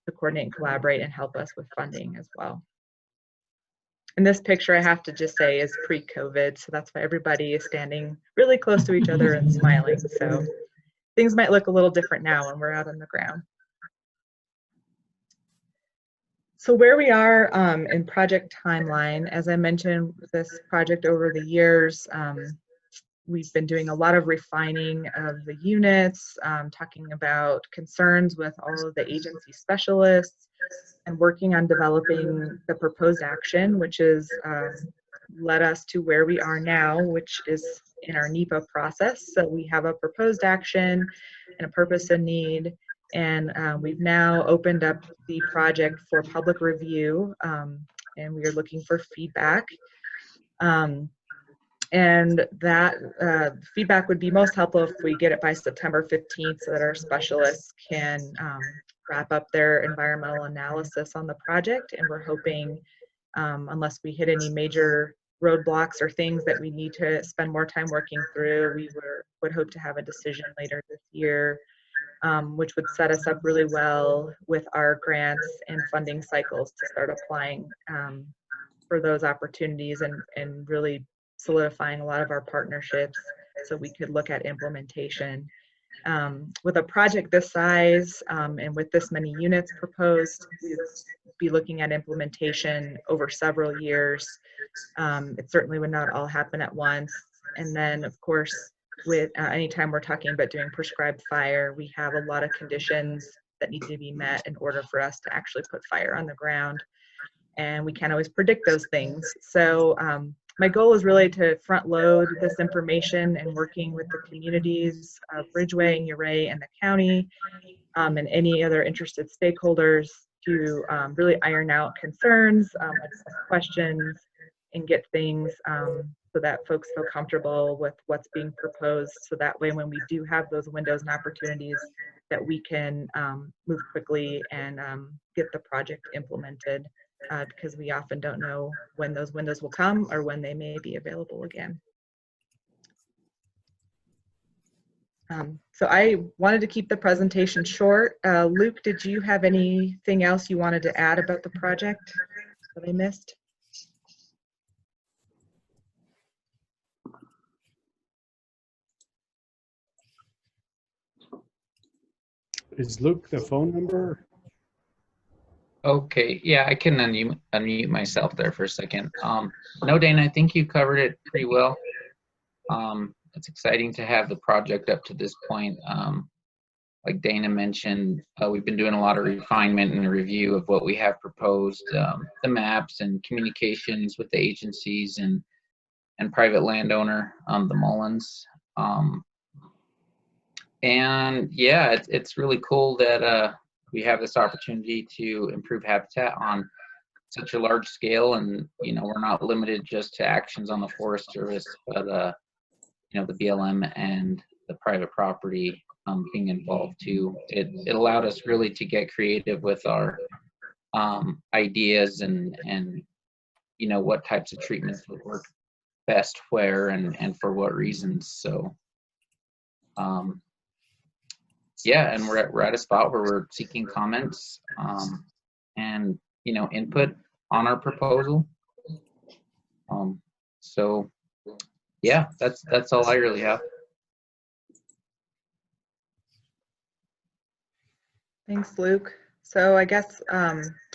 [SPEAKER 8] To coordinate and collaborate and help us with funding as well. And this picture, I have to just say, is pre-COVID, so that's why everybody is standing really close to each other and smiling. So things might look a little different now when we're out on the ground. So where we are in project timeline, as I mentioned, this project over the years, we've been doing a lot of refining of the units, talking about concerns with all of the agency specialists, and working on developing the proposed action, which is led us to where we are now, which is in our NEPA process. So we have a proposed action and a purpose and need, and we've now opened up the project for public review, and we are looking for feedback. And that feedback would be most helpful if we get it by September 15th so that our specialists can wrap up their environmental analysis on the project. And we're hoping, unless we hit any major roadblocks or things that we need to spend more time working through, we would hope to have a decision later this year, which would set us up really well with our grants and funding cycles to start applying for those opportunities and really solidifying a lot of our partnerships so we could look at implementation. With a project this size and with this many units proposed, we'd be looking at implementation over several years. It certainly would not all happen at once. And then, of course, with anytime we're talking about doing prescribed fire, we have a lot of conditions that need to be met in order for us to actually put fire on the ground. And we can't always predict those things. So my goal is really to front load this information and working with the communities of Ridgway and Ouray and the county and any other interested stakeholders to really iron out concerns, address questions, and get things so that folks feel comfortable with what's being proposed. So that way, when we do have those windows and opportunities, that we can move quickly and get the project implemented because we often don't know when those windows will come or when they may be available again. So I wanted to keep the presentation short. Luke, did you have anything else you wanted to add about the project that I missed?
[SPEAKER 1] Is Luke the phone number?
[SPEAKER 3] Okay, yeah, I can unmute myself there for a second. No, Dana, I think you covered it pretty well. It's exciting to have the project up to this point. Like Dana mentioned, we've been doing a lot of refinement and review of what we have proposed, the maps and communications with the agencies and private landowner, the Mullins. And yeah, it's really cool that we have this opportunity to improve habitat on such a large scale, and you know, we're not limited just to actions on the Forest Service, but you know, the BLM and the private property being involved too. It allowed us really to get creative with our ideas and you know, what types of treatments would work best where and for what reasons. So yeah, and we're at a spot where we're seeking comments and you know, input on our proposal. So yeah, that's all I really have.
[SPEAKER 8] Thanks, Luke. So I guess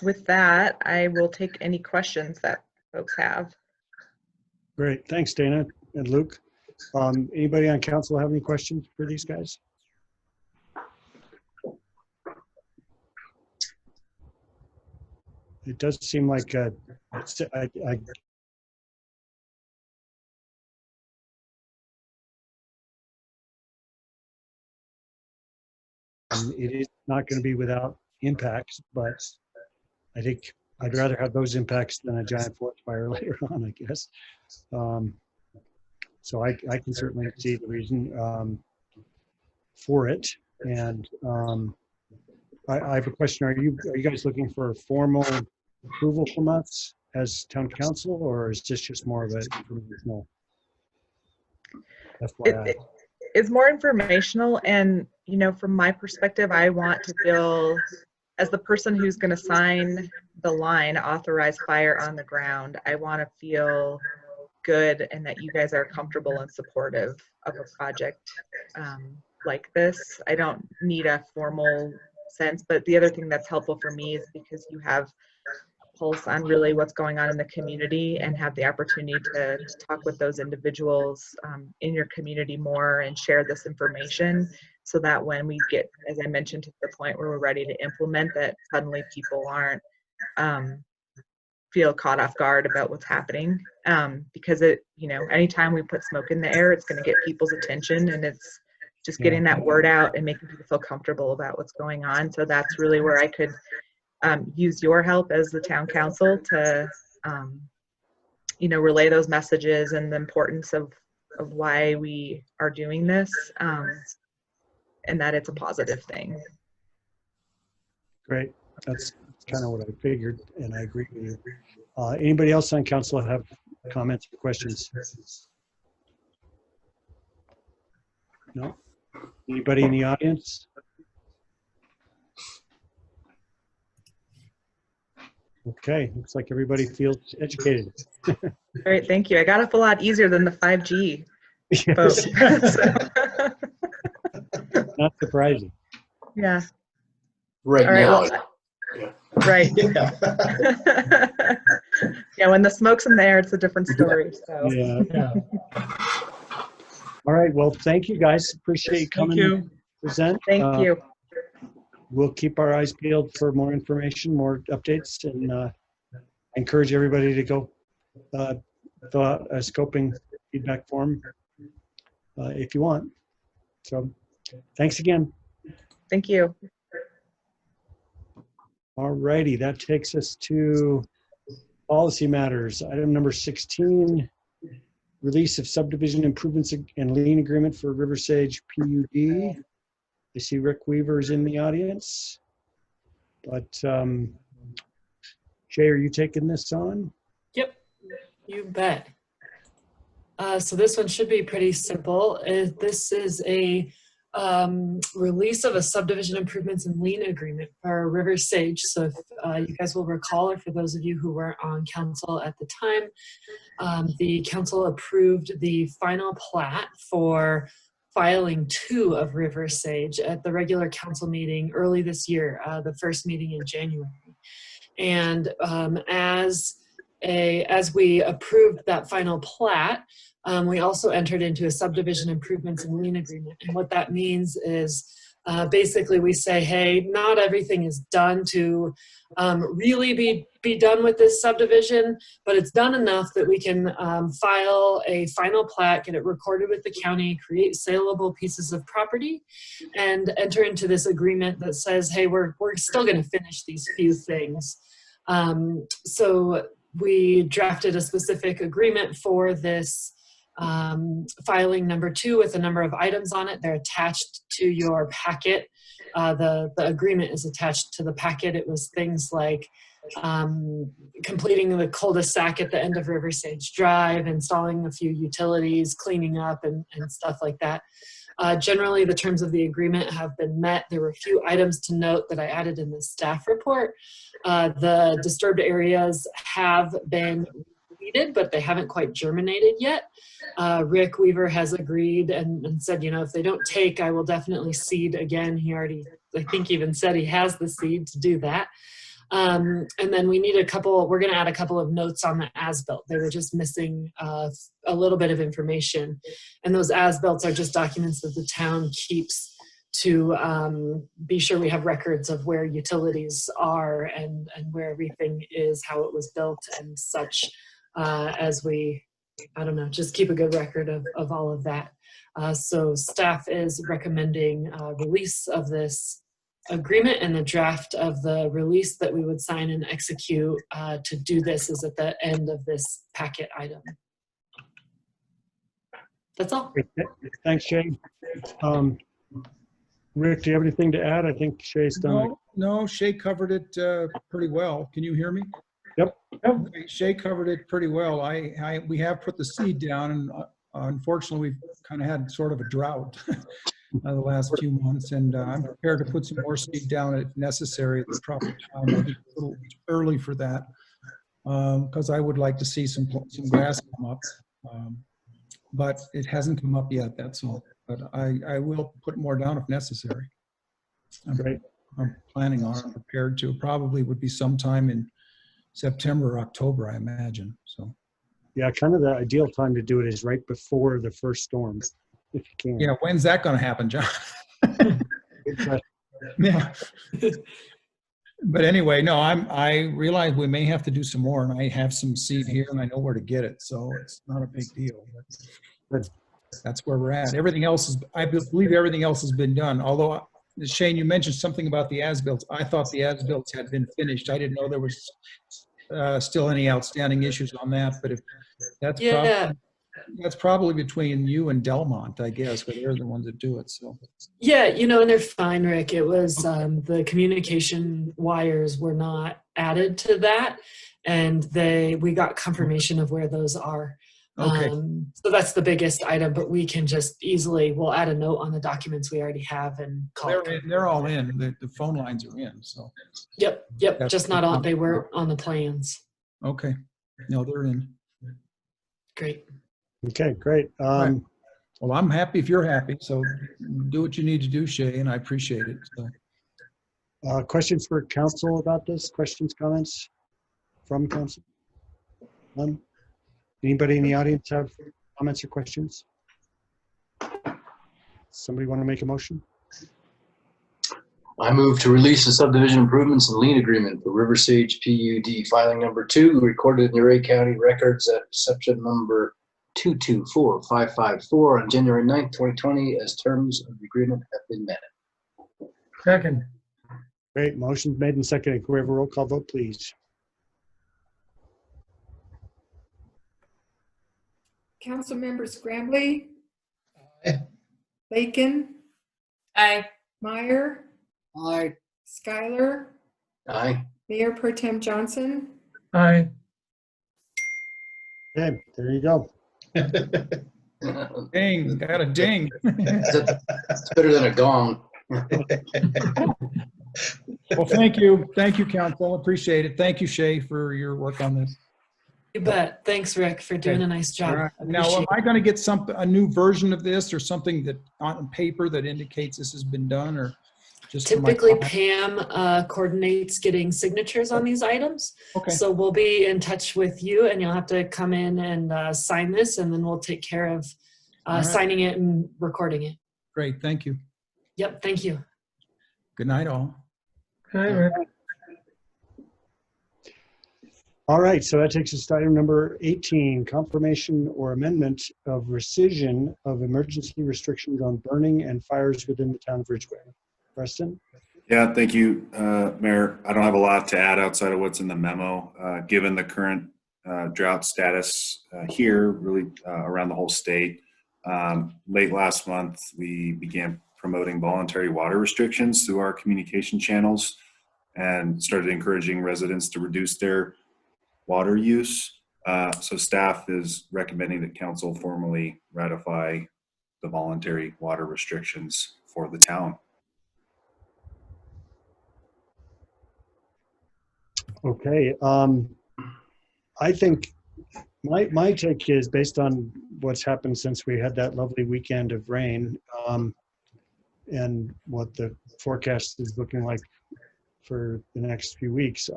[SPEAKER 8] with that, I will take any questions that folks have.
[SPEAKER 1] Great, thanks, Dana and Luke. Anybody on council have any questions for these guys? It does seem like it is not going to be without impacts, but I think I'd rather have those impacts than a giant forest fire later on, I guess. So I can certainly see the reason for it. And I have a question. Are you guys looking for formal approval from us as town council, or is this just more of an informational FYI?
[SPEAKER 8] It's more informational, and you know, from my perspective, I want to feel, as the person who's going to sign the line authorize fire on the ground, I want to feel good and that you guys are comfortable and supportive of a project like this. I don't need a formal sense, but the other thing that's helpful for me is because you have a pulse on really what's going on in the community and have the opportunity to talk with those individuals in your community more and share this information, so that when we get, as I mentioned, to the point where we're ready to implement, that suddenly people aren't feel caught off guard about what's happening, because it, you know, anytime we put smoke in the air, it's going to get people's attention, and it's just getting that word out and making people feel comfortable about what's going on. So that's really where I could use your help as the town council to, you know, relay those messages and the importance of why we are doing this, and that it's a positive thing.
[SPEAKER 1] Great. That's kind of what I figured, and I agree with you. Anybody else on council have comments or questions? No? Anybody in the audience? Okay, looks like everybody feels educated.
[SPEAKER 8] Great, thank you. I got up a lot easier than the 5G vote.
[SPEAKER 1] Not surprising.
[SPEAKER 8] Yeah.
[SPEAKER 5] Right
[SPEAKER 8] All right,
[SPEAKER 5] now.
[SPEAKER 8] well, right. Yeah, when the smoke's in the air, it's a different story. So.
[SPEAKER 1] Yeah. All right. Well, thank you guys. Appreciate you coming to present.
[SPEAKER 8] Thank you.
[SPEAKER 1] We'll keep our eyes peeled for more information, more updates, and encourage everybody to go fill out a scoping feedback form if you want. So thanks again.
[SPEAKER 8] Thank you.
[SPEAKER 1] All righty, that takes us to policy matters. Item number 16, release of subdivision improvements and lien agreement for River Sage PUD. I see Rick Weaver is in the audience, but Jay, are you taking this on?
[SPEAKER 11] Yep, you bet. So this one should be pretty simple. This is a release of a subdivision improvements and lien agreement for River Sage. So if you guys will recall, or for those of you who were on council at the time, the council approved the final plat for filing 2 of River Sage at the regular council meeting early this year, the first meeting in January. And as we approved that final plat, we also entered into a subdivision improvements and lien agreement. And what that means is basically we say, hey, not everything is done to really be done with this subdivision, but it's done enough that we can file a final plat, get it recorded with the county, create saleable pieces of property, and enter into this agreement that says, hey, we're still going to finish these few things. So we drafted a specific agreement for this filing number 2 with a number of items on it. They're attached to your packet. The agreement is attached to the packet. It was things like completing the cul-de-sac at the end of River Sage Drive, installing a few utilities, cleaning up, and stuff like that. Generally, the terms of the agreement have been met. There were a few items to note that I added in the staff report. The disturbed areas have been weeded, but they haven't quite germinated yet. Rick Weaver has agreed and said, you know, if they don't take, I will definitely seed again. He already, I think, even said he has the seed to do that. And then we need we're going to add a couple of notes on the as-built. They were just missing a little bit of information. And those as-builts are just documents that the town keeps to be sure we have records of where utilities are and where everything is, how it was built and such, as we, I don't know, just keep a good record of all of that. So staff is recommending release of this agreement, and the draft of the release that we would sign and execute to do this is at the end of this packet item. That's all.
[SPEAKER 1] Thanks, Shay. Rick, do you have anything to add? I think Shay's done.
[SPEAKER 22] No, Shay covered it pretty well. Can you hear me?
[SPEAKER 1] Yep.
[SPEAKER 22] Okay, Shay covered it pretty well. We have put the seed down, and unfortunately, we've kind of had sort of a drought the last few months, and I'm prepared to put some more seed down if necessary at the proper time. I think it's a little early for that because I would like to see some grass come up, but it hasn't come up yet. That's all. But I will put more down if necessary. I'm planning on. I'm prepared to. Probably would be sometime in September or October, I imagine. So.
[SPEAKER 1] Yeah, kind of the ideal time to do it is right before the first storm, if you can.
[SPEAKER 22] Yeah, when's that going to happen, John? Yeah. But anyway, no, I realize we may have to do some more, and I have some seed here, and I know where to get it, so it's not a big deal. But that's where we're at. Everything else is, I believe everything else has been done. Although, Shane, you mentioned something about the as-built. I thought the as-built had been finished. I didn't know there was still any outstanding issues on that. But if that's probably between you and Delmont, I guess, but they're the ones that do it. So.
[SPEAKER 11] Yeah, you know, and they're fine, Rick. It was the communication wires were not added to that, and we got confirmation of where those are.
[SPEAKER 22] Okay.
[SPEAKER 11] So that's the biggest item, but we can just we'll add a note on the documents we already have and call it.
[SPEAKER 22] They're all in. The phone lines are in. So.
[SPEAKER 11] Yep. Just not on. They were on the plans.
[SPEAKER 22] Okay. No, they're in.
[SPEAKER 11] Great.
[SPEAKER 1] Okay, great.
[SPEAKER 22] Right. Well, I'm happy if you're happy. So do what you need to do, Shay, and I appreciate it. So.
[SPEAKER 1] Questions for council about this? Questions, comments from council? None? Anybody in the audience have comments or questions? Somebody want to make a motion?
[SPEAKER 5] I move to release the subdivision improvements and lien agreement for River Sage PUD filing number 2, recorded in the Uray County records at section number 224554 on January 9th, 2020, as terms of the agreement have been met.
[SPEAKER 7] Second.
[SPEAKER 1] Great. Motion's made and seconded. Can we have a roll call vote, please?
[SPEAKER 6] Council members Grambly. Aye. Bacon.
[SPEAKER 20] Aye.
[SPEAKER 6] Meyer.
[SPEAKER 12] Aye.
[SPEAKER 6] Schuyler.
[SPEAKER 5] Aye.
[SPEAKER 6] Mayor Pro Tem Johnson.
[SPEAKER 7] Aye.
[SPEAKER 1] Okay, there you go.
[SPEAKER 22] Ding, got a ding.
[SPEAKER 5] It's better than a gong.
[SPEAKER 22] Well, thank you. Thank you, council. Appreciate it. Thank you, Shay, for your work on this.
[SPEAKER 11] You bet. Thanks, Rick, for doing a nice job.
[SPEAKER 22] All right. Now,
[SPEAKER 11] Appreciate
[SPEAKER 22] am I going to get a new version of this or something that on paper that indicates this has been done, or just for my
[SPEAKER 11] Typically,
[SPEAKER 22] file?
[SPEAKER 11] Pam coordinates getting signatures on these items.
[SPEAKER 22] Okay.
[SPEAKER 11] So we'll be in touch with you, and you'll have to come in and sign this, and then we'll take care of
[SPEAKER 22] All right.
[SPEAKER 11] signing it and recording it.
[SPEAKER 22] Great. Thank you.
[SPEAKER 11] Yep. Thank you.
[SPEAKER 22] Good night, all.
[SPEAKER 7] Hi, Rick.
[SPEAKER 1] All right, so that takes us to item number 18, confirmation or amendment of rescission of emergency restrictions on burning and fires within the town of Ridgway. Preston?
[SPEAKER 2] Yeah, thank you, Mayor. I don't have a lot to add outside of what's in the memo. Given the current drought status here, really around the whole state, late last month, we began promoting voluntary water restrictions through our communication channels and started encouraging residents to reduce their water use. So staff is recommending that council formally ratify the voluntary water restrictions for the town.
[SPEAKER 1] Okay, I think my take is based on what's happened since we had that lovely weekend of rain, and what the forecast is looking like for the next few weeks.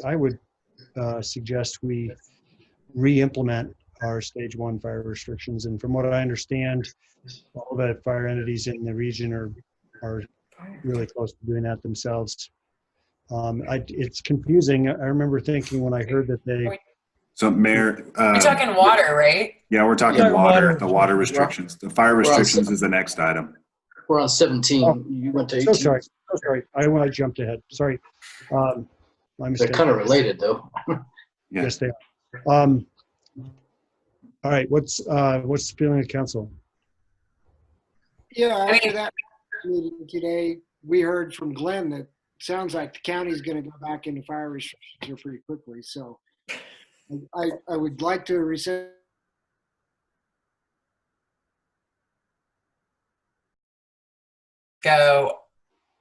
[SPEAKER 1] I would suggest we re-implement our stage 1 fire restrictions. And from what I understand, all the fire entities in the region are really close to doing that themselves. It's confusing. I remember thinking when I heard that they...
[SPEAKER 2] So Mayor...
[SPEAKER 20] We're talking water, right?
[SPEAKER 2] Yeah, we're talking water, the water restrictions. The fire restrictions is the next item.
[SPEAKER 5] We're on 17.
[SPEAKER 1] Oh,
[SPEAKER 5] you went to 18.
[SPEAKER 1] So sorry. I jumped ahead. Sorry. My mistake.
[SPEAKER 5] They're kind of related, though.
[SPEAKER 2] Yeah.
[SPEAKER 1] Yes, they are. All right. What's the feeling of council?
[SPEAKER 12] Yeah, after that meeting today, we heard from Glenn that sounds like the county's going to go back into fire restrictions here pretty quickly. So I would like to rescind.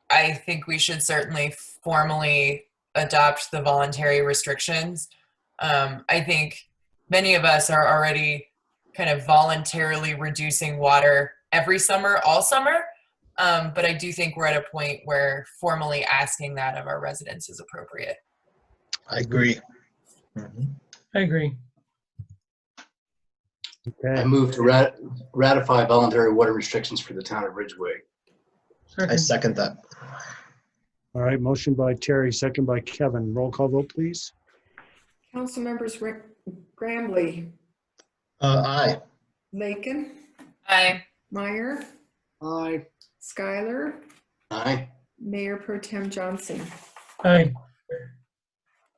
[SPEAKER 20] I think we should certainly formally adopt the voluntary restrictions. I think many of us are already kind of voluntarily reducing water every summer, all summer. But I do think we're at a point where formally asking that of our residents is appropriate.
[SPEAKER 18] I agree.
[SPEAKER 7] I agree.
[SPEAKER 1] Okay.
[SPEAKER 5] I move to ratify voluntary water restrictions for the town of Ridgway.
[SPEAKER 18] I second that.
[SPEAKER 1] All right. Motion by Terry, second by Kevin. Roll call vote, please.
[SPEAKER 6] Council members Grambly.
[SPEAKER 18] Aye.
[SPEAKER 6] Lakin.
[SPEAKER 20] Aye.
[SPEAKER 6] Meyer.
[SPEAKER 12] Aye.
[SPEAKER 6] Schuyler.
[SPEAKER 5] Aye.
[SPEAKER 6] Mayor Pro Tem Johnson.
[SPEAKER 7] Aye.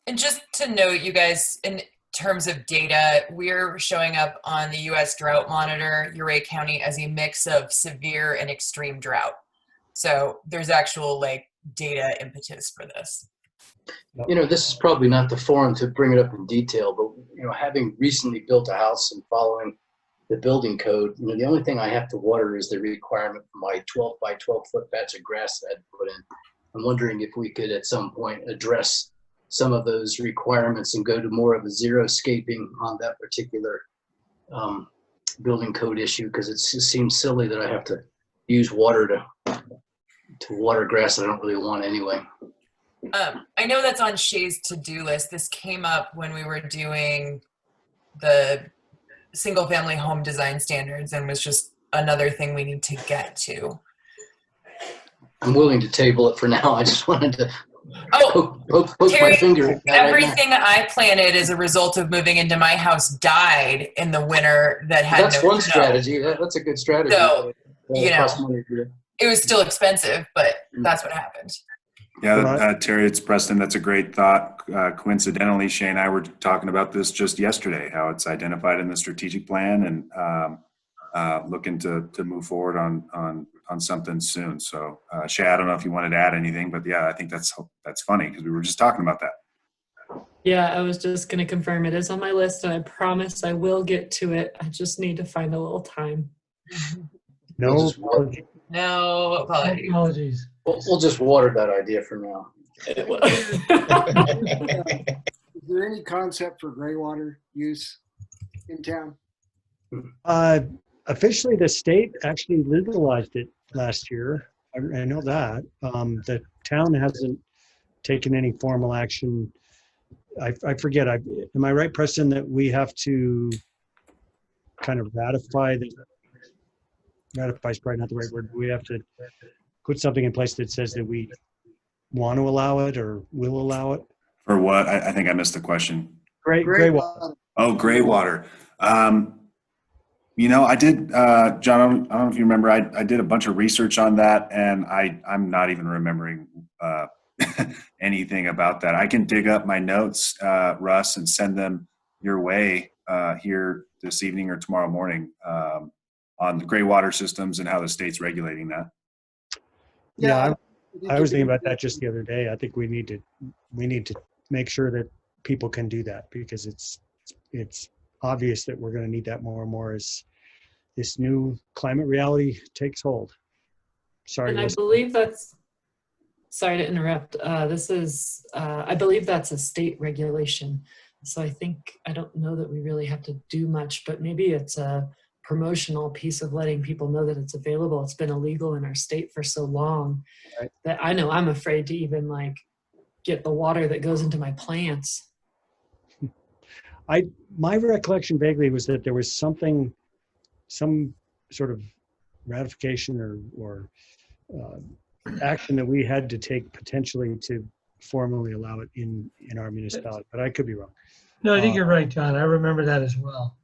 [SPEAKER 20] And just to note, you guys, in terms of data, we're showing up on the U.S. Drought Monitor, Uray County, as a mix of severe and extreme drought. So there's actual data impetus for this.
[SPEAKER 5] You know, this is probably not the forum to bring it up in detail, but, having recently built a house and following the building code, the only thing I have to water is the requirement for my 12 by 12 foot patch of grass that I'd put in. I'm wondering if we could at some point address some of those requirements and go to more of a xeriscaping on that particular building code issue, because it seems silly that I have to use water to water grass that I don't really want anyway.
[SPEAKER 20] I know that's on Shay's to-do list. This came up when we were doing the single family home design standards and was just another thing we need to get to.
[SPEAKER 5] I'm willing to table it for now. I just wanted to
[SPEAKER 13] Oh,
[SPEAKER 5] poke my
[SPEAKER 13] Terry,
[SPEAKER 5] finger at that right now.
[SPEAKER 13] everything I planted as a result of moving into my house died in the winter that had
[SPEAKER 5] That's
[SPEAKER 13] no
[SPEAKER 5] one
[SPEAKER 13] snow.
[SPEAKER 5] strategy. That's a good strategy.
[SPEAKER 13] So, you know,
[SPEAKER 5] Cost money for you.
[SPEAKER 13] it was still expensive, but that's what happened.
[SPEAKER 2] Yeah, Terry, it's Preston. That's a great thought. Coincidentally, Shane and I were talking about this just yesterday, how it's identified in the strategic plan, and looking to move forward on something soon. So, Shay, I don't know if you wanted to add anything, but yeah, I think that's funny because we were just talking about that.
[SPEAKER 11] Yeah, I was just going to confirm it is on my list, and I promise I will get to it. I just need to find a little time.
[SPEAKER 1] No
[SPEAKER 5] apologies.
[SPEAKER 13] No apologies.
[SPEAKER 7] Apologies.
[SPEAKER 5] We'll just water that idea for now.
[SPEAKER 12] Is there any concept for gray water use in town?
[SPEAKER 1] Officially, the state actually legalized it last year. I know that. The town hasn't taken any formal action. I forget. Am I right, Preston, that we have to kind of ratify the, ratify is probably not the right word. We have to put something in place that says that we want to allow it or will allow it?
[SPEAKER 2] For what? I think I missed the question.
[SPEAKER 1] Gray water.
[SPEAKER 2] Oh, gray water. You know, I did, John, I don't know if you remember, I did a bunch of research on that, and I'm not even remembering anything about that. I can dig up my notes, Russ, and send them your way here this evening or tomorrow morning on the gray water systems and how the state's regulating that.
[SPEAKER 1] Yeah, I was thinking about that just the other day. I think we need to make sure that people can do that, because it's obvious that we're going to need that more and more as this new climate reality takes hold. Sorry.
[SPEAKER 11] And I believe that's, sorry to interrupt. This is, I believe that's a state regulation. So I don't know that we really have to do much, but maybe it's a promotional piece of letting people know that it's available. It's been illegal in our state for so long that I know I'm afraid to even like get the water that goes into my plants.
[SPEAKER 1] My recollection vaguely was that there was some sort of ratification or action that we had to take potentially to formally allow it in our municipality, but I could be wrong.
[SPEAKER 7] No, I think you're right, John. I remember that as well.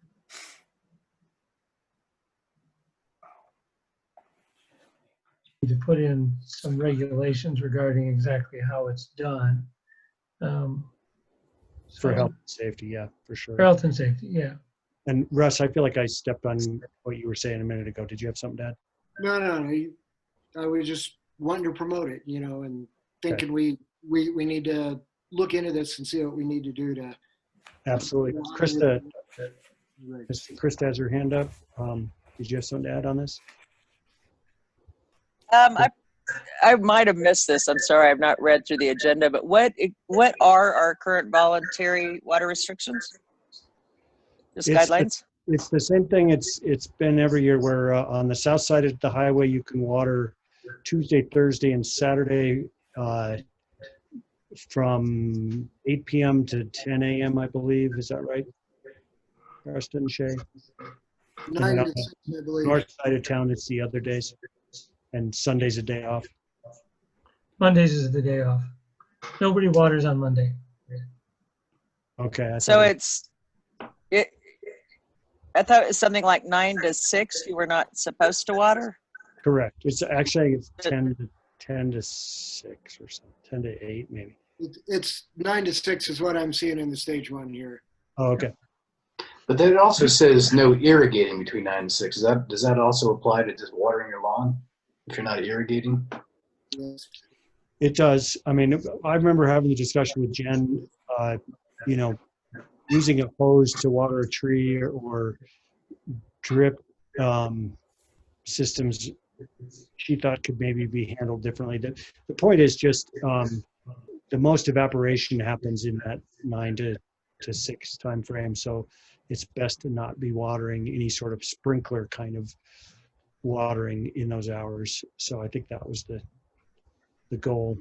[SPEAKER 7] To put in some regulations regarding exactly how it's done.
[SPEAKER 1] For health and safety, yeah, for sure.
[SPEAKER 7] For health and safety, yeah.
[SPEAKER 1] And Russ, I feel like I stepped on what you were saying a minute ago. Did you have something to add?
[SPEAKER 12] No. I was just wanting to promote it, and thinking we need to look into this and see what we need to do to.
[SPEAKER 1] Absolutely. Krista has her hand up. Did you have something to add on this?
[SPEAKER 9] I might have missed this. I'm sorry, I've not read through the agenda, but what are our current voluntary water restrictions? Just guidelines?
[SPEAKER 1] It's the same thing. It's been every year where on the south side of the highway, you can water Tuesday, Thursday, and Saturday from 8 p.m. to 10 a.m., I believe. Is that right, Preston, Shay?
[SPEAKER 12] 9 to 6, I believe.
[SPEAKER 1] North side of town, it's the other days. And Sunday's a day off.
[SPEAKER 7] Mondays is the day off. Nobody waters on Monday.
[SPEAKER 1] Okay.
[SPEAKER 9] So I thought it was something like 9 to 6. You were not supposed to water.
[SPEAKER 1] Correct. It's 10 to 6 or something. 10 to 8 maybe.
[SPEAKER 12] It's 9 to 6 is what I'm seeing in the stage 1 here.
[SPEAKER 1] Oh, okay.
[SPEAKER 5] But then it also says no irrigating between 9 and 6. Does that also apply to just watering your lawn if you're not irrigating?
[SPEAKER 12] Yes.
[SPEAKER 1] It does. I mean, I remember having the discussion with Jen, using a hose to water a tree or drip systems she thought could maybe be handled differently. The point is just the most evaporation happens in that 9 to 6 time frame. So it's best to not be watering any sort of sprinkler kind of watering in those hours. So I think that was the goal.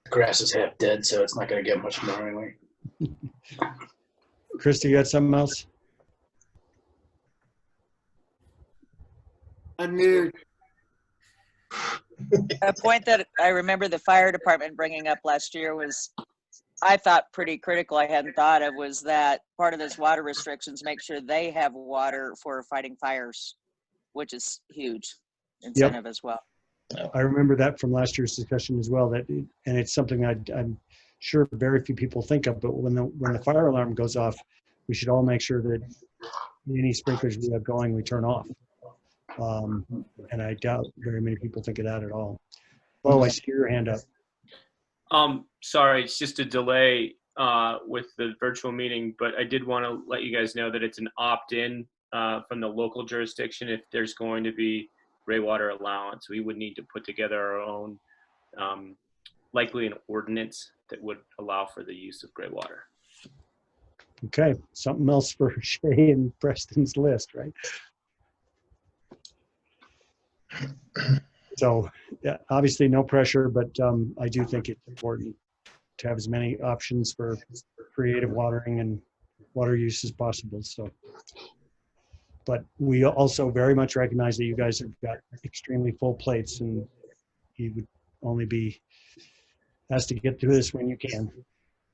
[SPEAKER 5] The grass is half dead, so it's not going to get much more anyway.
[SPEAKER 1] Krista, you got something else?
[SPEAKER 12] Unmute.
[SPEAKER 9] A point that I remember the fire department bringing up last year was, I thought pretty critical, I hadn't thought of, was that part of this water restrictions make sure they have water for fighting fires, which is huge incentive as well.
[SPEAKER 1] I remember that from last year's discussion as well. And it's something I'm sure very few people think of. But when the fire alarm goes off, we should all make sure that any sprinklers we have going, we turn off. And I doubt very many people think of that at all. Oh, I see your hand up.
[SPEAKER 14] Sorry, it's just a delay with the virtual meeting, but I did want to let you guys know that it's an opt-in from the local jurisdiction if there's going to be gray water allowance. We would need to put together our own, likely an ordinance that would allow for the use of gray water.
[SPEAKER 1] Okay, something else for Shay and Preston's list, right? So, yeah, obviously no pressure, but I do think it's important to have as many options for creative watering and water use as possible. So, but we also very much recognize that you guys have got extremely full plates, and you would only be asked to get through this when you can.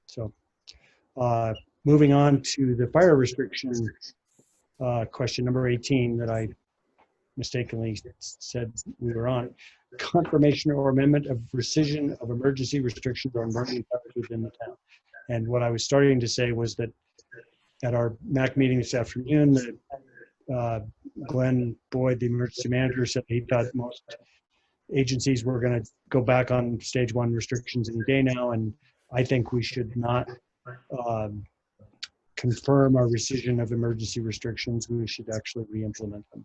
[SPEAKER 1] So, moving on to the fire restriction question number 18 that I mistakenly said we were on. Confirmation or amendment of rescission of emergency restrictions on burning fires within the town. And what I was starting to say was that at our MAC meeting this afternoon, Glenn Boyd, the emergency manager, said he thought most agencies were going to go back on stage 1 restrictions any day now. And I think we should not confirm our rescission of emergency restrictions. We should actually re-implement them.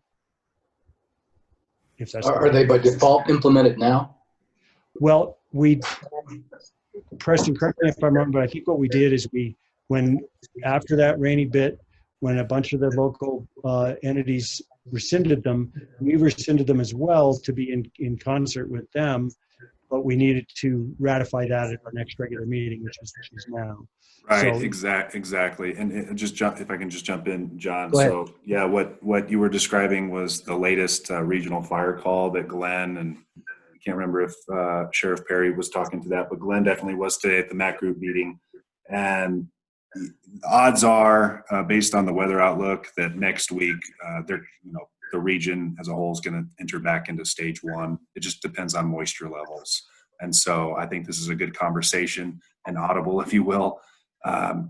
[SPEAKER 1] If that's
[SPEAKER 5] Are they by default implemented now?
[SPEAKER 1] Well, Preston, correct me if I'm wrong, but I think what we did is after that rainy bit, when a bunch of the local entities rescinded them, we rescinded them as well to be in concert with them, but we needed to ratify that at our next regular meeting, which is now.
[SPEAKER 2] Right,
[SPEAKER 1] So,
[SPEAKER 2] exactly. And if I can just jump in, John.
[SPEAKER 1] Go ahead.
[SPEAKER 2] So yeah, what you were describing was the latest regional fire call that Glenn, and I can't remember if Sheriff Perry was talking to that, but Glenn definitely was today at the MAC group meeting. And the odds are, based on the weather outlook, that next week, the region as a whole is going to enter back into stage 1. It just depends on moisture levels. And so I think this is a good conversation and audible, if you will.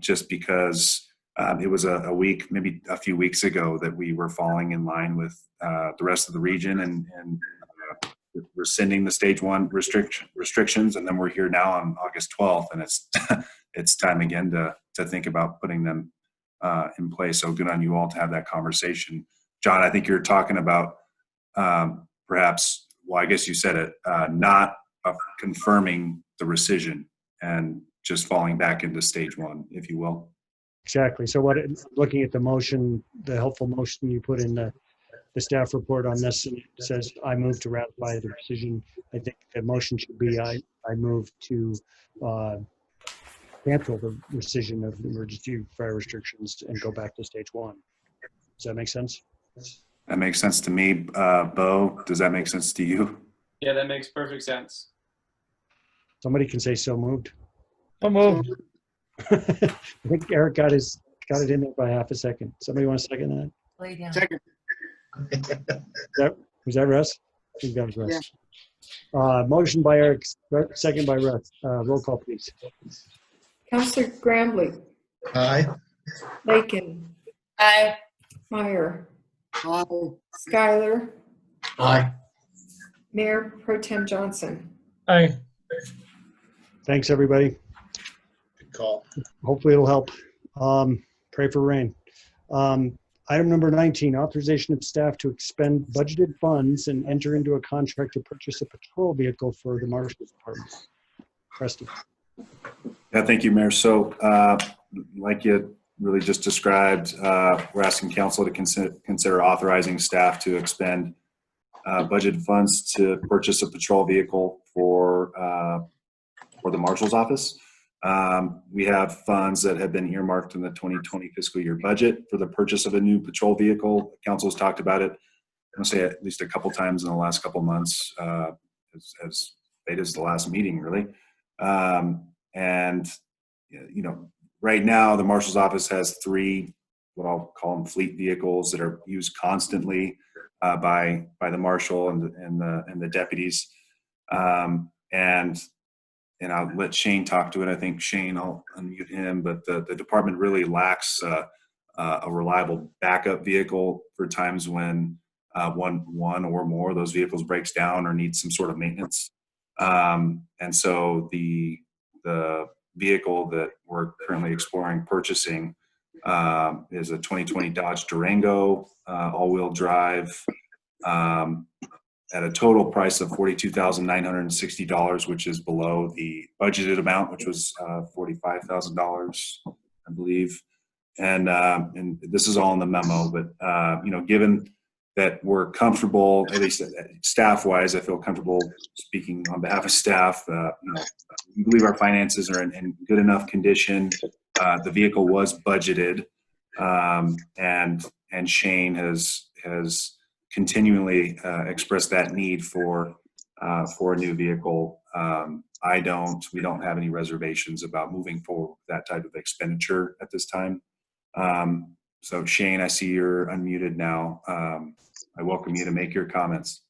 [SPEAKER 2] Just because it was a week, maybe a few weeks ago, that we were falling in line with the rest of the region and rescinding the stage 1 restrictions, and then we're here now on August 12th, and it's time again to think about putting them in place. So good on you all to have that conversation. John, I think you're talking about perhaps, well, I guess you said it, not confirming the rescission and just falling back into stage 1, if you will.
[SPEAKER 1] exactly. So looking at the motion, the helpful motion you put in the staff report on this, and it says, I move to ratify the rescission. I think the motion should be, I move to cancel the rescission of the emergency fire restrictions and go back to stage 1. Does that make sense?
[SPEAKER 2] That makes sense to me. Bo, does that make sense to you?
[SPEAKER 14] Yeah, that makes perfect sense.
[SPEAKER 1] Somebody can say so moved.
[SPEAKER 7] So moved.
[SPEAKER 1] I think Eric got it in there by half a second. Somebody want to second that?
[SPEAKER 13] Lay down.
[SPEAKER 12] Second.
[SPEAKER 1] Was that Russ? I think that was Russ. Motion by Eric, second by Russ. Roll call, please.
[SPEAKER 6] Counselor Grambling,
[SPEAKER 18] Aye.
[SPEAKER 6] Lakin,
[SPEAKER 13] Aye.
[SPEAKER 6] Meyer, Schuyler,
[SPEAKER 5] Aye.
[SPEAKER 6] Mayor Pro Tem Johnson.
[SPEAKER 7] Aye.
[SPEAKER 1] Thanks, everybody.
[SPEAKER 18] Good call.
[SPEAKER 1] Hopefully it'll help. Pray for rain. Item number 19, authorization of staff to expend budgeted funds and enter into a contract to purchase a patrol vehicle for the Marshals Department. Preston.
[SPEAKER 2] Yeah, thank you, Mayor. So like you really just described, we're asking council to consider authorizing staff to expend budgeted funds to purchase a patrol vehicle for the Marshal's Office. We have funds that have been earmarked in the 2020 fiscal year budget for the purchase of a new patrol vehicle. Council has talked about it, I'm going to say at least a couple times in the last couple months, as late as the last meeting, really. And right now the marshal's office has 3, what I'll call them fleet vehicles that are used constantly by the marshal and the deputies. And I'll let Shane talk to it. I think Shane, I'll unmute him, but the department really lacks a reliable backup vehicle for times when one or more of those vehicles breaks down or needs some sort of maintenance. And so the vehicle that we're currently exploring purchasing is a 2020 Dodge Durango, all-wheel drive, at a total price of $42,960, which is below the budgeted amount, which was $45,000, I believe. And this is all in the memo, but given that we're comfortable, at least staff-wise, I feel comfortable speaking on behalf of staff. We believe our finances are in good enough condition. The vehicle was budgeted, and Shane has continually expressed that need for a new vehicle. We don't have any reservations about moving forward with that type of expenditure at this time. So Shane, I see you're unmuted now. I welcome you to make your comments.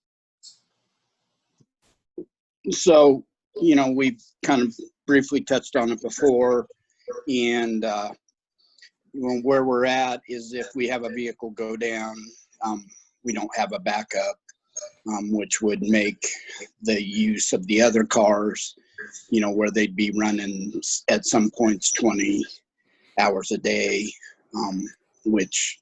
[SPEAKER 15] So, we've kind of briefly touched on it before, and where we're at is if we have a vehicle go down, we don't have a backup, which would make the use of the other cars, where they'd be running at some points 20 hours a day, which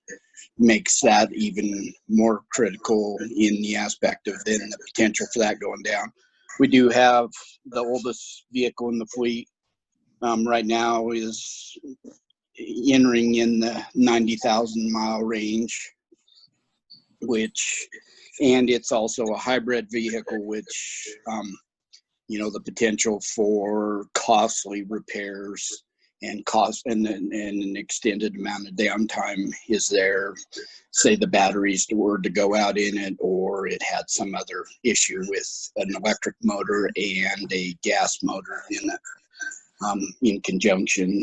[SPEAKER 15] makes that even more critical in the aspect of then the potential for that going down. We do have the oldest vehicle in the fleet right now is entering in the 90,000 mile range, and it's also a hybrid vehicle, which, the potential for costly repairs and an extended amount of downtime is there. Say the batteries were to go out in it, or it had some other issue with an electric motor and a gas motor in it, in conjunction,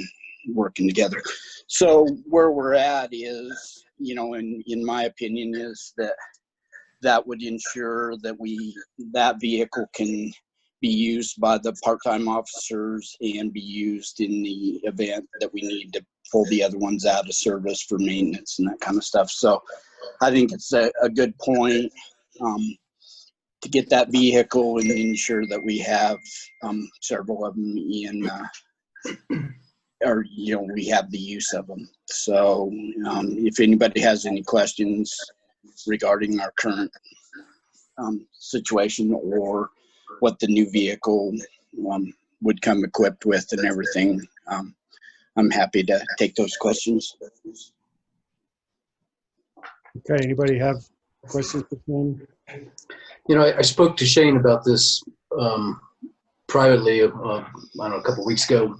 [SPEAKER 15] working together. So where we're at is, in my opinion, is that would ensure that that vehicle can be used by the part-time officers and be used in the event that we need to pull the other ones out of service for maintenance and that kind of stuff. So I think it's a good point to get that vehicle and ensure that we have several of them we have the use of them. So if anybody has any questions regarding our current situation or what the new vehicle would come equipped with and everything, I'm happy to take those questions.
[SPEAKER 1] Okay, anybody have questions for Shane?
[SPEAKER 5] I spoke to Shane about this privately, I don't know, a couple of weeks ago,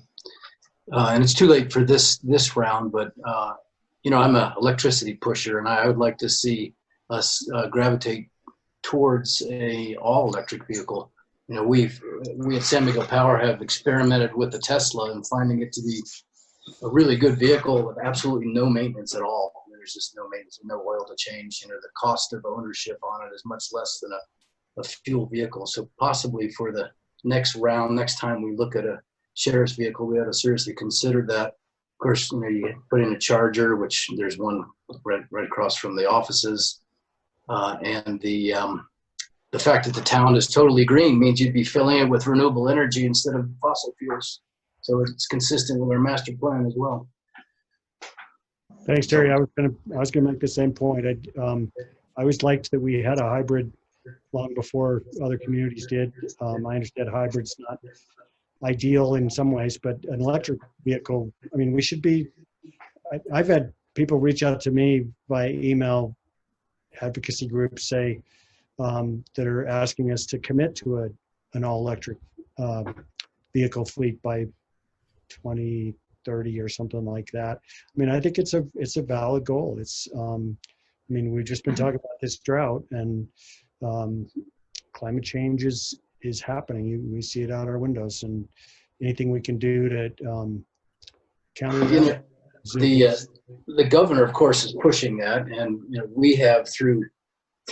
[SPEAKER 5] and it's too late for this round, but I'm an electricity pusher, and I would like to see us gravitate towards a all-electric vehicle. We at San Miguel Power have experimented with the Tesla and finding it to be a really good vehicle with absolutely no maintenance at all. There's just no maintenance, no oil to change. The cost of ownership on it is much less than a fuel vehicle. So possibly for the next round, next time we look at a sheriff's vehicle, we ought to seriously consider that. Of course, you put in a charger, which there's one right across from the offices, and the fact that the town is totally green means you'd be filling it with renewable energy instead of fossil fuels. So it's consistent with our master plan as well.
[SPEAKER 1] Thanks, Terry. I was gonna make the same point. I always liked that we had a hybrid long before other communities did. I understand hybrid's not ideal in some ways, but an electric vehicle, we should be, I've had people reach out to me by email, advocacy groups say, that are asking us to commit to an all-electric vehicle fleet by 2030 or something like that. I think it's a valid goal. It's we've just been talking about this drought, and climate change is is happening. We see it out our windows, and anything we can do to counter
[SPEAKER 5] You know,
[SPEAKER 1] that.
[SPEAKER 5] the governor, of course, is pushing that, and we have through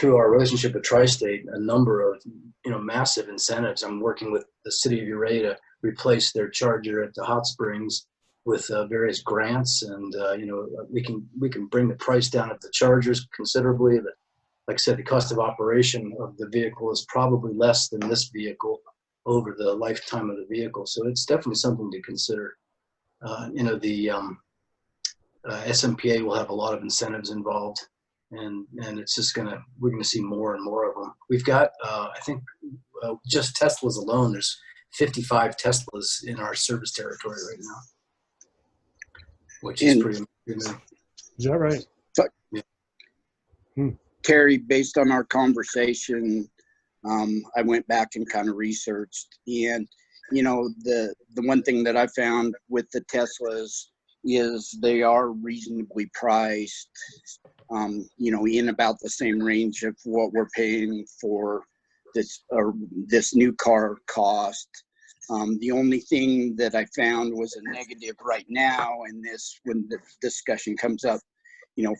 [SPEAKER 5] our relationship with Tri-State a number of massive incentives. I'm working with the city of Uray to replace their charger at the hot springs with various grants, and we can bring the price down of the chargers considerably. But like I said, the cost of operation of the vehicle is probably less than this vehicle over the lifetime of the vehicle. So it's definitely something to consider. The SMPA will have a lot of incentives involved, and it's just we're gonna see more and more of them. We've got I think just Teslas alone, there's 55 Teslas in our service territory right now, which is pretty amazing.
[SPEAKER 1] Is that right?
[SPEAKER 5] Yeah.
[SPEAKER 15] Terry, based on our conversation, I went back and kind of researched, and the one thing that I found with the Teslas is they are reasonably priced, in about the same range of what we're paying for this new car cost. The only thing that I found was a negative right now, and when the discussion comes up,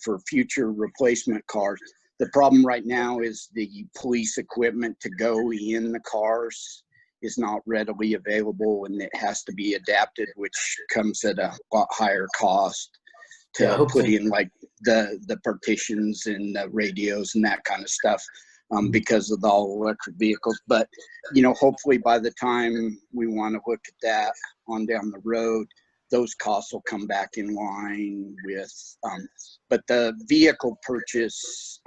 [SPEAKER 15] for future replacement cars. The problem right now is the police equipment to go in the cars is not readily available, and it has to be adapted, which comes at a lot higher cost to put in, like the partitions and the radios and that kind of stuff, because of the all electric vehicles. But hopefully by the time we want to look at that on down the road, those costs will come back in line with, but the vehicle purchase,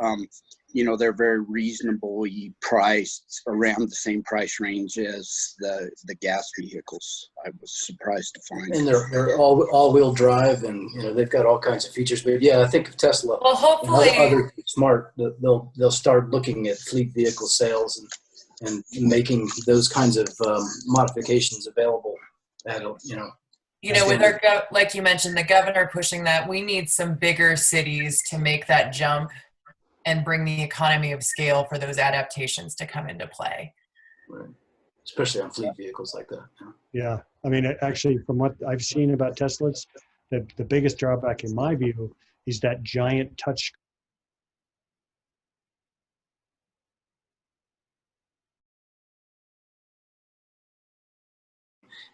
[SPEAKER 15] they're very reasonably priced, around the same price range as the gas vehicles. I was surprised to find.
[SPEAKER 5] And they're all-wheel drive, and they've got all kinds of features. But yeah, I think if Tesla,
[SPEAKER 13] Well, hopefully,
[SPEAKER 5] and other smart, they'll start looking at fleet vehicle sales and making those kinds of modifications available at
[SPEAKER 13] with like you mentioned, the governor pushing that, we need some bigger cities to make that jump and bring the economy of scale for those adaptations to come into play.
[SPEAKER 5] Right. Especially on fleet vehicles like that.
[SPEAKER 1] Yeah, I mean, actually, from what I've seen about Teslas, the biggest drawback in my view is that giant touch.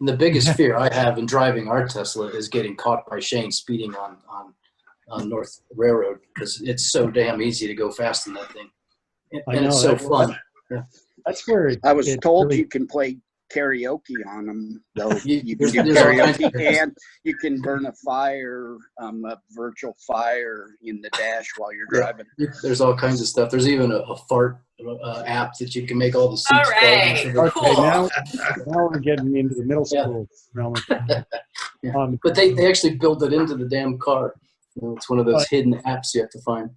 [SPEAKER 5] And the biggest fear I have in driving our Tesla is getting caught by Shane speeding on North Railroad, because it's so damn easy to go fast in that thing. And it's so fun. Yeah.
[SPEAKER 1] That's where
[SPEAKER 15] I was told
[SPEAKER 1] really,
[SPEAKER 15] you can play karaoke on them, though. You can
[SPEAKER 5] There's-
[SPEAKER 15] do
[SPEAKER 5] there's all kinds
[SPEAKER 15] karaoke,
[SPEAKER 5] of-
[SPEAKER 15] and you can burn a fire, a virtual fire in the dash while you're driving.
[SPEAKER 5] There's all kinds of stuff. There's even a fart app that you can make all the seats.
[SPEAKER 13] All right,
[SPEAKER 1] okay,
[SPEAKER 13] cool.
[SPEAKER 1] now we're getting into the middle school realm.
[SPEAKER 5] Yeah. But they actually build it into the damn car. It's one of those hidden apps you have to find.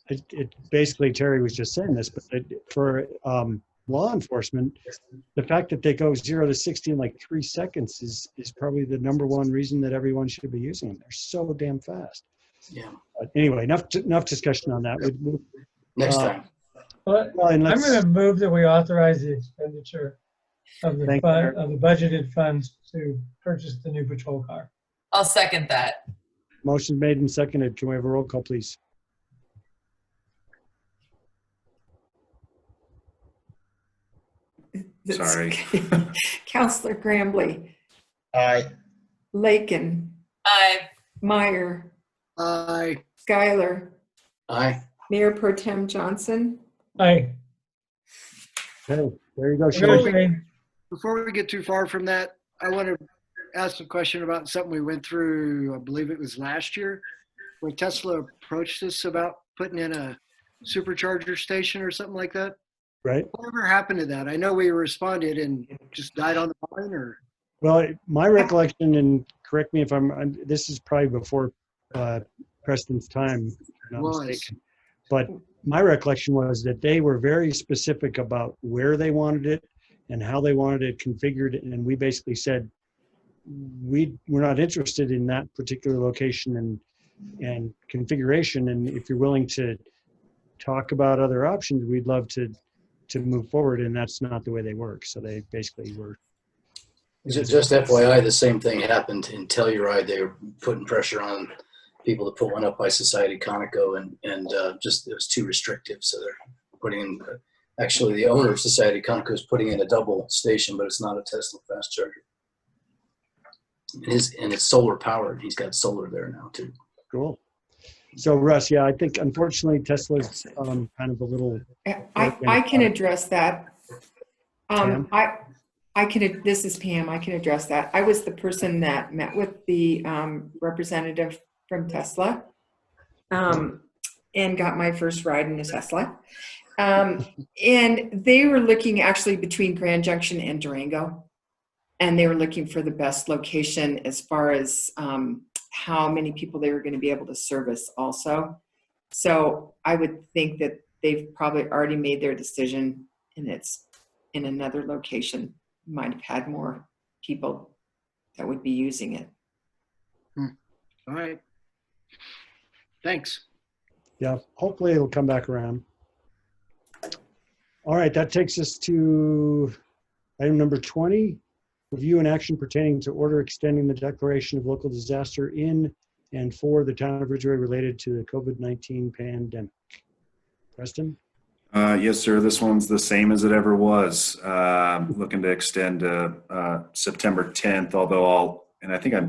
[SPEAKER 1] It basically, Terry was just saying this, but for law enforcement, the fact that they go 0 to 60 in like 3 seconds is probably the number one reason that everyone should be using them. They're so damn fast.
[SPEAKER 5] Yeah.
[SPEAKER 1] But anyway, enough discussion on that.
[SPEAKER 5] Next time.
[SPEAKER 7] Well, I'm going to move that we authorize the expenditure of the budgeted funds to purchase the new patrol car.
[SPEAKER 13] I'll second that.
[SPEAKER 1] Motion made and seconded. Can we have a roll call, please?
[SPEAKER 2] Sorry.
[SPEAKER 6] Counselor Grambly,
[SPEAKER 18] Aye.
[SPEAKER 6] Lakin,
[SPEAKER 13] Aye.
[SPEAKER 6] Meyer,
[SPEAKER 12] Aye.
[SPEAKER 6] Schuyler,
[SPEAKER 5] Aye.
[SPEAKER 6] Mayor Pro Tem Johnson.
[SPEAKER 7] Aye.
[SPEAKER 1] Okay, there you go,
[SPEAKER 7] Go,
[SPEAKER 1] Shane.
[SPEAKER 7] Shane.
[SPEAKER 12] Before we get too far from that, I want to ask a question about something we went through, I believe it was last year, when Tesla approached us about putting in a supercharger station or something like that.
[SPEAKER 1] Right.
[SPEAKER 12] Whatever happened to that? I know we responded and just died on the vine, or?
[SPEAKER 1] Well, my recollection, and correct me if this is probably before Preston's time, if I'm not mistaken. But my recollection was that they were very specific about where they wanted it and how they wanted it configured. And we basically said, we're not interested in that particular location and configuration. And if you're willing to talk about other options, we'd love to to move forward, and that's not the way they work. So they basically were.
[SPEAKER 5] Just FYI, the same thing happened in Telluride. They were putting pressure on people to put one up by Society Conoco, and just it was too restrictive. So they're putting in. Actually, the owner of Society Conoco is putting in a double station, but it's not a Tesla fast charger. And it's solar powered. He's got solar there now too.
[SPEAKER 1] Cool. So Russ, yeah, I think unfortunately Tesla's kind of a little.
[SPEAKER 6] I can address that.
[SPEAKER 1] Pam?
[SPEAKER 6] This is Pam. I can address that. I was the person that met with the representative from Tesla and got my first ride in a Tesla. And they were looking actually between Grand Junction and Durango. And they were looking for the best location as far as how many people they were going to be able to service also. So I would think that they've probably already made their decision, and it's in another location. Might have had more people that would be using it.
[SPEAKER 12] All right. Thanks.
[SPEAKER 1] Yeah, hopefully it'll come back around. All right, that takes us to item number 20, review and action pertaining to order extending the declaration of local disaster in and for the town of Ridgway related to the COVID-19 pandemic. Preston?
[SPEAKER 2] Yes, sir. This one's the same as it ever was. Looking to extend September 10th, although I think I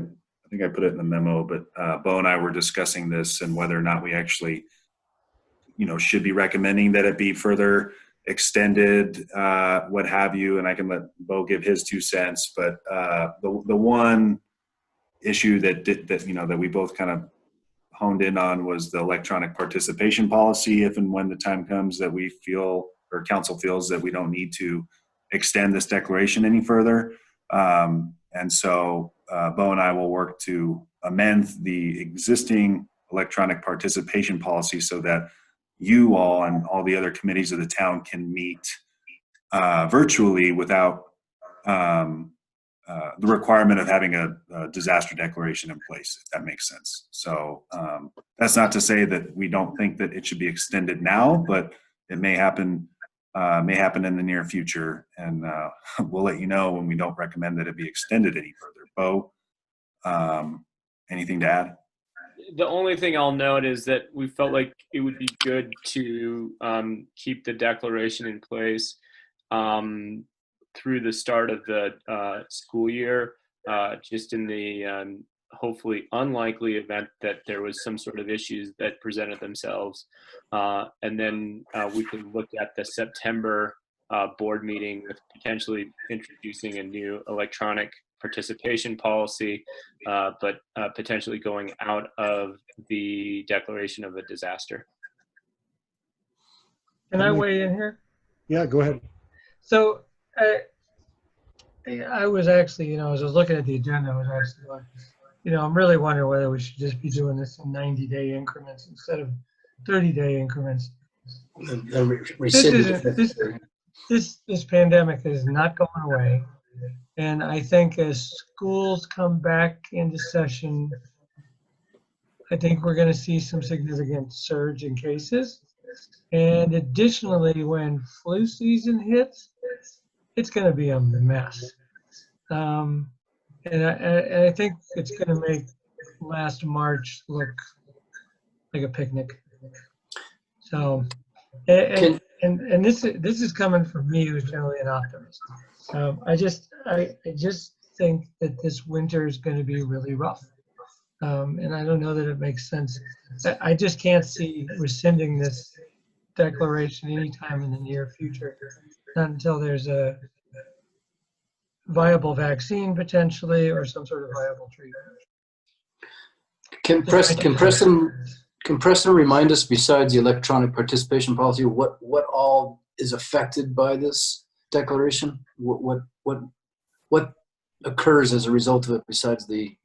[SPEAKER 2] put it in the memo, but Bo and I were discussing this and whether or not we actually, should be recommending that it be further extended, what have you, and I can let Bo give his 2 cents. But the one issue that we both kind of honed in on was the electronic participation policy. If and when the time comes that we feel, or council feels, that we don't need to extend this declaration any further, and so Bo and I will work to amend the existing electronic participation policy so that you all and all the other committees of the town can meet virtually without the requirement of having a disaster declaration in place, if that makes sense. So that's not to say that we don't think that it should be extended now, but it may happen in the near future, and we'll let you know when we don't recommend that it be extended any further. Bo, anything to add?
[SPEAKER 14] The only thing I'll note is that we felt like it would be good to keep the declaration in place through the start of the school year, just in the hopefully unlikely event that there was some sort of issues that presented themselves. And then we could look at the September board meeting with potentially introducing a new electronic participation policy, but potentially going out of the declaration of a disaster.
[SPEAKER 7] Can I weigh in here?
[SPEAKER 1] Yeah, go ahead.
[SPEAKER 7] So I was actually, as I was looking at the agenda, I was actually like, I'm really wondering whether we should just be doing this in 90-day increments instead of 30-day increments. This pandemic is not going away. And I think as schools come back into session, I think we're going to see some significant surge in cases. And additionally, when flu season hits, it's going to be a mess. And I think it's going to make last March look like a picnic. So, and this is coming from me, who's generally an optimist. I just think that this winter is going to be really rough, and I don't know that it makes sense. I just can't see rescinding this declaration anytime in the near future, not until there's a viable vaccine potentially or some sort of viable treatment.
[SPEAKER 5] Can Preston remind us, besides the electronic participation policy, what all is affected by this declaration? What occurs as a result of it besides the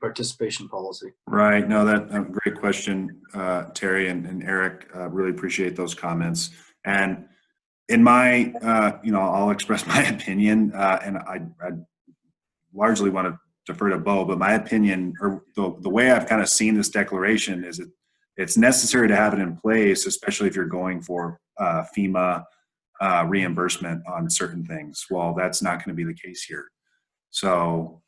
[SPEAKER 5] participation policy?
[SPEAKER 2] Right. No, that great question, Terry and Eric. Really appreciate those comments. And in my, I'll express my opinion, and I largely want to defer to Bo, but my opinion, or the way I've kind of seen this declaration, is it's necessary to have it in place, especially if you're going for FEMA reimbursement on certain things. Well, that's not going to be the case here. So,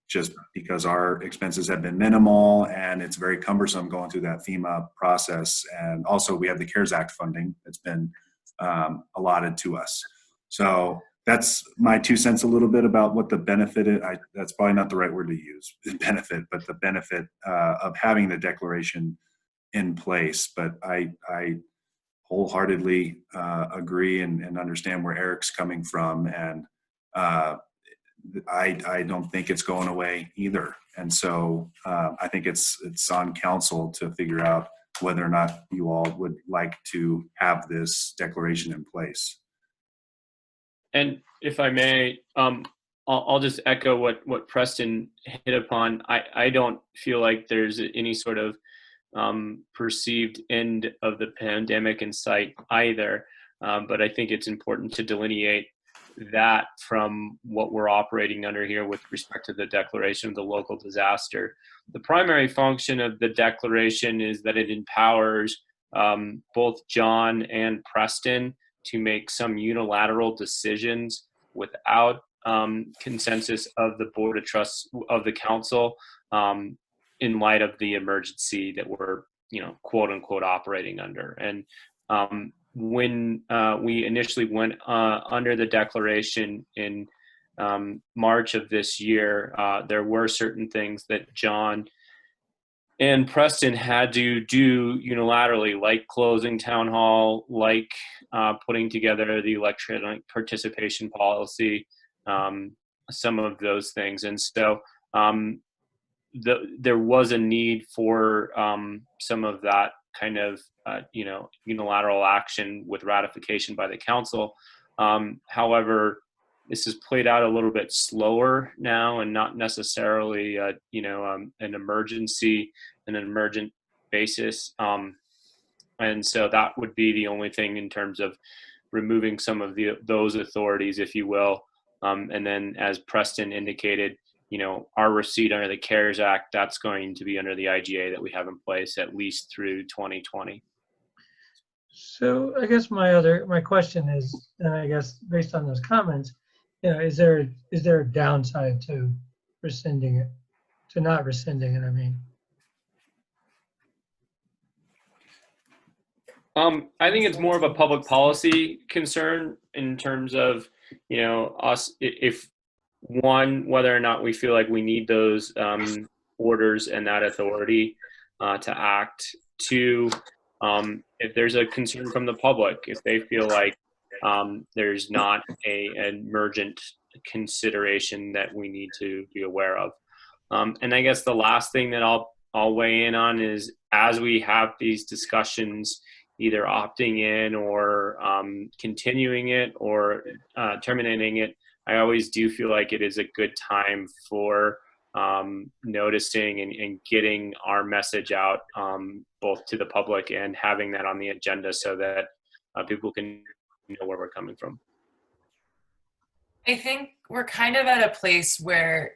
[SPEAKER 2] just because our expenses have been minimal and it's very cumbersome going through that FEMA process. And also we have the CARES Act funding that's been allotted to us. So that's my 2 cents a little bit about what the benefit is. That's probably not the right word to use, benefit, but the benefit of having the declaration in place. But I wholeheartedly agree and understand where Eric's coming from. And I don't think it's going away either. And so I think it's on council to figure out whether or not you all would like to have this declaration in place.
[SPEAKER 14] And if I may, I'll just echo what Preston hit upon. I don't feel like there's any sort of perceived end of the pandemic in sight either. But I think it's important to delineate that from what we're operating under here with respect to the declaration of the local disaster. The primary function of the declaration is that it empowers both John and Preston to make some unilateral decisions without consensus of the Board of Trusts of the council in light of the emergency that we're, quote unquote, operating under. And when we initially went under the declaration in March of this year, there were certain things that John and Preston had to do unilaterally, like closing town hall, like putting together the electronic participation policy, some of those things. And so there was a need for some of that kind of unilateral action with ratification by the council. However, this has played out a little bit slower now, and not necessarily an emergency, an emergent basis. And so that would be the only thing in terms of removing some of those authorities, if you will. And then, as Preston indicated, our receipt under the CARES Act, that's going to be under the IGA that we have in place at least through 2020.
[SPEAKER 7] So I guess my question is, and I guess based on those comments, is there a downside to rescinding it, to not rescinding it? I mean,
[SPEAKER 14] I think it's more of a public policy concern in terms of, us, if one, whether or not we feel like we need those orders and that authority to act. Two, if there's a concern from the public, if they feel like there's not an emergent consideration that we need to be aware of. And I guess the last thing that I'll weigh in on is, as we have these discussions, either opting in or continuing it or terminating it, I always do feel like it is a good time for noticing and getting our message out, both to the public and having that on the agenda so that people can know where we're coming from.
[SPEAKER 13] I think we're kind of at a place where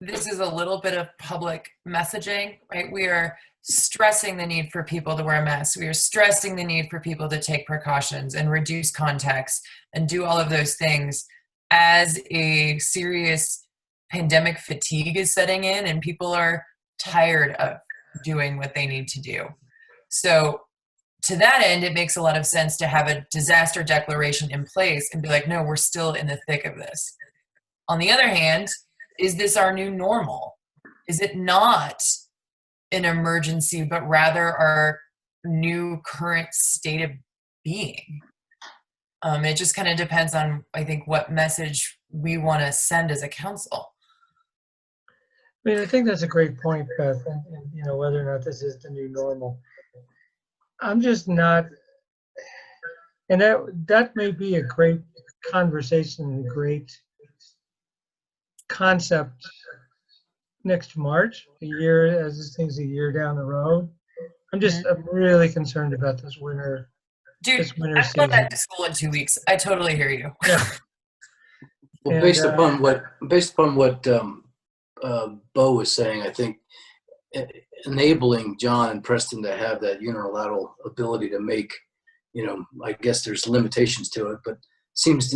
[SPEAKER 13] this is a little bit of public messaging, right? We are stressing the need for people to wear masks. We are stressing the need for people to take precautions and reduce contacts and do all of those things as a serious pandemic fatigue is setting in and people are tired of doing what they need to do. So to that end, it makes a lot of sense to have a disaster declaration in place and be like, no, we're still in the thick of this. On the other hand, is this our new normal? Is it not an emergency, but rather our new current state of being? It just kind of depends on, I think, what message we want to send as a council.
[SPEAKER 7] I mean, I think that's a great point, Beth, and whether or not this is the new normal. I'm just not, and that may be a great conversation and a great concept next March, as this thing's a year down the road. I'm really concerned about this winter.
[SPEAKER 13] Dude, I'm going back to school in 2 weeks. I totally hear you.
[SPEAKER 7] Yeah.
[SPEAKER 5] Well, based upon what Bo was saying, I think enabling John and Preston to have that unilateral ability to make I guess there's limitations to it, but seems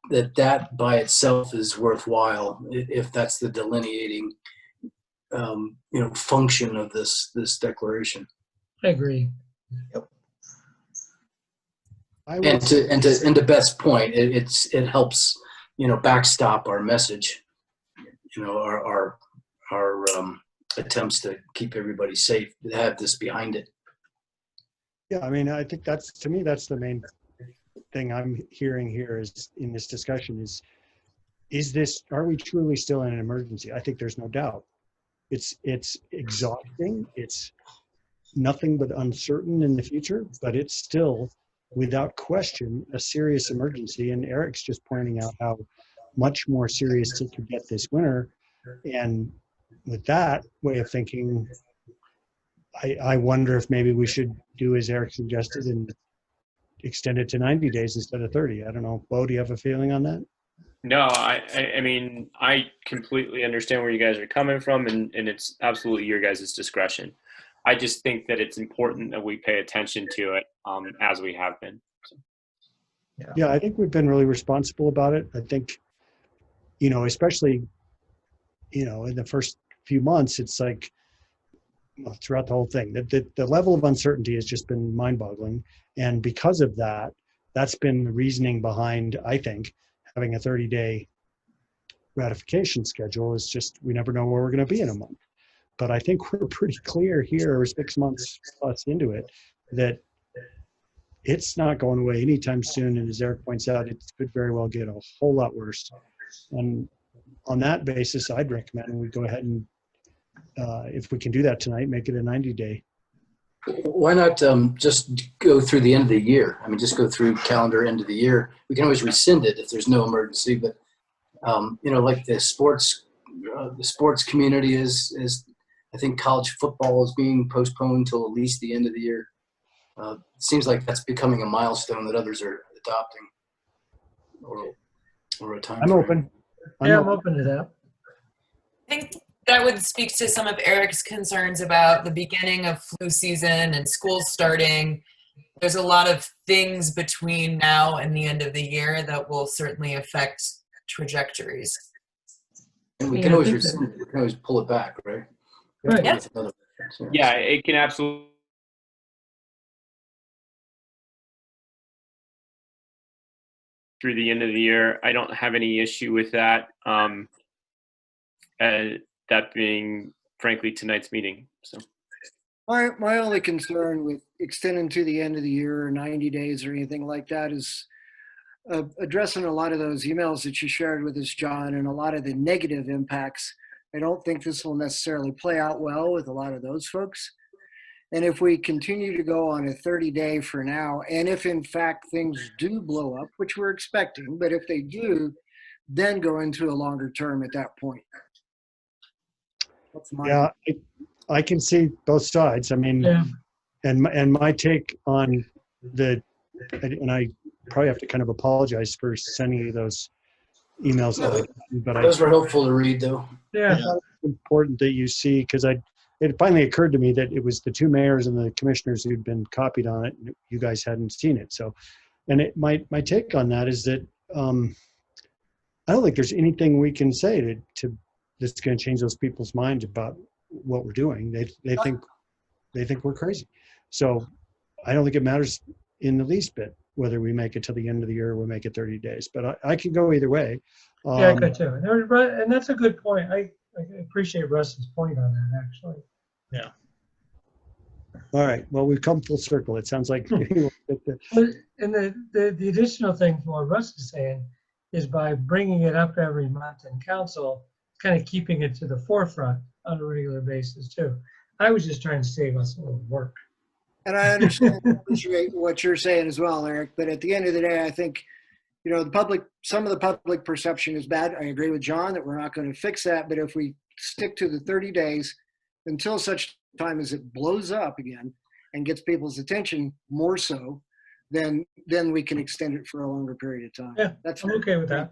[SPEAKER 5] that by itself is worthwhile if that's the delineating, function of this declaration.
[SPEAKER 7] I agree.
[SPEAKER 5] Yep. And to Beth's point, it helps, backstop our message, our attempts to keep everybody safe, to have this behind it.
[SPEAKER 1] Yeah, I mean, I think that's the main thing I'm hearing here is in this discussion are we truly still in an emergency? I think there's no doubt. It's exhausting. It's nothing but uncertain in the future, but it's still, without question, a serious emergency. And Eric's just pointing out how much more serious it could get this winter. And with that way of thinking, I wonder if maybe we should do as Eric suggested and extend it to 90 days instead of 30. I don't know. Bo, do you have a feeling on that?
[SPEAKER 14] No, I mean, I completely understand where you guys are coming from, and it's absolutely your guys' discretion. I just think that it's important that we pay attention to it as we have been. So.
[SPEAKER 1] Yeah, I think we've been really responsible about it. I think, especially, in the first few months, it's like, well, throughout the whole thing, the level of uncertainty has just been mind-boggling. And because of that, that's been the reasoning behind, I think, having a 30-day ratification schedule is just, we never know where we're going to be in a month. But I think we're pretty clear here, or 6 months plus into it, that it's not going away anytime soon. And as Eric points out, it could very well get a whole lot worse. And on that basis, I'd recommend we go ahead and, if we can do that tonight, make it a 90-day.
[SPEAKER 5] Why not just go through the end of the year? I mean, just go through calendar end of the year. We can always rescind it if there's no emergency, but like the sports community is, I think college football is being postponed till at least the end of the year. It seems like that's becoming a milestone that others are adopting, or a time.
[SPEAKER 1] I'm open.
[SPEAKER 7] I'm open to that.
[SPEAKER 13] I think that would speak to some of Eric's concerns about the beginning of flu season and school starting. There's a lot of things between now and the end of the year that will certainly affect trajectories.
[SPEAKER 5] And we can always rescind it. We can always pull it back, right?
[SPEAKER 7] Right.
[SPEAKER 13] Yeah.
[SPEAKER 14] Yeah, it can absolutely. Through the end of the year, I don't have any issue with that. That being, frankly, tonight's meeting. So,
[SPEAKER 12] my only concern with extending to the end of the year, or 90 days, or anything like that, is addressing a lot of those emails that you shared with us, John, and a lot of the negative impacts. I don't think this will necessarily play out well with a lot of those folks. And if we continue to go on a 30-day for now, and if in fact things do blow up, which we're expecting, but if they do, then go into a longer term at that point.
[SPEAKER 1] Yeah, I can see both sides. I mean, and my take on and I probably have to kind of apologize for sending you those emails. But
[SPEAKER 5] those were helpful to read, though.
[SPEAKER 7] Yeah.
[SPEAKER 1] It's important that you see, because it finally occurred to me that it was the two mayors and the commissioners who'd been copied on it. And you guys hadn't seen it. So, and my take on that is that I don't think there's anything we can say to that's going to change those people's minds about what we're doing. They think we're crazy. So I don't think it matters in the least bit whether we make it to the end of the year or we make it 30 days. But I can go either way.
[SPEAKER 7] Yeah, I could too. And that's a good point. I appreciate Russ's point on that, actually.
[SPEAKER 14] Yeah.
[SPEAKER 1] All right. Well, we've come full circle. It sounds like.
[SPEAKER 7] And the additional thing from what Russ is saying is by bringing it up every month in council, kind of keeping it to the forefront on a regular basis too. I was just trying to save us a little work.
[SPEAKER 12] And I understand and appreciate what you're saying as well, Eric. But at the end of the day, I think, some of the public perception is bad. I agree with John that we're not going to fix that. But if we stick to the 30 days until such time as it blows up again and gets people's attention more so, then we can extend it for a longer period of time.
[SPEAKER 7] Yeah, I'm okay with that.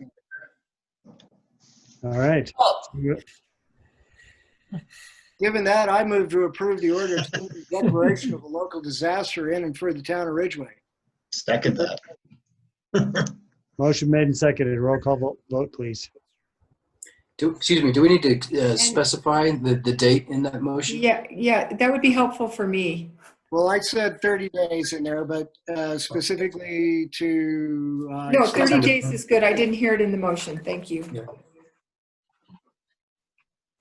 [SPEAKER 1] All right.
[SPEAKER 12] Given that, I move to approve the order of declaration of a local disaster in and for the town of Ridgway.
[SPEAKER 18] Second that.
[SPEAKER 1] Motion made and seconded. Roll call vote, please.
[SPEAKER 5] Excuse me, do we need to specify the date in that motion?
[SPEAKER 6] Yeah, that would be helpful for me.
[SPEAKER 12] Well, I said 30 days in there, but specifically to.
[SPEAKER 6] No, 30 days is good. I didn't hear it in the motion. Thank you.
[SPEAKER 5] Yeah.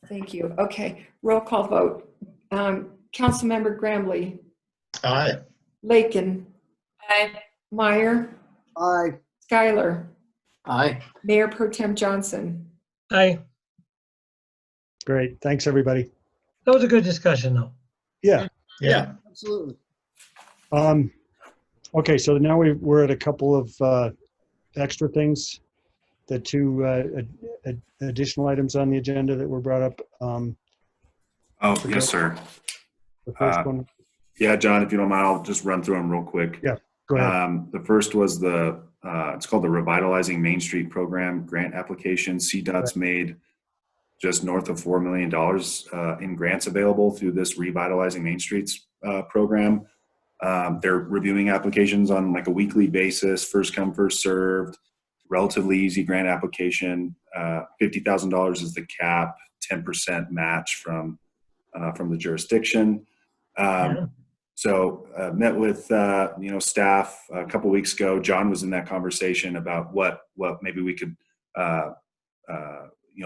[SPEAKER 6] Thank you. Okay, roll call vote. Councilmember Grambly.
[SPEAKER 18] Aye.
[SPEAKER 6] Lakin.
[SPEAKER 13] Aye.
[SPEAKER 6] Meyer.
[SPEAKER 12] Aye.
[SPEAKER 6] Schuyler.
[SPEAKER 5] Aye.
[SPEAKER 6] Mayor Pro Tem Johnson.
[SPEAKER 7] Aye.
[SPEAKER 1] Great. Thanks, everybody.
[SPEAKER 7] That was a good discussion, though.
[SPEAKER 1] Yeah.
[SPEAKER 18] Yeah.
[SPEAKER 12] Absolutely.
[SPEAKER 1] Okay, so now we're at a couple of extra things. The two additional items on the agenda that were brought up.
[SPEAKER 2] Oh, yes, sir.
[SPEAKER 1] The first one.
[SPEAKER 2] Yeah, John, if you don't mind, I'll just run through them real quick.
[SPEAKER 1] Yeah, go ahead.
[SPEAKER 2] The first was it's called the Revitalizing Main Street Program grant application. CDOT's made just north of $4 million in grants available through this Revitalizing Main Streets program. They're reviewing applications on like a weekly basis, first come, first served, relatively easy grant application. $50,000 is the cap, 10% match from the jurisdiction. So met with staff a couple weeks ago. John was in that conversation about what maybe we could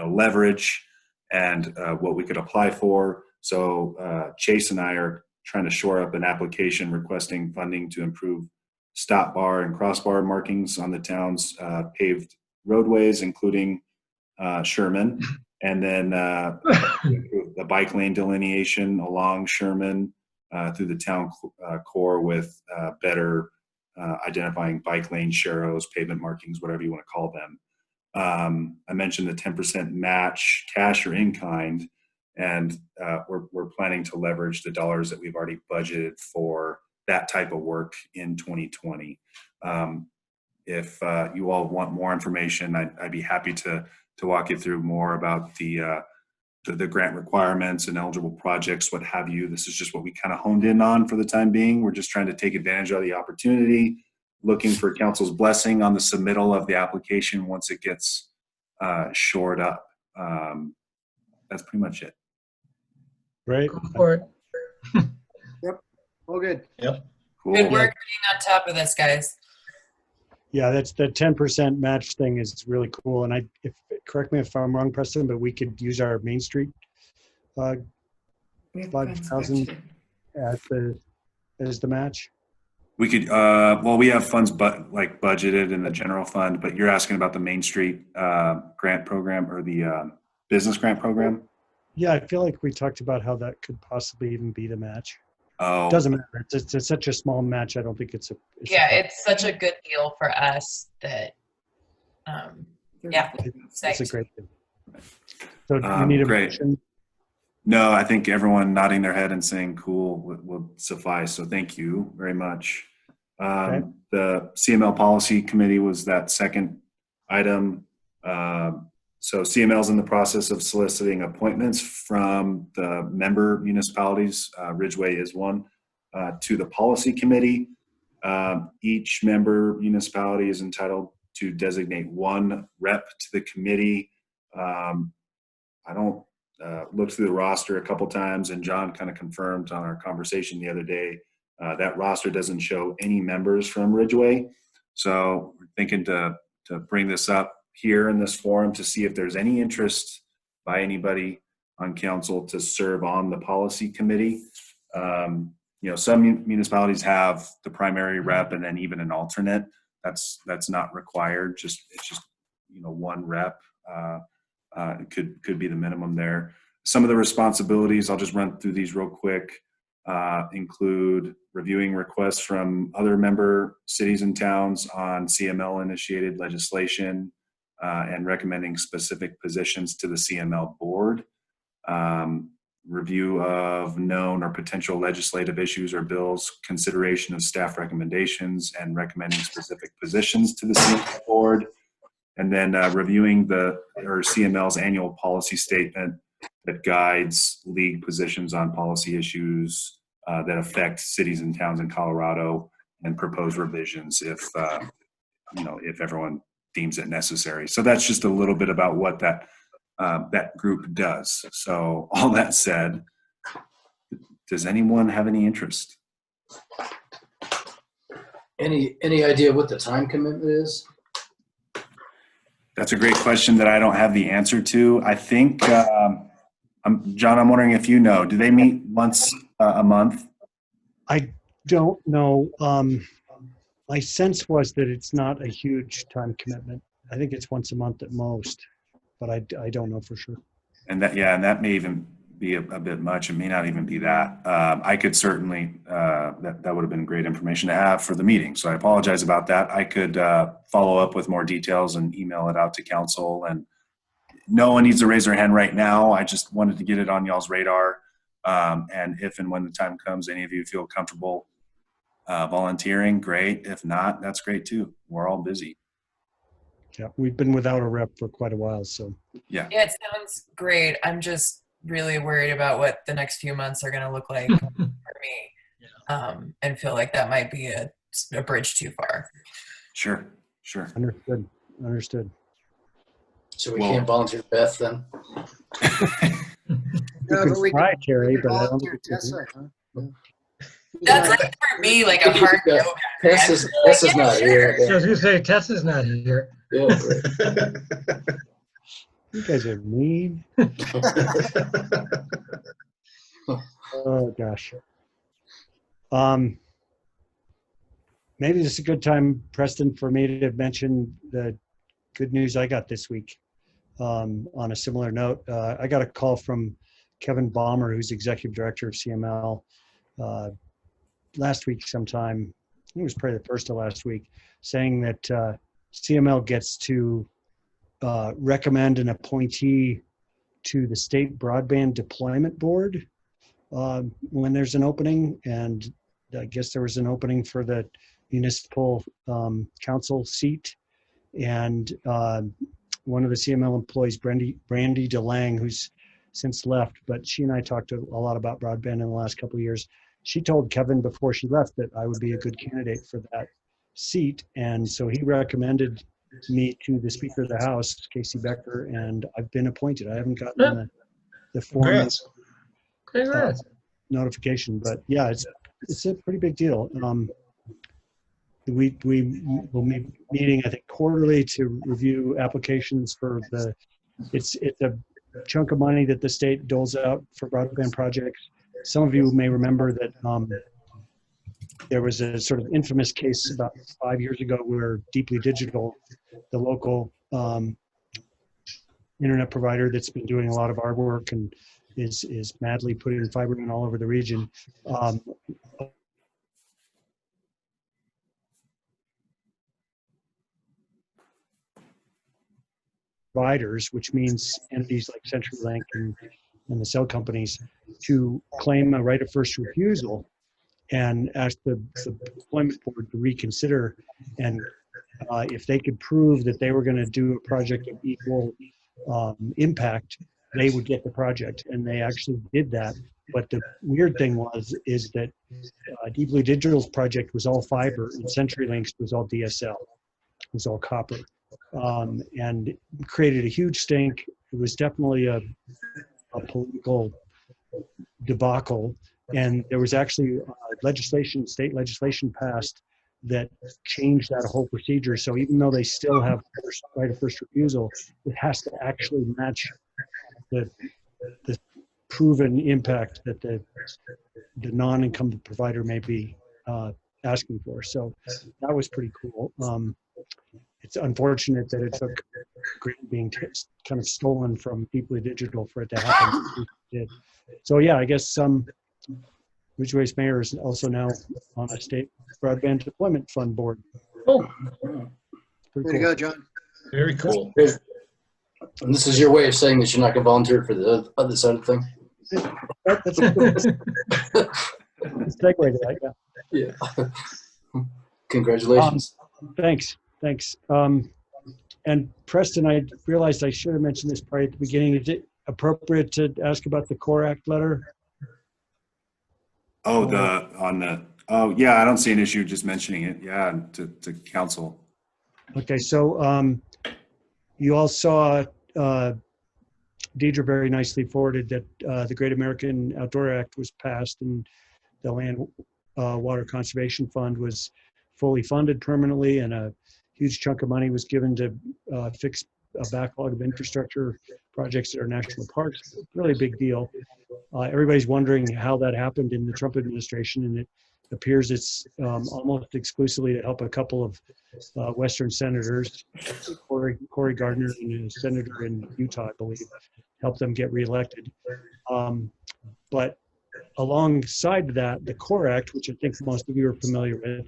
[SPEAKER 2] leverage and what we could apply for. So Chase and I are trying to shore up an application requesting funding to improve stop bar and crossbar markings on the town's paved roadways, including Sherman, and then the bike lane delineation along Sherman through the town core with better identifying bike lane sharrows, pavement markings, whatever you want to call them. I mentioned the 10% match, cash or in kind, and we're planning to leverage the dollars that we've already budgeted for that type of work in 2020. If you all want more information, I'd be happy to walk you through more about the grant requirements and eligible projects, what have you. This is just what we kind of honed in on for the time being. We're just trying to take advantage of the opportunity, looking for council's blessing on the submittal of the application once it gets shored up. That's pretty much it.
[SPEAKER 1] Great.
[SPEAKER 7] Go for it.
[SPEAKER 12] Yep. All good.
[SPEAKER 18] Yep.
[SPEAKER 2] Cool.
[SPEAKER 13] Good work being on top of this, guys.
[SPEAKER 1] Yeah, that's the 10% match thing is really cool. And correct me if I'm wrong, Preston, but we could use our Main Street 5,000 as the match.
[SPEAKER 2] We could, we have funds budgeted in the general fund, but you're asking about the Main Street grant program or the business grant program?
[SPEAKER 1] Yeah, I feel like we talked about how that could possibly even be the match.
[SPEAKER 2] Oh,
[SPEAKER 1] doesn't matter. It's such a small match. I don't think it's
[SPEAKER 13] It's such a good deal for us that,
[SPEAKER 1] it's a great thing. So do you need a
[SPEAKER 2] great.
[SPEAKER 1] motion?
[SPEAKER 2] No, I think everyone nodding their head and saying cool will suffice. So thank you very much.
[SPEAKER 1] Okay.
[SPEAKER 2] The CML policy committee was that second item. So CML is in the process of soliciting appointments from the member municipalities. Ridgway is one, to the policy committee. Each member municipality is entitled to designate one rep to the committee. I don't looked through the roster a couple times, and John kind of confirmed on our conversation the other day that roster doesn't show any members from Ridgway. So we're thinking to bring this up here in this forum to see if there's any interest by anybody on council to serve on the policy committee. Some municipalities have the primary rep and then even an alternate. That's not required. It's just one rep. It could be the minimum there. Some of the responsibilities, I'll just run through these real quick, include reviewing requests from other member cities and towns on CML initiated legislation and recommending specific positions to the CML board. Review of known or potential legislative issues or bills, consideration of staff recommendations and recommending specific positions to the CML board. And then reviewing CML's annual policy statement that guides league positions on policy issues that affect cities and towns in Colorado, and propose revisions if, if everyone deems it necessary. So that's just a little bit about what that group does. So all that said, does anyone have any interest?
[SPEAKER 5] Any idea what the time commitment is?
[SPEAKER 2] That's a great question that I don't have the answer to. I think, John, I'm wondering if you know, do they meet once a month?
[SPEAKER 1] I don't know. My sense was that it's not a huge time commitment. I think it's once a month at most, but I don't know for sure.
[SPEAKER 2] And that may even be a bit much. It may not even be that. I could certainly, that would have been great information to have for the meeting. So I apologize about that. I could follow up with more details and email it out to council. And no one needs to raise their hand right now. I just wanted to get it on y'all's radar. And if and when the time comes, any of you feel comfortable volunteering, great. If not, that's great too. We're all busy.
[SPEAKER 1] Yeah, we've been without a rep for quite a while, so.
[SPEAKER 2] Yeah.
[SPEAKER 13] Yeah, it sounds great. I'm just really worried about what the next few months are going to look like for me, and feel like that might be a bridge too far.
[SPEAKER 2] Sure.
[SPEAKER 1] Understood.
[SPEAKER 5] So we can't volunteer Beth then?
[SPEAKER 1] You can try, Terry, but I don't think it's
[SPEAKER 13] That's like for me, like a hard no.
[SPEAKER 5] Tessa's not here.
[SPEAKER 7] So I was gonna say, Tessa's not here.
[SPEAKER 5] Yeah, right.
[SPEAKER 1] You guys are mean. Oh gosh. Maybe this is a good time, Preston, for me to mention the good news I got this week. On a similar note, I got a call from Kevin Balmer, who's executive director of CML, last week sometime. I think it was probably the first of last week, saying that CML gets to recommend an appointee to the State Broadband Deployment Board when there's an opening. And I guess there was an opening for the municipal council seat. And one of the CML employees, Brandy DeLang, who's since left, but she and I talked a lot about broadband in the last couple of years. She told Kevin before she left that I would be a good candidate for that seat. And so he recommended me to the Speaker of the House, Casey Becker, and I've been appointed. I haven't gotten the formal notification, but yeah, it's a pretty big deal. We will be meeting, I think, quarterly to review applications for it's a chunk of money that the state doles out for broadband projects. Some of you may remember that there was a sort of infamous case about 5 years ago where Deeply Digital, the local internet provider that's been doing a lot of our work and is madly putting fiber in all over the region, providers, which means entities like CenturyLink and the cell companies, to claim a right of first refusal and ask the deployment board to reconsider. And if they could prove that they were going to do a project of equal impact, they would get the project. And they actually did that. But the weird thing is that Deeply Digital's project was all fiber and CenturyLink's was all DSL. It was all copper. And it created a huge stink. It was definitely a political debacle. And there was actually state legislation passed that changed that whole procedure. So even though they still have right of first refusal, it has to actually match the proven impact that the non-incumbent provider may be asking for. So that was pretty cool. It's unfortunate that it took grant being kind of stolen from Deeply Digital for it to happen. So yeah, I guess Ridgway's mayor is also now on a state broadband deployment fund board.
[SPEAKER 12] Oh,
[SPEAKER 1] Pretty
[SPEAKER 12] way to go, John.
[SPEAKER 19] Very cool.
[SPEAKER 5] And this is your way of saying that you're not going to volunteer for the other side of the thing?
[SPEAKER 1] That's a good segue to that, yeah.
[SPEAKER 5] Yeah. Congratulations.
[SPEAKER 1] Thanks. And Preston, I realized I should have mentioned this probably at the beginning. Is it appropriate to ask about the CORE Act letter?
[SPEAKER 2] Oh, on the Oh, yeah, I don't see an issue just mentioning it. Yeah, to council.
[SPEAKER 1] Okay, so you all saw Deidre very nicely forwarded that the Great American Outdoor Act was passed and the Land Water Conservation Fund was fully funded permanently, and a huge chunk of money was given to fix a backlog of infrastructure projects at our national parks. Really a big deal. Everybody's wondering how that happened in the Trump administration, and it appears it's almost exclusively to help a couple of Western senators, Cory Gardner and a senator in Utah, I believe, help them get reelected. But alongside that, the CORE Act, which I think most of you are familiar with,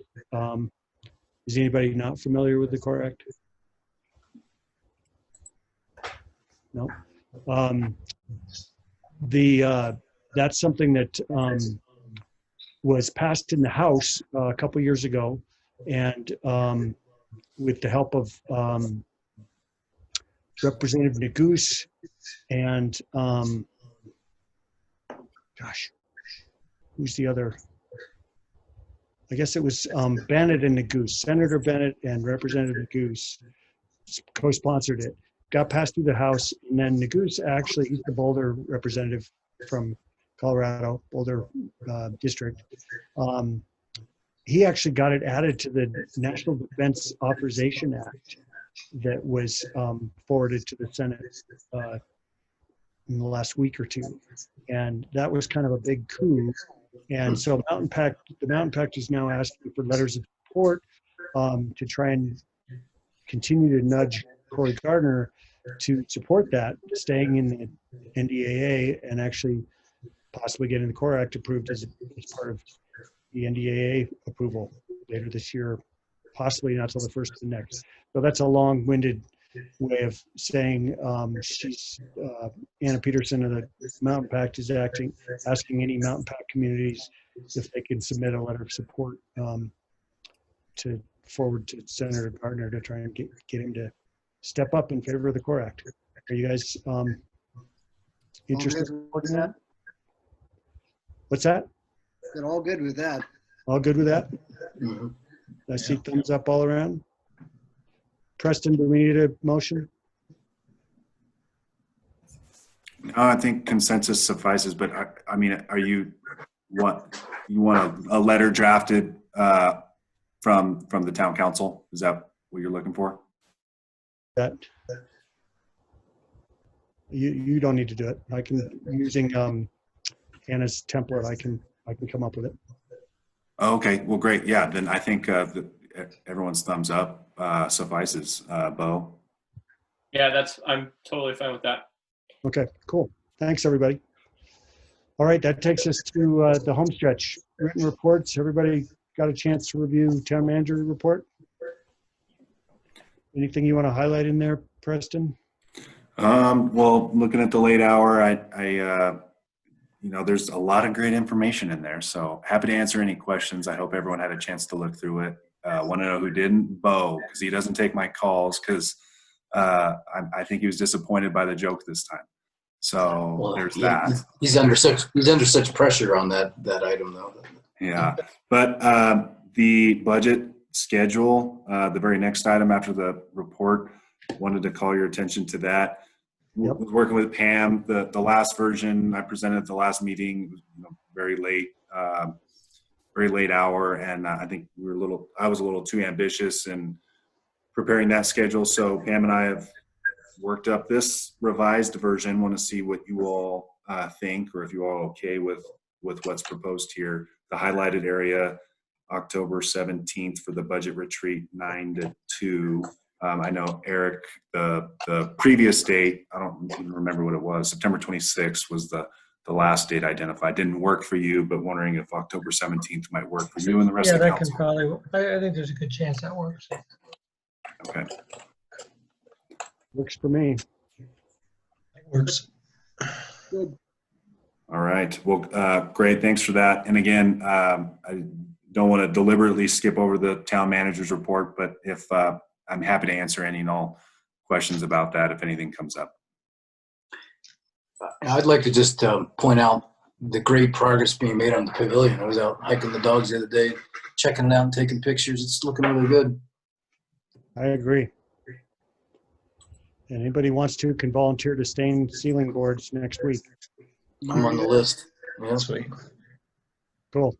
[SPEAKER 1] is anybody not familiar with the CORE Act? No. That's something that was passed in the House a couple years ago, and with the help of Representative Neguse and gosh, who's the other? I guess it was Bennett and Neguse. Senator Bennett and Representative Neguse co-sponsored it. Got passed through the House, and then Neguse actually, he's the Boulder representative from Colorado, Boulder district. He actually got it added to the National Defense Authorization Act that was forwarded to the Senate in the last week or two. And that was kind of a big coup. And so the Mountain Pact is now asking for letters of support to try and continue to nudge Cory Gardner to support that, staying in the NDAA and actually possibly getting the CORE Act approved as part of the NDAA approval later this year, possibly not till the first of the next. So that's a long-winded way of saying she's Anna Peterson of the Mountain Pact is asking any Mountain Pact communities if they can submit a letter of support to forward to Senator Gardner to try and get him to step up in favor of the CORE Act. Are you guys interested in supporting that? What's that?
[SPEAKER 12] They're all good with that.
[SPEAKER 1] All good with that? I see thumbs up all around. Preston, do we need a motion?
[SPEAKER 2] No, I think consensus suffices, but I mean, you want a letter drafted from the town council? Is that what you're looking for?
[SPEAKER 1] That you don't need to do it. I can, using Anna's template, I can come up with it.
[SPEAKER 2] Okay, well, great. Yeah, then I think everyone's thumbs up suffices. Bo?
[SPEAKER 14] Yeah, I'm totally fine with that.
[SPEAKER 1] Okay, cool. Thanks, everybody. All right, that takes us to the home stretch. Written reports. Everybody got a chance to review town manager report? Anything you want to highlight in there, Preston?
[SPEAKER 2] Well, looking at the late hour, there's a lot of great information in there. So happy to answer any questions. I hope everyone had a chance to look through it. Want to know who didn't? Bo, because he doesn't take my calls because I think he was disappointed by the joke this time. So there's that.
[SPEAKER 5] He's under such pressure on that item though.
[SPEAKER 2] Yeah, but the budget schedule, the very next item after the report, wanted to call your attention to that. Yep. Was working with Pam. The last version I presented at the last meeting, very late hour, and I think I was a little too ambitious in preparing that schedule. So Pam and I have worked up this revised version. Want to see what you all think, or if you all are okay with what's proposed here. The highlighted area, October 17th for the budget retreat, 9 to 2. I know Eric, the previous date, I don't even remember what it was, September 26th was the last date identified. Didn't work for you, but wondering if October 17th might work for you and the rest of the council.
[SPEAKER 7] Yeah, that can probably, I think there's a good chance that works.
[SPEAKER 2] Okay.
[SPEAKER 1] Works for me.
[SPEAKER 22] It works.
[SPEAKER 1] Good.
[SPEAKER 2] All right. Well, great. Thanks for that. And again, I don't want to deliberately skip over the town manager's report, but if I'm happy to answer any and all questions about that if anything comes up.
[SPEAKER 5] I'd like to just point out the great progress being made on the pavilion. I was out hiking the dogs the other day, checking it out and taking pictures. It's looking really good.
[SPEAKER 1] I agree. And anybody wants to can volunteer to stain ceiling boards next week.
[SPEAKER 5] I'm on the list. Yeah.
[SPEAKER 16] Sweet.
[SPEAKER 1] Cool.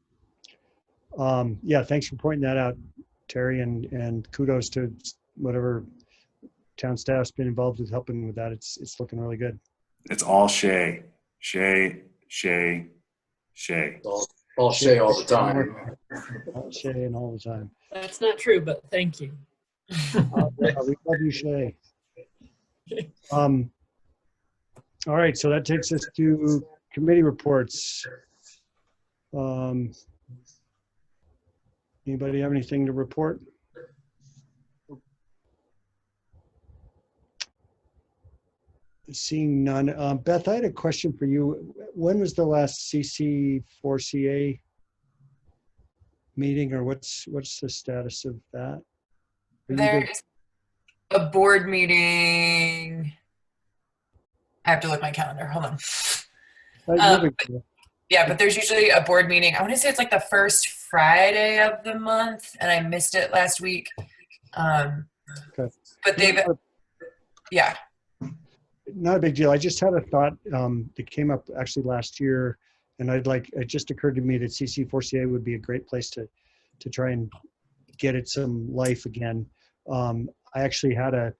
[SPEAKER 1] Yeah, thanks for pointing that out, Terry, and kudos to whatever town staff's been involved with helping with that. It's looking really good.
[SPEAKER 2] It's all Shay. Shay.
[SPEAKER 5] All Shay all the time.
[SPEAKER 1] All Shay and all the time.
[SPEAKER 11] That's not true, but thank you.
[SPEAKER 1] Yeah, we love you, Shay. All right, so that takes us to committee reports. Anybody have anything to report? Seeing none. Beth, I had a question for you. When was the last CC4CA meeting, or what's the status of that?
[SPEAKER 13] There's a board meeting. I have to look at my calendar. Hold on. Yeah, but there's usually a board meeting. I want to say it's like the first Friday of the month, and I missed it last week.
[SPEAKER 1] Okay.
[SPEAKER 13] But they've, yeah.
[SPEAKER 1] Not a big deal. I just had a thought that came up actually last year, and it just occurred to me that CC4CA would be a great place to try and get it some life again. I actually had I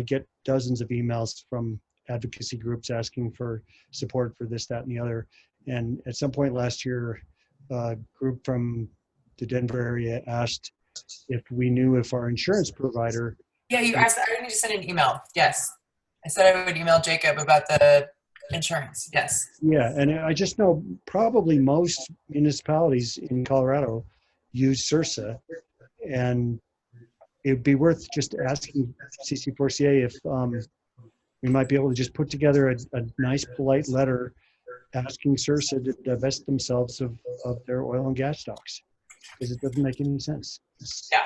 [SPEAKER 1] get dozens of emails from advocacy groups asking for support for this, that, and the other. And at some point last year, a group from the Denver area asked if we knew if our insurance provider.
[SPEAKER 13] Yeah, you asked. I need to send an email. Yes. I said I would email Jacob about the insurance. Yes.
[SPEAKER 1] Yeah, and I just know probably most municipalities in Colorado use CIRSA, and it'd be worth just asking CC4CA if we might be able to just put together a nice, polite letter asking CIRSA to divest themselves of their oil and gas stocks, because it doesn't make any sense.
[SPEAKER 13] Yeah.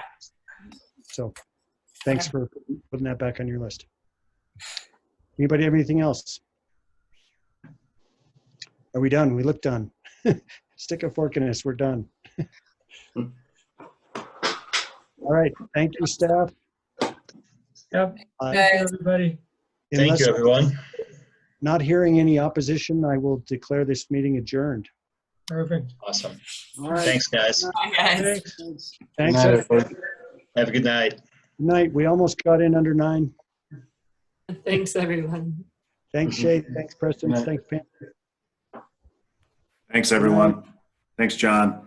[SPEAKER 1] So thanks for putting that back on your list. Anybody have anything else? Are we done? We look done. Stick a fork in us. We're done. All right. Thank you, staff.
[SPEAKER 7] Yep. Thank you, everybody.
[SPEAKER 16] Thank you, everyone.
[SPEAKER 1] Not hearing any opposition, I will declare this meeting adjourned.
[SPEAKER 7] Perfect.
[SPEAKER 16] Awesome.
[SPEAKER 1] All right.
[SPEAKER 16] Thanks, guys.
[SPEAKER 13] Bye, guys.
[SPEAKER 1] Thanks.
[SPEAKER 16] Have a good night.
[SPEAKER 1] Good night. We almost got in under 9.
[SPEAKER 11] Thanks, everyone.
[SPEAKER 1] Thanks, Shay. Thanks, Preston. Thanks, Pam.
[SPEAKER 2] Thanks, everyone. Thanks, John.